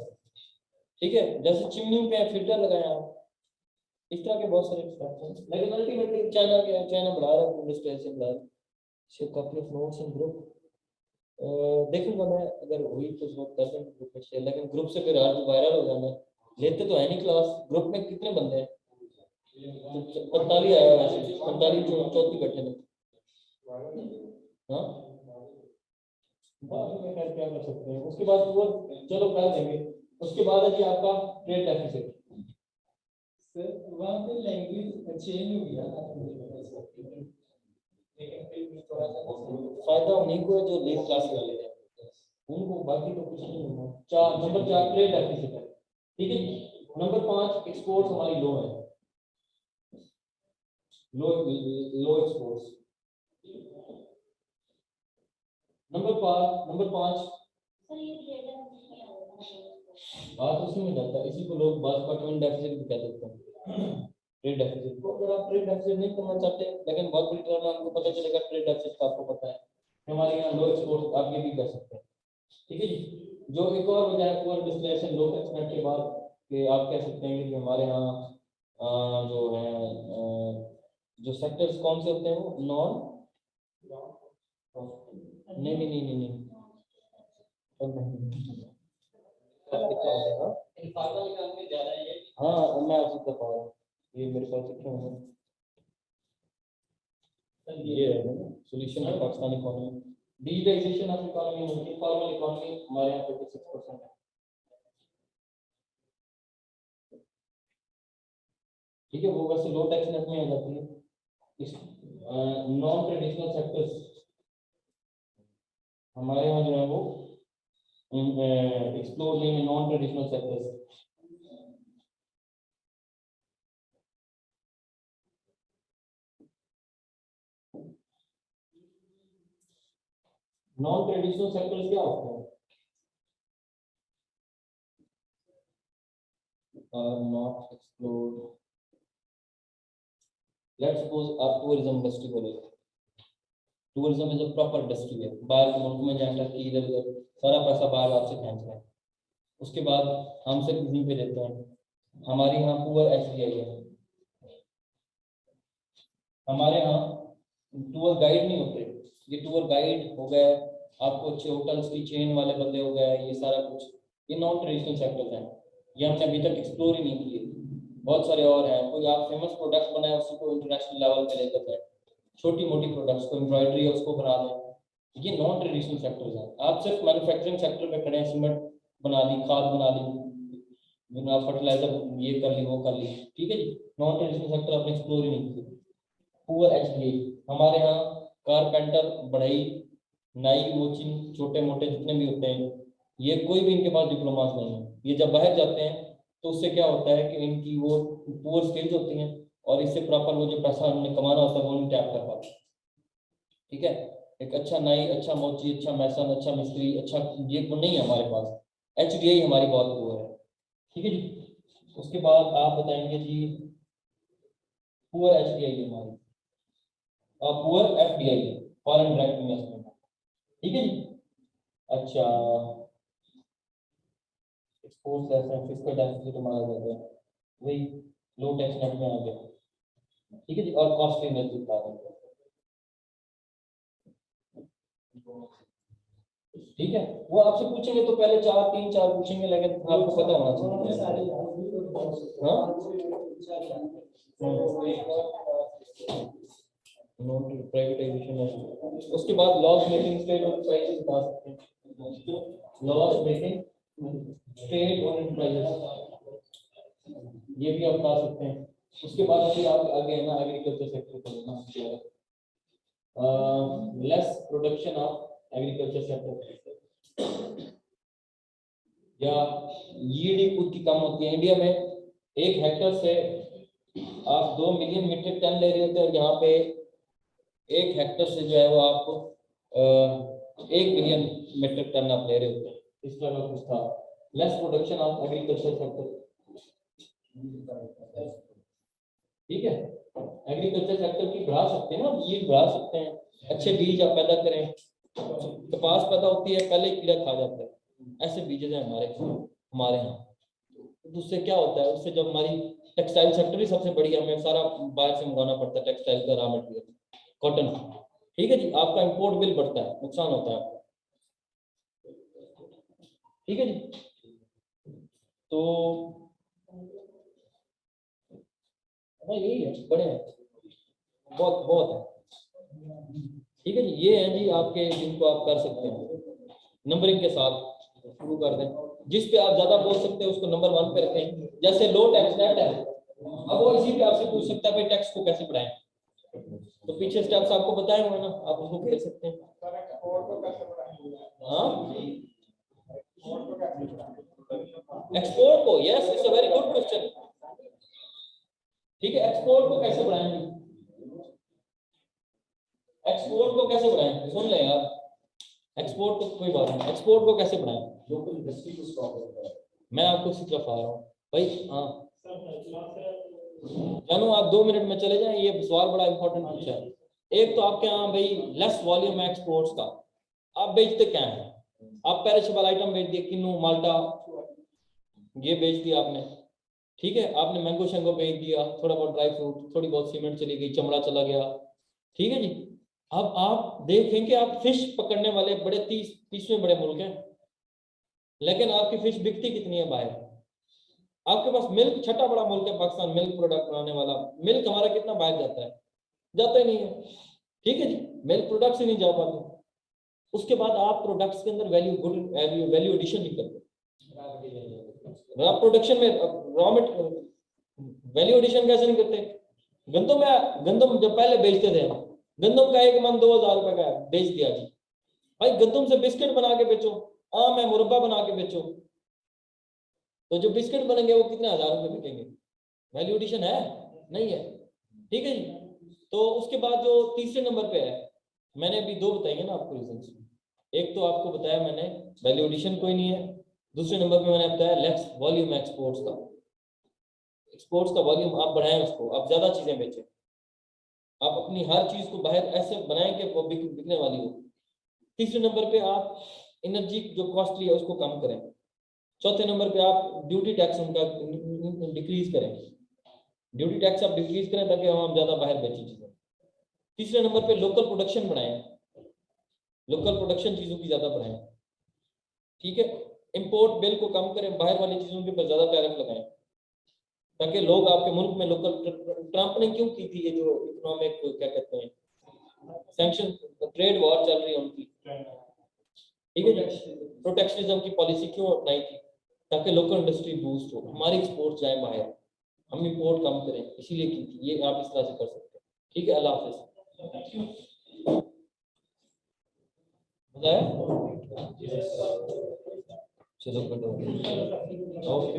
ठीक है, जैसे चिमनी पे फिल्टर लगाए आप, इस तरह के बहुत सारे फैक्टर हैं। लेकिन अल्टीमेटली चाइना बढ़ा रहा है इंडस्ट्रियल बढ़ा रहा है। Share copy of notes and group देखूंगा मैं, अगर हुई तो नोट कर देंगे ग्रुप में शेयर, लेकिन ग्रुप से फिर आज वायरल हो जाना। लेते तो है नहीं क्लास। ग्रुप में कितने बंदे हैं? 45 आया वैसे, 45 34 बैठे हैं। हाँ बाद में क्या कर सकते हैं। उसके बाद वो चलो कर देंगे। उसके बाद है जी आपका ट्रेड डेफिसिट। सर वहाँ पे लैंग्वेज चेंज हो गया, लेकिन फिर भी थोड़ा सा फायदा उन्हीं को है जो लेस क्लास वाले हैं, उनको, बाकी तो कुछ नहीं होगा। नंबर 4 ट्रेड डेफिसिट है। ठीक है, नंबर 5 एक्सपोर्ट्स हमारी लो है, लो एक्सपोर्ट्स। नंबर 5 बात उसी में जाता है, इसी को लोग बात का ट्रेड डेफिसिट भी कह देते हैं। ट्रेड डेफिसिट को अगर आप ट्रेड डेफिसिट नहीं करना चाहते, लेकिन बहुत बड़ी टर्म आपको पता चलेगा ट्रेड डेफिसिट का, आपको पता है हमारे यहाँ लो एक्सपोर्ट, आप ये भी कर सकते हैं। ठीक है जी, जो एक और वजह है पुअर डिस्लेशन लो टैक्स के बाद, कि आप कह सकते हैं कि हमारे यहाँ जो है जो सेक्टर्स कौन से होते हैं वो नॉन, नहीं हाँ मैं आपसे बता रहा हूँ, ये मेरे पास लिखे हुए हैं, ये है solution of Pakistan economy. Digitisation of economy, informal economy हमारे यहाँ 56% है। ठीक है, वो वैसे लो टैक्स नेट में आ जाती है। नॉन ट्रेडिशनल सेक्टर्स हमारे यहाँ जो है वो एक्सप्लोर नहीं है, non traditional sectors. Non traditional sectors क्या होते हैं? Not explored. लेट्स सपोज आप टूरिज्म इंडस्ट्री बोले, tourism is a proper industry है, बाहर के मुल्क में जाकर कि इधर उधर सारा पैसा बाहर आपसे खेच रहे हैं, उसके बाद हम सिर्फ इसी पे देते हैं। हमारे यहाँ पुअर एचडीआई है, हमारे यहाँ टूर गाइड नहीं होते, ये टूर गाइड हो गए, आपको अच्छे होटल्स की चेन वाले बंदे हो गए, ये सारा कुछ ये नॉन ट्रेडिशनल सेक्टर्स हैं, ये हमने अभी तक एक्सप्लोर ही नहीं किए। बहुत सारे और हैं, कोई आप फेमस प्रोडक्ट बनाए उसी को इंटरनेशनल लेवल पे लेकर जाए, छोटी मोटी प्रोडक्ट्स को एम्ब्रॉयडरी है उसको बना दें, ये नॉन ट्रेडिशनल सेक्टर्स हैं। आप सिर्फ मैन्युफैक्चरिंग सेक्टर पे खड़े हैं, सीमेंट बना दी, खाद बना दी, फर्टिलाइजर ये कर ली वो कर ली, ठीक है जी, नॉन ट्रेडिशनल सेक्टर आपने एक्सप्लोर ही नहीं किया। पुअर एचडीआई हमारे यहाँ कारपेंटर, बढ़ई, नाई, मोची, छोटे मोटे जितने भी होते हैं, ये कोई भी इनके पास डिप्लोमास नहीं है। ये जब बाहर जाते हैं तो उससे क्या होता है कि इनकी वो पुअर स्किल्स होती हैं और इससे प्रॉपर वो जो पैसा हमने कमाना होता है वो नहीं टैप कर पाते। ठीक है, एक अच्छा नाई, अच्छा मोची, अच्छा मैसन, अच्छा मिस्त्री, अच्छा ये वो नहीं है हमारे पास। एचडीआई हमारी बहुत पुअर है। ठीक है जी, उसके बाद आप बताएंगे जी पुअर एचडीआई हमारी, पुअर एफडीआई है, फॉरेन डायरेक्ट इन्वेस्टमेंट। ठीक है जी, अच्छा एक्सपोर्ट टैक्स है, फिस्कल डेफिसिट हमारा जाता है, वही लो टैक्स नेट में आ गया। ठीक है जी, और कॉस्टलीनेस दिखा रहे हैं। ठीक है, वो आपसे पूछेंगे तो पहले 4 पूछेंगे, लेकिन आपको पता होना चाहिए। हाँ, प्राइवेटाइजेशन है, उसके बाद loss making state of prices बता सकते हैं, loss making state on prices, ये भी आप बता सकते हैं। उसके बाद फिर आप आगे है ना एग्रीकल्चर सेक्टर को लेना, less production of agriculture sector या यील्ड खुद की कम होती है। इंडिया में 1 हेक्टर से आप 2 मिलियन मीट्रिक टन ले रहे होते हैं, और यहाँ पे 1 हेक्टर से जो है वो आपको 1 मिलियन मीट्रिक टन आप ले रहे होते हैं, इस तरह का कुछ था। Less production of agriculture sector, ठीक है, एग्रीकल्चर सेक्टर की बढ़ा सकते हैं ना, यील्ड बढ़ा सकते हैं, अच्छे बीज आप पैदा करें। कपास पैदा होती है पहले ही कीड़ा खा जाता है, ऐसे बीजेज हैं हमारे यहाँ। तो उससे क्या होता है, उससे जब हमारी टेक्सटाइल सेक्टर ही सबसे बड़ी है, हमें सारा बाहर से मंगाना पड़ता है टेक्सटाइल का रॉ मटेरियल, कॉटन। ठीक है जी, आपका इंपोर्ट बिल बढ़ता है, नुकसान होता है। ठीक है जी, तो यही है, बड़े हैं, बहुत बहुत है। ठीक है जी, ये है जी आपके जिनको आप कर सकते हैं। नंबरिंग के साथ शुरू कर दें, जिस पे आप ज्यादा बोल सकते हैं उसको नंबर 1 पे रखें। जैसे लो टैक्स नेट है, अब वो इसी पे आपसे पूछ सकता है भाई टैक्स को कैसे बढ़ाएं, तो पीछे स्टेप्स आपको बताए हुए ना, आप उसको खेल सकते हैं। सर एक्सपोर्ट को कैसे बढ़ाएंगे? हाँ, एक्सपोर्ट को कैसे बढ़ाएंगे? एक्सपोर्ट को, yes it's a very good question. ठीक है, एक्सपोर्ट को कैसे बढ़ाएंगे, एक्सपोर्ट को कैसे बढ़ाएं, सुन ले यार, एक्सपोर्ट को कोई बात नहीं, एक्सपोर्ट को कैसे बढ़ाएं, लोकल इंडस्ट्री को स्टॉप करता है। मैं आपको इसी तरफ आ रहा हूँ भाई। हाँ जानू, आप 2 मिनट में चले जाएं, ये सवाल बड़ा इंपॉर्टेंट पूछा है। एक तो आपके यहाँ भाई लेस वॉल्यूम है एक्सपोर्ट्स का, आप बेचते क्या है, आप पेरिशेबल आइटम बेच दिए, किन्नू माल्टा ये बेच दिया आपने। ठीक है, आपने मैंगो शैंगो बेच दिया, थोड़ा बहुत ड्राई फ्रूट, थोड़ी बहुत सीमेंट चली गई, चमड़ा चला गया। ठीक है जी, अब आप देखें कि आप फिश पकड़ने वाले बड़े 30वें बड़े मुल्क हैं, लेकिन आपकी फिश बिकती कितनी है बाहर। आपके पास मिल्क छठा बड़ा मुल्क है पाकिस्तान, मिल्क प्रोडक्ट बनाने वाला, मिल्क हमारा कितना बाहर जाता है, जाता ही नहीं है। ठीक है जी, मिल्क प्रोडक्ट से नहीं जा पाते। उसके बाद आप प्रोडक्ट्स के अंदर वैल्यू एडिशन नहीं करते। आप प्रोडक्शन में रॉ वैल्यू एडिशन कैसे नहीं करते? गंदम जब पहले बेचते थे, गंदम का 1 मन 2000 रुपए का बेच दिया जी, भाई गंदम से बिस्किट बना के बेचो, आम है मुरब्बा बना के बेचो, तो जो बिस्किट बनेंगे वो कितने हजार रुपए बिकेंगे? वैल्यू एडिशन है? नहीं है। ठीक है जी। तो उसके बाद जो तीसरे नंबर पे है, मैंने अभी 2 बताएंगे ना आपको रीजंस। एक तो आपको बताया मैंने वैल्यू एडिशन कोई नहीं है, दूसरे नंबर पे मैंने बताया लेस वॉल्यूम एक्सपोर्ट्स का। एक्सपोर्ट्स का वॉल्यूम आप बढ़ाएं, उसको आप ज्यादा चीजें बेचें, आप अपनी हर चीज को बाहर ऐसे बनाएं कि वो बिकने वाली हो। तीसरे नंबर पे आप एनर्जी जो कॉस्टली है उसको कम करें। चौथे नंबर पे आप ड्यूटी टैक्स उनका डिक्रीज करें, ड्यूटी टैक्स आप डिक्रीज करें ताकि हम ज्यादा बाहर बेचें चीजें। तीसरे नंबर पे लोकल प्रोडक्शन बढ़ाएं, लोकल प्रोडक्शन चीजों की ज्यादा बढ़ाएं। ठीक है। इंपोर्ट बिल को कम करें, बाहर वाली चीजों के ऊपर ज्यादा टैरिफ लगाएं ताकि लोग आपके मुल्क में लोकल। ट्रंप ने क्यों की थी ये जो इकोनॉमिक क्या कहते हैं सैंक्शन, ट्रेड वॉर चल रही है उनकी, ठीक है जी, प्रोटेक्शनिज्म की पॉलिसी क्यों अपनाई थी? ताकि लोकल इंडस्ट्री बूस्ट हो, हमारी एक्सपोर्ट जाए बाहर, हम इंपोर्ट कम करें, इसीलिए की थी ये। आप इस तरह से कर सकते हैं। ठीक है, अल्लाह हाफिज। चलो, ओके।